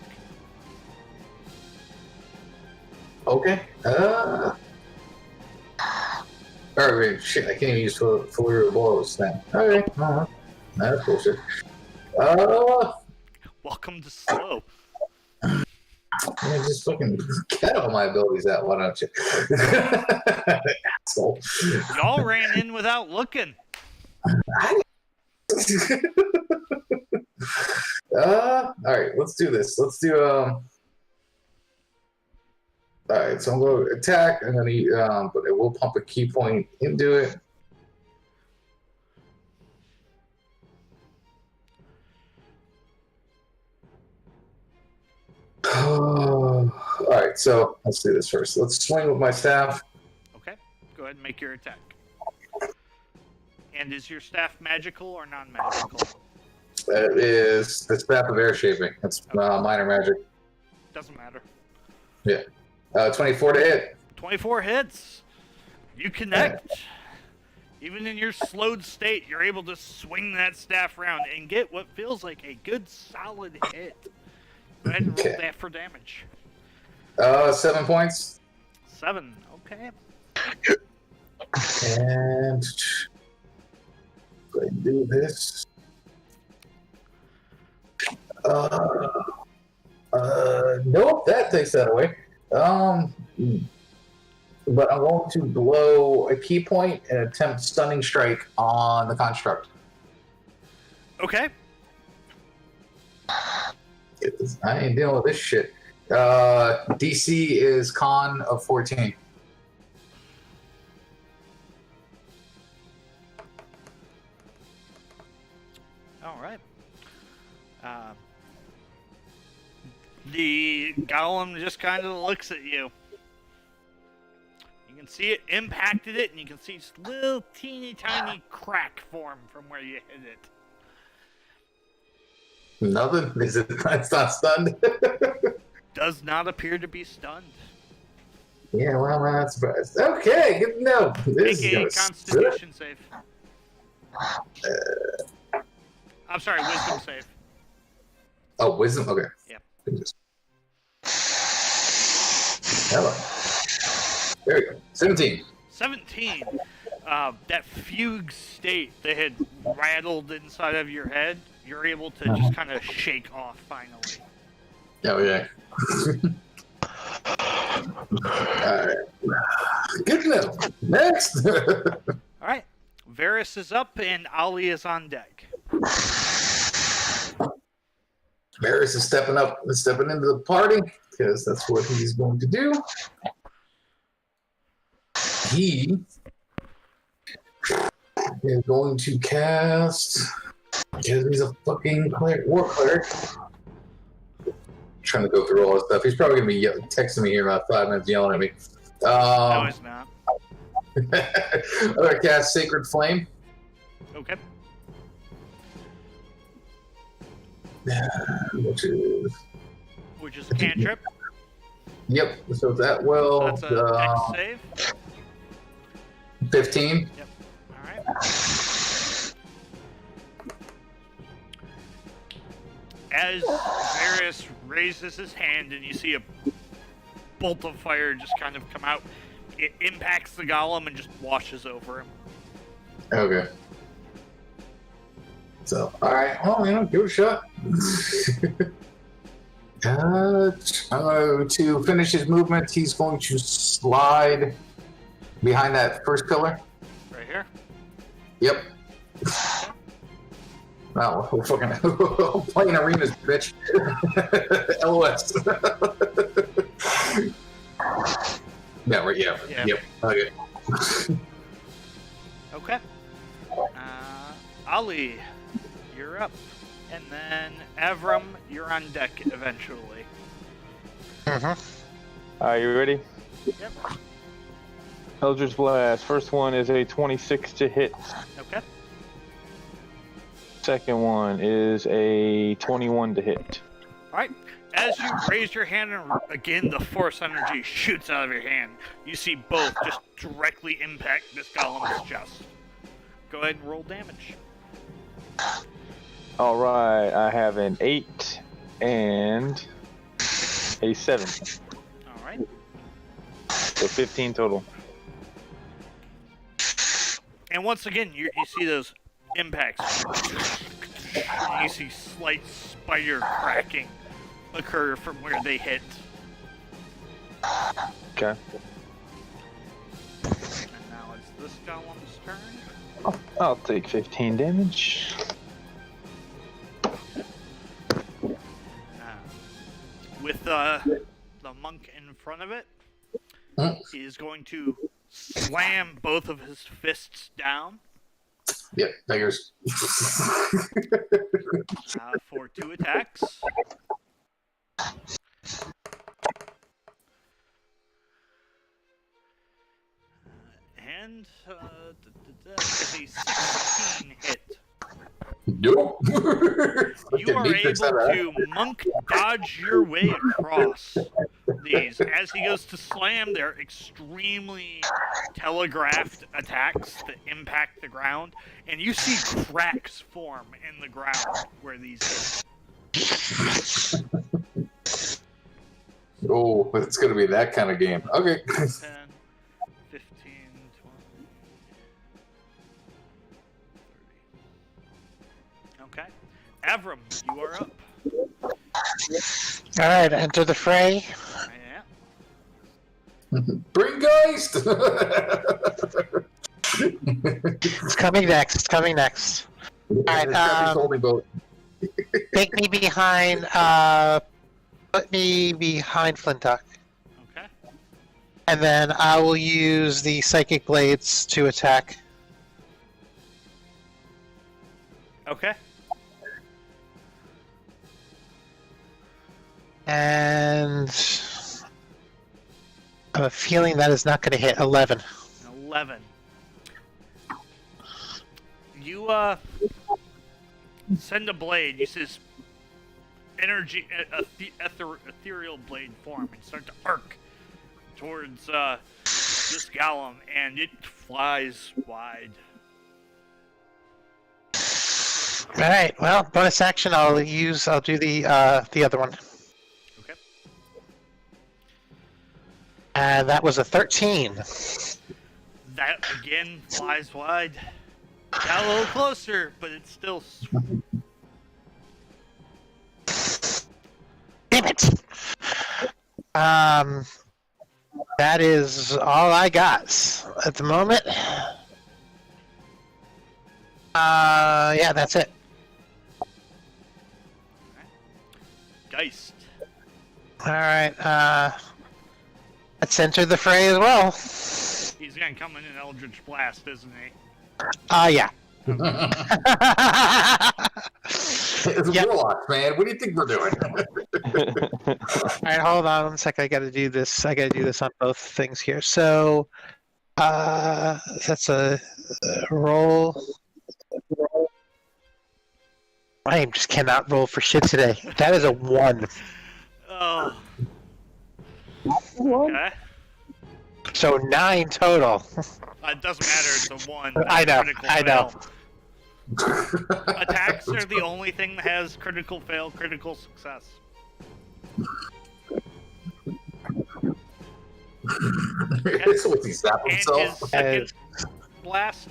Okay. Alright, shit, I can't even use fully blows then. Okay. That's bullshit. Welcome to slow. Man, just fucking get all my abilities out, why don't you? Asshole. Y'all ran in without looking. Alright, let's do this. Let's do Alright, so I'm going to attack, and then but it will pump a key point into it. Alright, so let's do this first. Let's swing with my staff. Okay, go ahead and make your attack. And is your staff magical or non-magical? That is the Path of Air Shaping. That's minor magic. Doesn't matter. 24 to hit. 24 hits. You connect. Even in your slowed state, you're able to swing that staff around and get what feels like a good solid hit. Go ahead and roll Okay. that for damage. 7 points. 7. Okay. And go ahead and do this. Nope, that takes that away. But I'm going to blow a key point and attempt stunning strike on the construct. Okay. I ain't dealing with this shit. DC is con of 14. All right. The golem just kind of looks at you. You can see it impacted it, and you can see just little teeny tiny crack form from where you hit it. Nothing? Is it? It's not stunned? Does not appear to be stunned. Yeah, well, I'm not surprised. Okay, good to know. This Make is a gonna Constitution save. I'm sorry, Wisdom save. Oh, wisdom? Okay. Yep. Hello. There we go. 17. 17. That fugue state that had rattled inside of your head, you're able to just kind of shake off finally. Oh, yeah. Alright. Good to know. Next. All right. Varys is up and Ali is on deck. Varys is stepping into the party because that's what he's going to do. He is going to cast, because he's a fucking war cleric. Trying to go through all this stuff. He's probably gonna be texting me here in about 5 minutes, yelling at me. No, it's not. I'm gonna cast Sacred Flame. Okay. Which is a cantrip. Yep. So that will That's a dex save. 15. Yep. All right. As Varys raises his hand and you see a bolt of fire just kind of come out, it impacts the golem and just washes over him. Okay. So, alright, well, give it a shot. To finish his movement, he's going to slide behind that first pillar. Right here. Yep. Wow, we're fucking playing arenas, bitch. LOS. Yeah, right, yeah. Yep. Okay. Okay. Ali, you're up. And then Avram, you're on deck eventually. Are you ready? Yep. Eldritch Blast. First one is a 26 to hit. Okay. Second one is a 21 to hit. Alright. As you raise your hand, and again, the force energy shoots out of your hand. You see both just directly impact this golem's chest. Go ahead and roll damage. All right, I have an 8 and a 7. Alright. So 15 total. And once again, you see those impacts. You see slight spider cracking occur from where they hit. Okay. And now it's this golem's turn. I'll take 15 damage. With the monk in front of it, he is going to slam both of his fists down Yep, figures. for 2 attacks. And is a 16 hit. Nope. You are able to monk dodge your way across these. As he goes to slam, they're extremely telegraphed attacks that impact the ground, and you see cracks form in the ground where these hit. Oh, it's going to be that kind of game. Okay. 10, 15, 20, 30. Okay. Avram, you are up. All right, enter the fray. Yeah. Bring Geist! It's coming next. It's coming next. All right. Holding boat. Take me behind. Put me behind Flintock, Okay. and then I will use the psychic blades to attack. Okay. And I have a feeling that is not going to hit 11. 11. You send a blade. You see this energy, ethereal blade form, and start to arc towards this golem, and it flies wide. All right. Well, bonus action. I'll do the other one. Okay. And that was a 13. That again flies wide. Got a little closer, but it's still. Damn it! That is all I got at the moment. Yeah, that's it. Geist. All right. Let's enter the fray as well. He's gonna come in an Eldritch Blast, isn't he? Yeah. It's Yep. warlocks, man. What do you think we're doing? All right, hold on 1 second. I got to do this. I got to do this on both things here. So, that's a roll. I just cannot roll for shit today. That is a 1. Oh. Okay. So 9 total. It doesn't matter. It's a 1. I know. Critical I know. fail. Attacks are the only thing that has critical fail, critical success. That's what he zapped And himself. his second blast.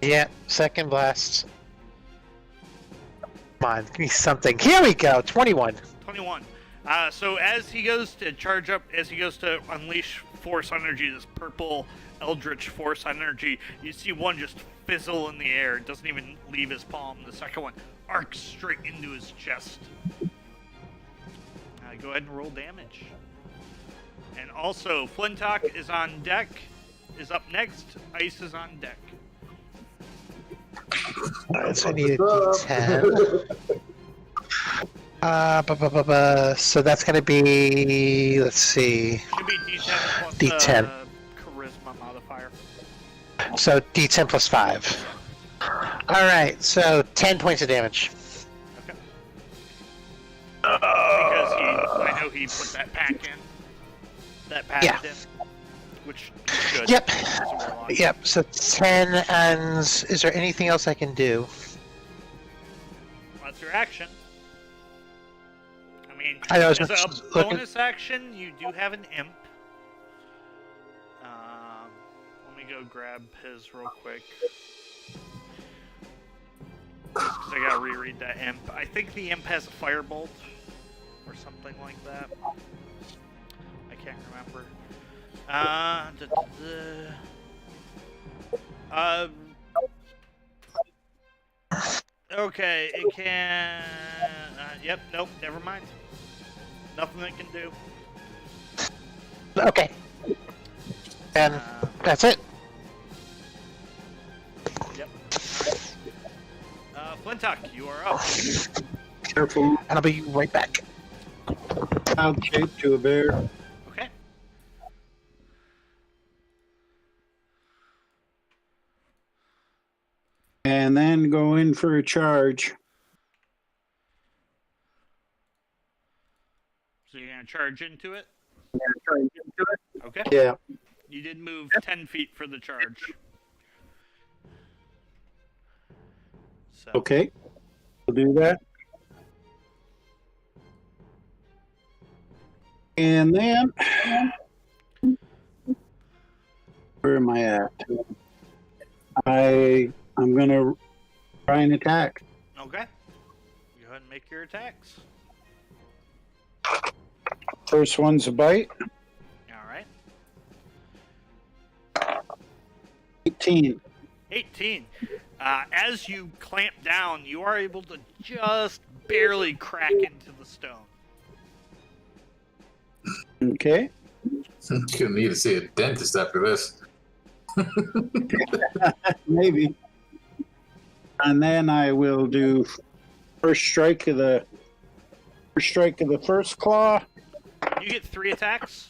Yeah, second blast. Come on, give me something. Here we go. 21. 21. So as he goes to charge up, as he goes to unleash force energy, this purple eldritch force energy, you see one just fizzle in the air. It doesn't even leave his palm. The second one arcs straight into his chest. Go ahead and roll damage. And also, Flintock is on deck. Is up next. Ice is on deck. Alright, so I need a D10. So that's going to be, let's see. Should be D10 plus D10. Charisma modifier. So D10 plus 5. Alright, so 10 points of damage. Okay. Because I know he put that pack in. That pack Yeah. in. Which should. Yep. as a warlock. Yep, so 10, and is there anything else I can do? That's your action. I mean, I know, I was as a just looking- bonus action, you do have an imp. Let me go grab his real quick. Because I gotta reread that imp. I think the imp has a firebolt or something like that. I can't remember. Okay, it can. Yep, nope, never mind. Nothing it can do. Okay. And that's it. Yep. Flintock, you are up. Careful, And I'll be right back. pound shape to a bear. Okay. And and then go in for a charge. So you're gonna charge into it? Okay. Yeah. You did move 10 feet for the charge. So. Okay. We'll do that. And then, where am I at? I'm gonna try and attack. Okay. Go ahead and make your attacks. First one's a bite. All right. 18. 18. As you clamp down, you are able to just barely crack into the stone. Okay. You're gonna need to see a dentist after this. Maybe. And then I will do first strike of the first claw. You get 3 attacks.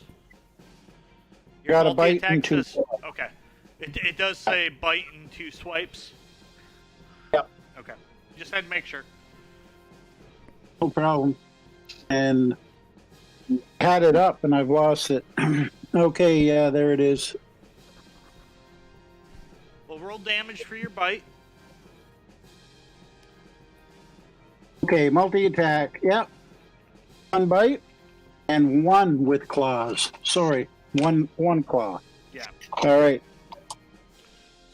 Got a bite multi-attack and 2. says- Okay. It does say bite and 2 swipes. Yep. Okay. Just had to make sure. No problem. And had it up and I've lost it. Okay, yeah, there it is. Well, roll damage for your bite. Okay, multi-attack. Yep. 1 bite and 1 with claws. Sorry, one claw. Yeah. All right.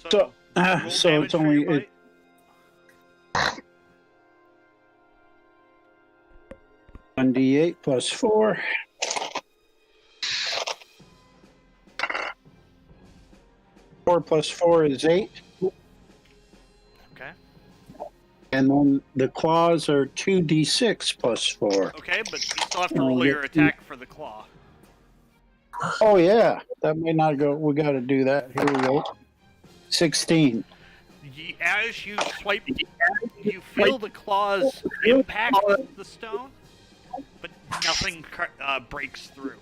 So, roll so damage it's for only your bite. 1d8 plus 4. 4 plus 4 is 8. Okay. And then the claws are 2d6 plus 4. Okay, but you still have to roll your attack for the claw. Oh, yeah. That may not go. We got to do that. Here we go. 16. As you swipe, you feel the claws impact the stone, but nothing breaks through.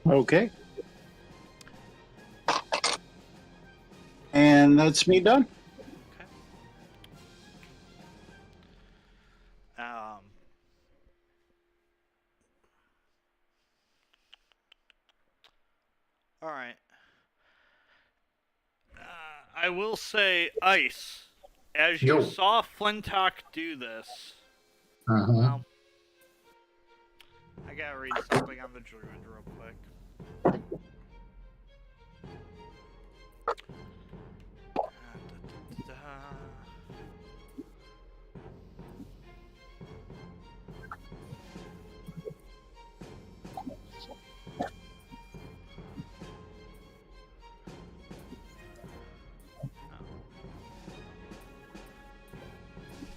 Okay. And that's me done. Okay. All right. I will say, Ice, as you Yo. saw Flintock do this, Uh-huh. well, I gotta read something on the druid real quick.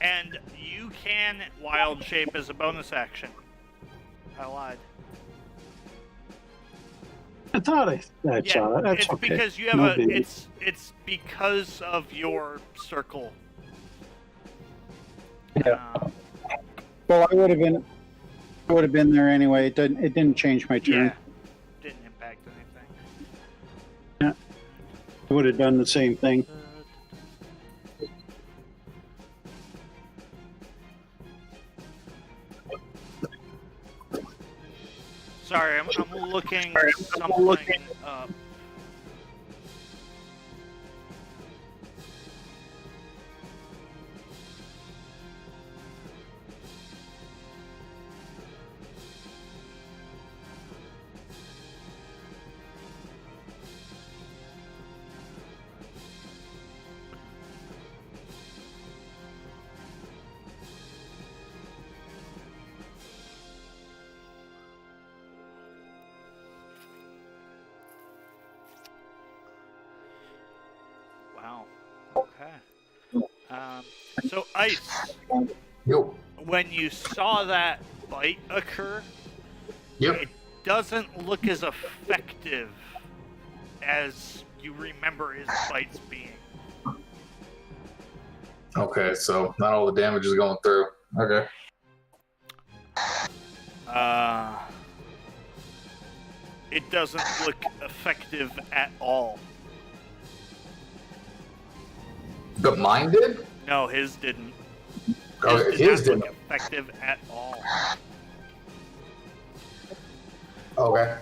And you can wild shape as a bonus action. I lied. I thought I saw that. That's it's okay. because you have No biggie. it's because of your circle. Yeah. Well, I would have been there anyway. It didn't change my turn. Yeah. Didn't impact anything. I would have done the same thing. Sorry, I'm looking something up. Wow. Okay. So Ice, Yo. when you saw that bite occur, Yep. it doesn't look as effective as you remember his bites being. Okay, so not all the damage is going through. Okay. It doesn't look effective at all. But mine did? No, his didn't. Oh, His his did not didn't. look effective at all. Okay.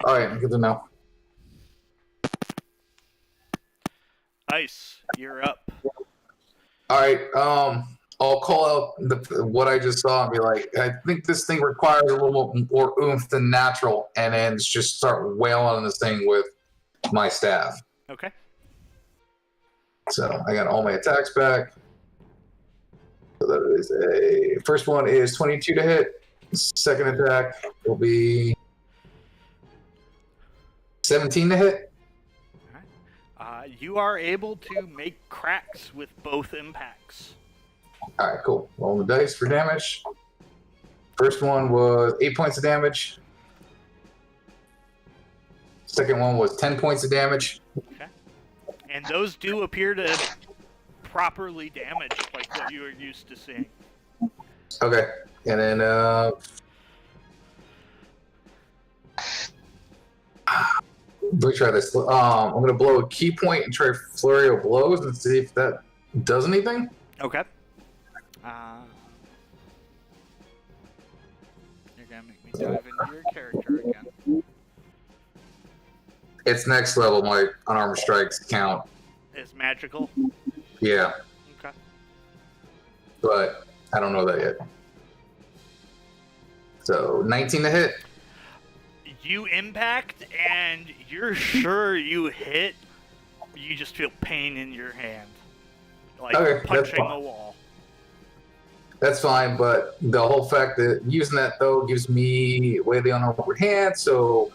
Alright, good to know. Ice, you're up. Alright, I'll call out what I just saw and be like, I think this thing requires a little more oomph than natural, and then just start wailing on this thing with my staff. Okay. So I got all my attacks back. So that is a first one is 22 to hit. Second attack will be 17 to hit. You are able to make cracks with both impacts. All right, cool. Roll the dice for damage. First one was 8 points of damage. Second one was 10 points of damage. Okay. And those do appear to properly damage, like what you are used to seeing. Okay, and then let me try this. I'm gonna blow a key point and try flurry of blows and see if that does anything. Okay. You're gonna make me dive into your character again. It's next level. My unarmed strikes count. It's magical. Yeah, Okay. but I don't know that yet. So 19 to hit. You impact, and you're sure you hit. You just feel pain in your hand, like Okay, that's punching fine. a wall. That's fine, but the whole fact that using that though gives me way the unarmed hand. So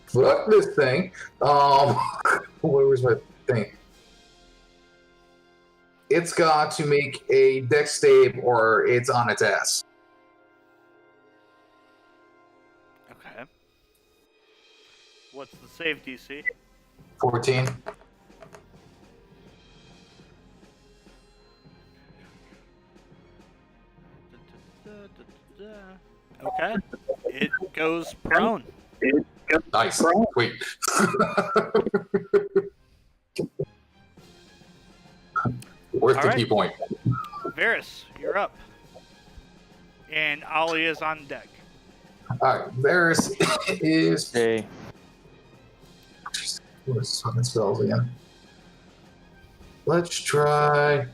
fuck this thing. Where was my thing? It's got to make a dex save or it's on its ass. Okay. What's the save DC? 14. Okay. It goes prone. Nice. Wait. Worth All the right. key point. Varys, you're up. And Ollie is on deck. Alright, there's is Hey, what is fucking spells again? Let's try.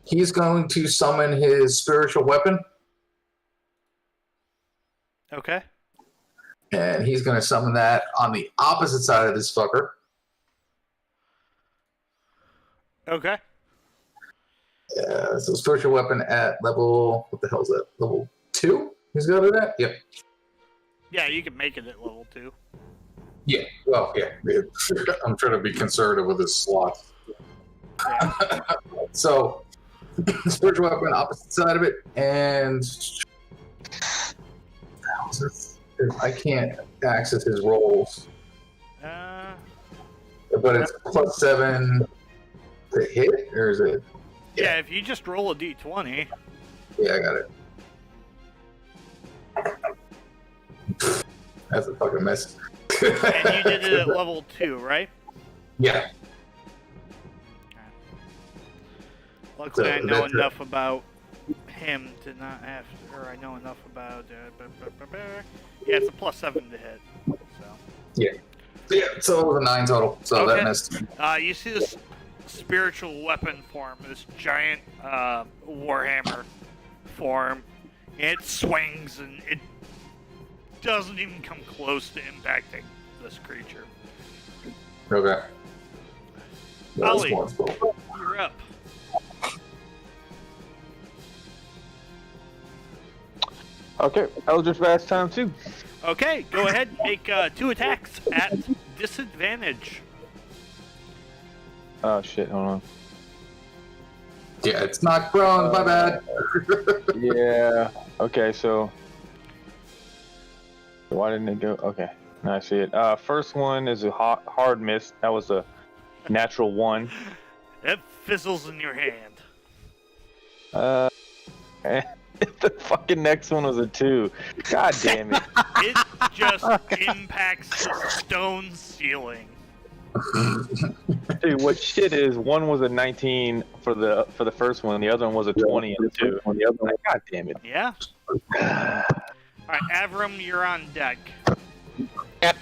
He's going to summon his spiritual weapon, Okay. and he's going to summon that on the opposite side of this fucker. Okay. So spiritual weapon at level, what the hell is that? Level 2? He's got it at? Yep. Yeah, you can make it at level 2. Yeah. Well, yeah. I'm trying to be conservative with his slot. Yeah. So spiritual weapon, opposite side of it, and I can't access his rolls, but it's +7 to hit, or is it? Yeah, if you just roll a d20. Yeah, I got it. That's a fucking mess. And you did it at level 2, right? Yeah. Luckily, So I know that's it. enough about him to not have, or I know enough about. Yeah, it's a +7 to hit. So. Yeah, so it was a 9 total. So Okay. that missed. You see this spiritual weapon form, this giant warhammer form. It swings and it doesn't even come close to impacting this creature. Okay. That was Ollie. one spell. You're up. okay, Eldritch Blast time 2. Okay, go ahead and make 2 attacks at disadvantage. Oh shit, hold on. Yeah, it's not prone. My bad. Yeah. Okay, so why didn't it go? Okay, now I see it. First one is a hard miss. That was a natural 1. It fizzles in your hand. Uh, The fucking next one was a 2. God damn it. It just impacts the stone ceiling. Dude, what shit is, one was a 19 for the first one, the other one was a 20 and a 2. Like, God damn it. Yeah. Alright, Avram, you're on deck. Yep.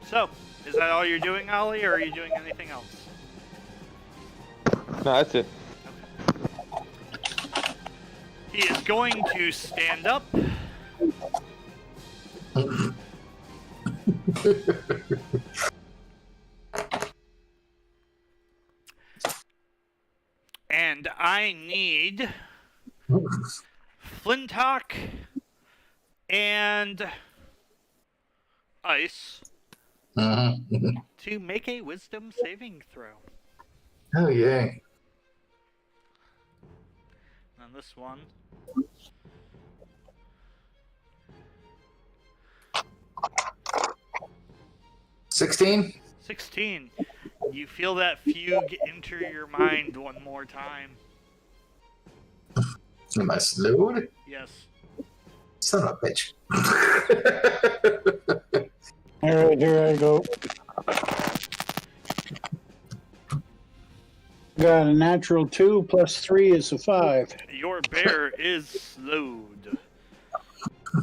So, is that all you're doing, Ollie, or are you doing anything else? No, that's it. He is going to stand up. And I need Flintock and Ice to make a wisdom saving throw. Oh, yeah. On this one. $16. 16. You feel that fugue enter your mind one more time. Am I slowed? Yes. Son of a bitch. All right, here I go. Got a natural 2 plus 3 is a 5. Your bear is slowed.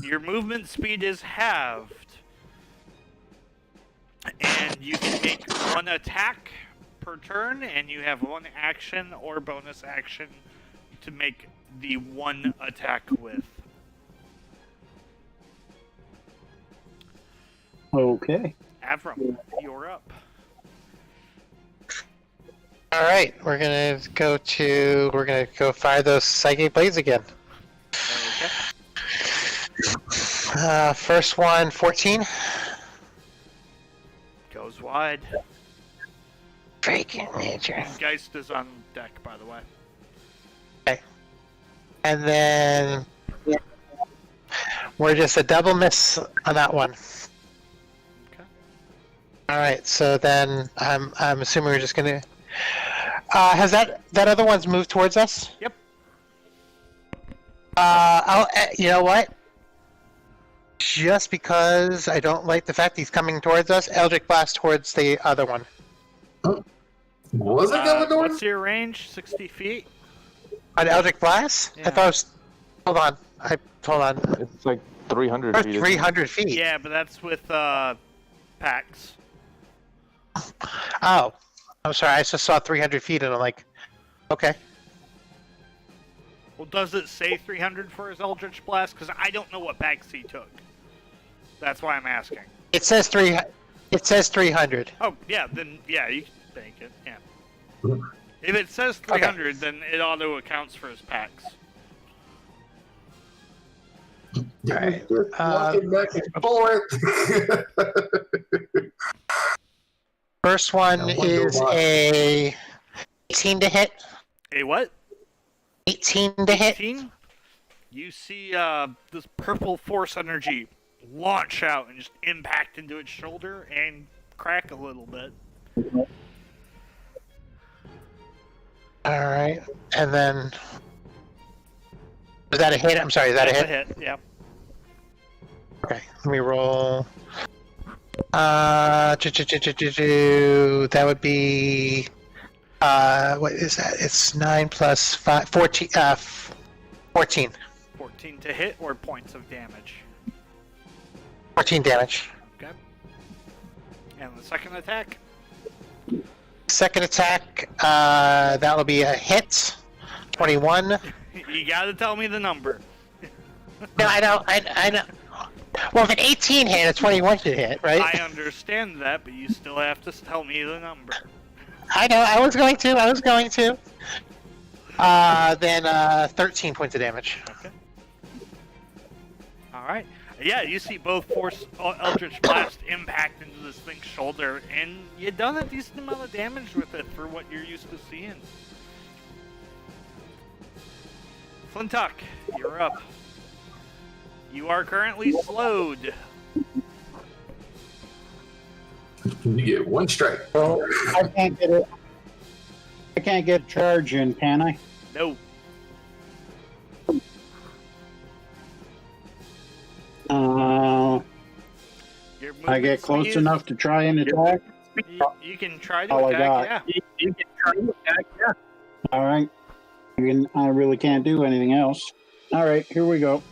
Your movement speed is halved. And you can make one attack per turn, and you have one action or bonus action to make the one attack with. Okay. Avram, you're up. All right, we're gonna go fire those psychic blades again. Okay. First one, 14. Goes wide. Freaking nature. Geist is on deck, by the way. And then we're just a double miss on that one. Okay. All right, so then I'm assuming we're just gonna. Has that other one's moved towards us? Yep. You know what? Just because I don't like the fact he's coming towards us, Eldritch Blast towards the other one. Was it going towards? What's your range? 60 feet? An Eldritch Blast? Yeah. I thought it was. Hold on. Hold on. It's like 300 feet. 300 feet. Yeah, but that's with packs. Oh, I'm sorry. I just saw 300 feet, and I'm like, okay. Well, does it say 300 for his Eldritch Blast? Because I don't know what packs he took. That's why I'm asking. It says 300. It says 300. Oh, yeah, then, yeah, you can bank it, yeah. If it says 300, then it auto accounts for his packs. Alright. Walking back and forth. First one Now, one is robot. a 18 to hit. A what? 18 to hit. 18? You see this purple force energy launch out and just impact into its shoulder and crack a little bit. All right, and then is that a hit? I'm sorry, is that That's a hit? yeah. Okay, let me roll. That would be what is that? It's 9 plus 5, 14. 14. 14 to hit or points of damage. 14 damage. Okay. And the second attack? Second attack, that will be a hit. 21. You gotta tell me the number. No, I know. Well, if an 18 hit, a 21 should hit, right? I understand that, but you still have to tell me the number. I know. I was going to. Then 13 points of damage. Okay. Alright. Yeah, you see both Force Eldritch Blast impact into this thing's shoulder, and you done a decent amount of damage with it for what you're used to seeing. Flintock, you're up. You are currently slowed. You get one strike. So I can't get it. I can't get charge in, can I? No. Uh, Your I get movement close speed is- enough to try and attack. You can try to All I attack, got. yeah. You can try to attack, yeah. All right. I really can't do anything else. All right, here we go.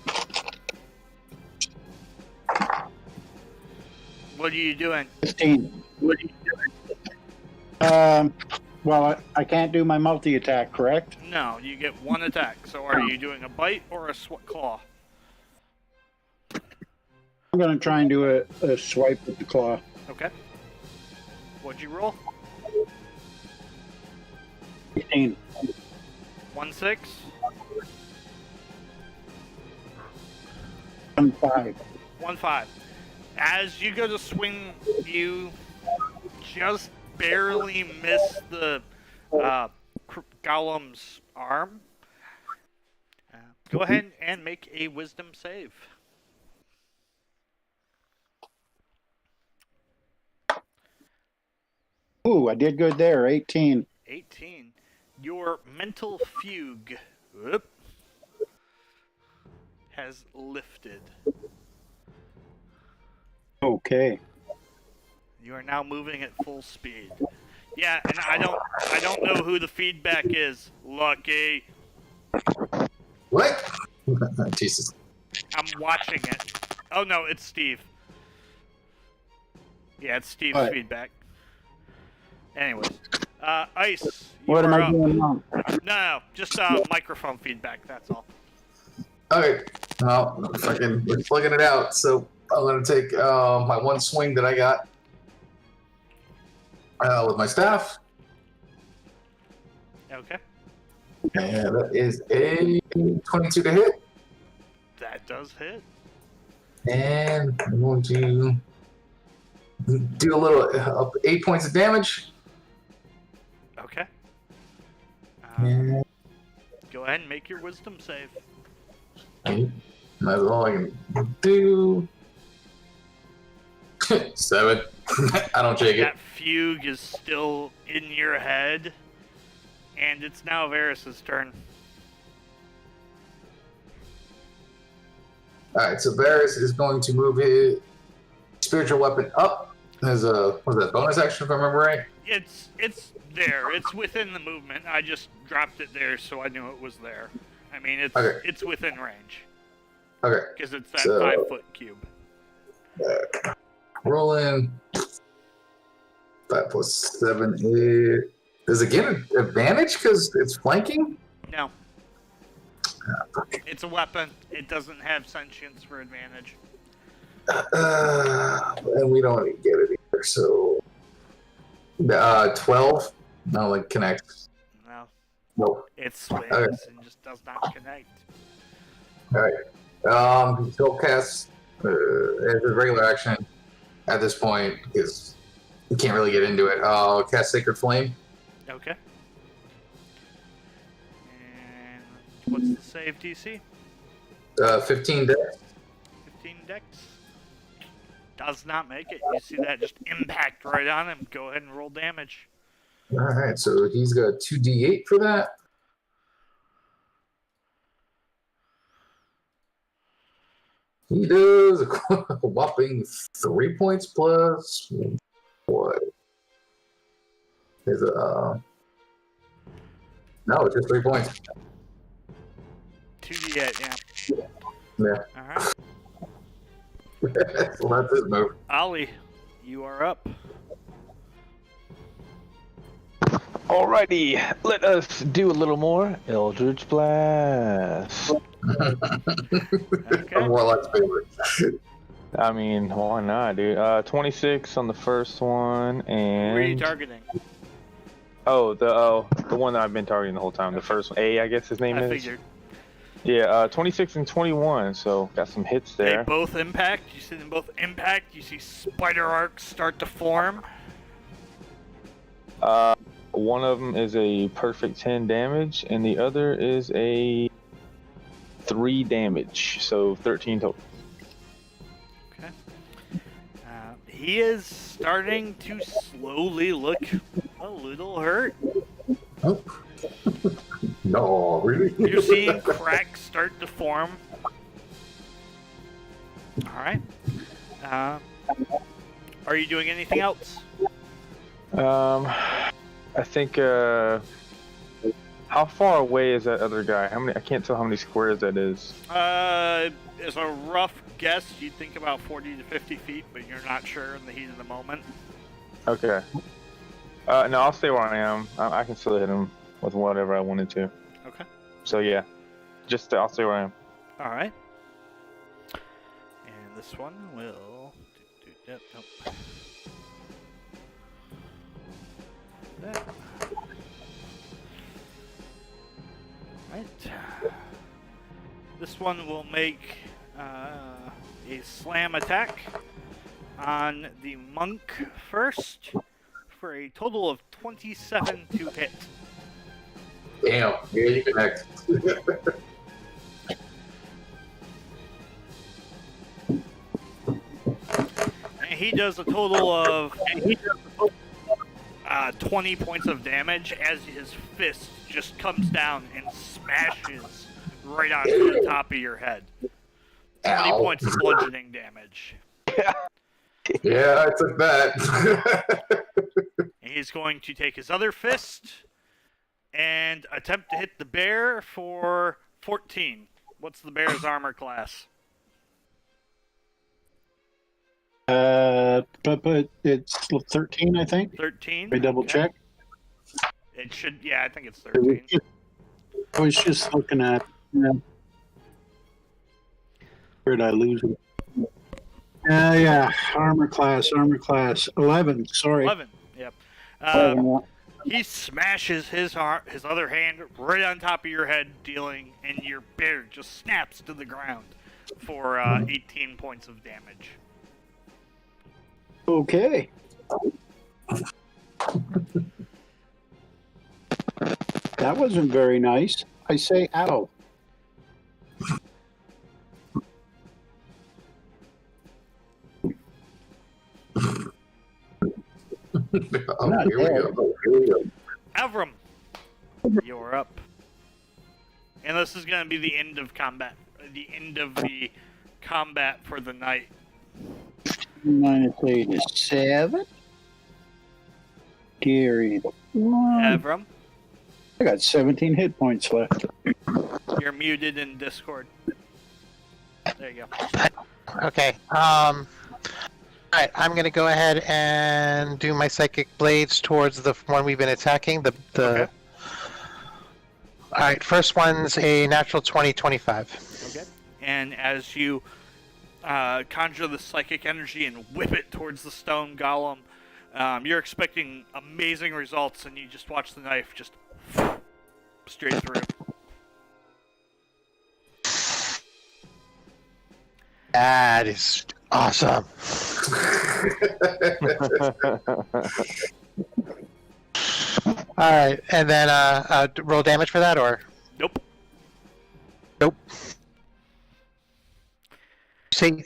What are you doing? 15. What are you doing? Well, I can't do my multi attack, correct? No, you get one attack. So are you doing a bite or a claw? I'm going to try and do a swipe with the claw. Okay. What'd you roll? 15. 1-6? 1-5. 1-5. As you go to swing, you just barely miss the golem's arm. Go ahead and make a wisdom save. Ooh, I did good there. 18. 18. Your mental fugue whoop, has lifted. Okay. You are now moving at full speed. Yeah, and I don't know who the feedback is. Lucky. What? Jesus. I'm watching it. Oh no, it's Steve. Yeah, it's Steve's What? feedback. Anyways, Ice, you What am are I up. doing wrong? No, just microphone feedback. That's all. Okay. Well, fucking we're plugging it out. So I'm gonna take my one swing that I got with my staff, Okay, and that is a 22 to hit. that does hit. And I'm going to do a little 8 points of damage. Okay. And Go ahead and make your wisdom save. that's all I can do. 7. I don't take it. That fugue is still in your head, and it's now Varys' turn. Alright, so Varys is going to move his spiritual weapon up as a, what was that, bonus action if I remember right? It's there. It's within the movement. I just dropped it there so I knew it was there. I mean, Okay. it's within range Okay. because it's that So- 5-foot cube. Rolling. 5 plus 7 is. Does it get an advantage because it's flanking? No, it's a weapon. It doesn't have sentience for advantage. And we don't get it either, so. 12? No, like connect. No, Nope. it swings Okay. and just does not connect. He'll cast as a regular action at this point because we can't really get into it. I'll cast Sacred Flame. Okay. And what's the save DC? 15 dex. 15 dex. Does not make it. You see that just impact right on him. Go ahead and roll damage. Alright, so he's got 2d8 for that. He does a whopping 3 points plus what? Is no, it's just 3 points. 2d8, yeah. Yeah. Alright. So that's his move. Ollie, you are up. Alrighty, let us do a little more Eldritch Blast. Okay. Warlock's favorite. I mean, why not, dude? 26 on the first one, Who are you and targeting? the one that I've been targeting the whole time. The first one, A, I guess his name I is. figured. Yeah, 26 and 21, so got some hits They there. both impact. You see them both impact. You see spider arcs start to form. One of them is a perfect 10 damage, and the other is a 3 damage, so 13 total. Okay. He is starting to slowly look a little hurt. No, really? You're seeing cracks start to form. All right. Are you doing anything else? I think. How far away is that other guy? How many? I can't tell how many squares that is. As a rough guess, you'd think about 40 to 50 feet, but you're not sure in the heat of the moment. Okay. No, I'll stay where I am. I can still hit him with whatever I wanted to. Okay. So yeah, I'll stay where I am. All right. And this one will. Nope. That. Right. This one will make a slam attack on the monk first for a total of 27 to hit. Damn, yeah, you connect. And he does a total of 20 points of damage as his fist just comes down and smashes right onto the top of your head. 20 Ow. points of bludgeoning damage. Yeah, I took that. And he's going to take his other fist and attempt to hit the bear for 14. What's the bear's armor class? But it's 13, I think. 13? I double Okay. check. It should, yeah, I think it's 13. I was just looking at. Where did I lose it? Yeah, armor class, 11. Sorry. 11, yep. 11, yeah. He smashes his other hand right on top of your head, and your bear just snaps to the ground for 18 points of damage. Okay. That wasn't very nice. I say ow. Oh, here we go. Avram, you're up. And this is going to be the end of combat. The end of the combat for the night. Minus 8 is 7. Carry 1. Avram, I got 17 hit points left. you're muted in Discord. There you go. Okay. Alright, I'm going to go ahead and do my psychic blades towards the one we've been attacking. Okay. Alright, first one's a natural 20-25. Okay. And as you conjure the psychic energy and whip it towards the stone golem, you're expecting amazing results, and you just watch the knife just straight through. That is awesome. Alright, and then roll damage for that, or? Nope. Nope. See.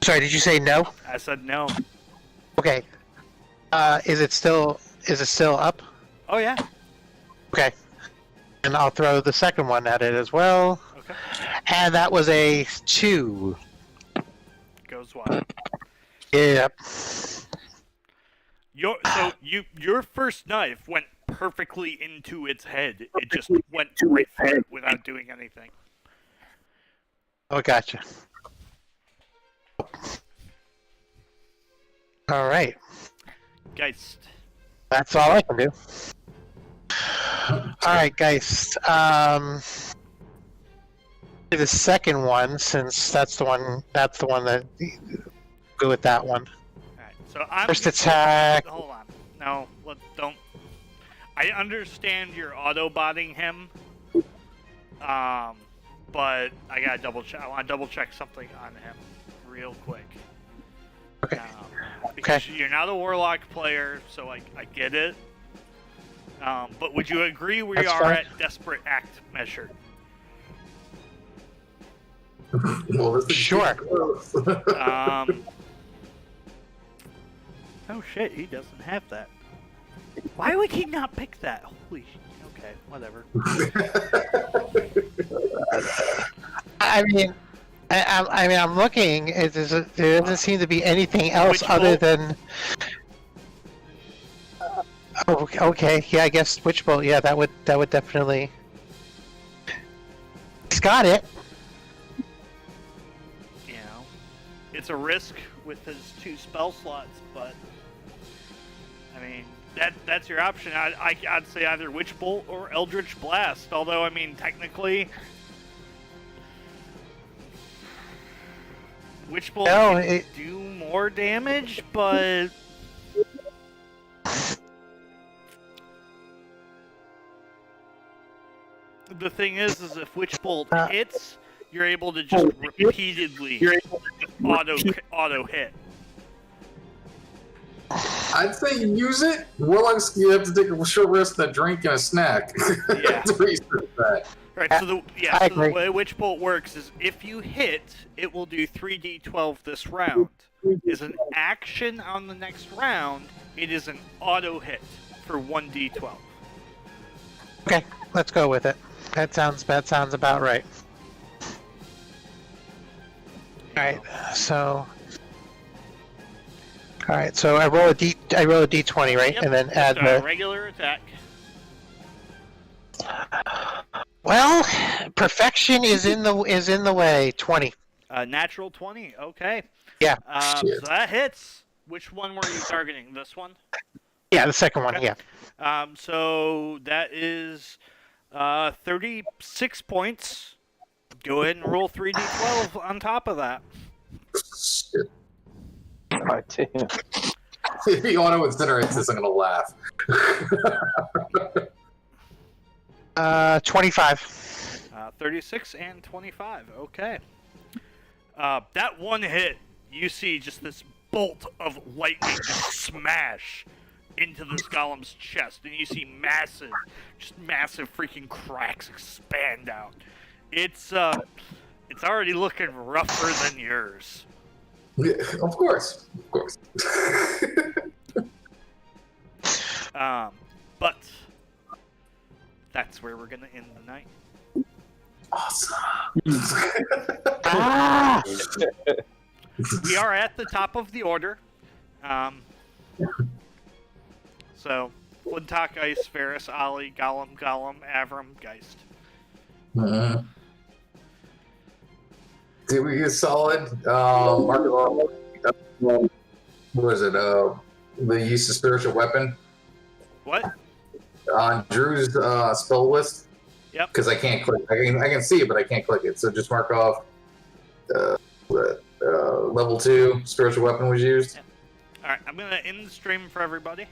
Sorry, did you say no? I said no. Okay. Is it still up? Oh, yeah. Okay. And I'll throw the second one at it as well. Okay. And that was a 2. Goes wide. Yep. Your first knife went perfectly into its head. It just went right through it without doing anything. Oh, gotcha. All right. Geist. That's all I can do. All right, Geist. The second one, since that's the one that go with that one. Alright, so I'm First attack. Hold on. No, don't. I understand you're auto-botting him. But I gotta double check. I want to double check something on him real quick. Okay. Because you're not a warlock player, so I get it. But would you agree we That's are fine. at desperate act measure? Well, this is Sure. close. Oh shit, he doesn't have that. Why would he not pick that? Holy shit. Okay. Okay, whatever. I mean, I'm looking. There doesn't seem to be anything else Witch other bolt? than. Oh, okay. Yeah, I guess Witch Bolt. Yeah, that would definitely. He's got it. You know, it's a risk with his 2 spell slots, but I mean that's your option. I'd say either Witch Bolt or Eldritch Blast. Although I mean technically, Witch Bolt No, can it- do more damage, but the thing is if Witch Bolt hits, you're able to just repeatedly auto hit. I'd say use it. Warlocks, you have to take a short rest, a drink, and a snack. Yeah. to research that. Right, so the I so the agree. way Witch Bolt works is if you hit, it will do 3d12 this round. Is an action on the next round, it is an auto hit for 1d12. Okay, let's go with it. That sounds about right. All right, so. All right, so I roll a d20, right, Yep, and then just add a the. regular attack. Well, perfection is in the way. 20. Natural 20, okay. Yeah. So that hits. Which one were you targeting? This one? Yeah, the second one. Okay. Yeah. So that is 36 points. Go ahead and roll 3d12 on top of that. Shit. Oh, damn. If he auto incinerates this, I'm gonna laugh. 25. 36 and 25. Okay. That one hit, you see just this bolt of lightning just smash into this golem's chest, and you see massive freaking cracks expand out. It's already looking rougher than yours. Yeah, of course. But that's where we're gonna end the night. Awesome. Ah! We are at the top of the order. So, Flintock, Ice, Ferris, Ollie, Gollum, Avram, Geist. Did we get solid? What was it? The use of spiritual weapon What? on Drew's spell list. Yep. Because I can't click. I can see it, but I can't click it. So just mark off. Level 2 spiritual weapon was used. Alright, I'm gonna end the stream for everybody.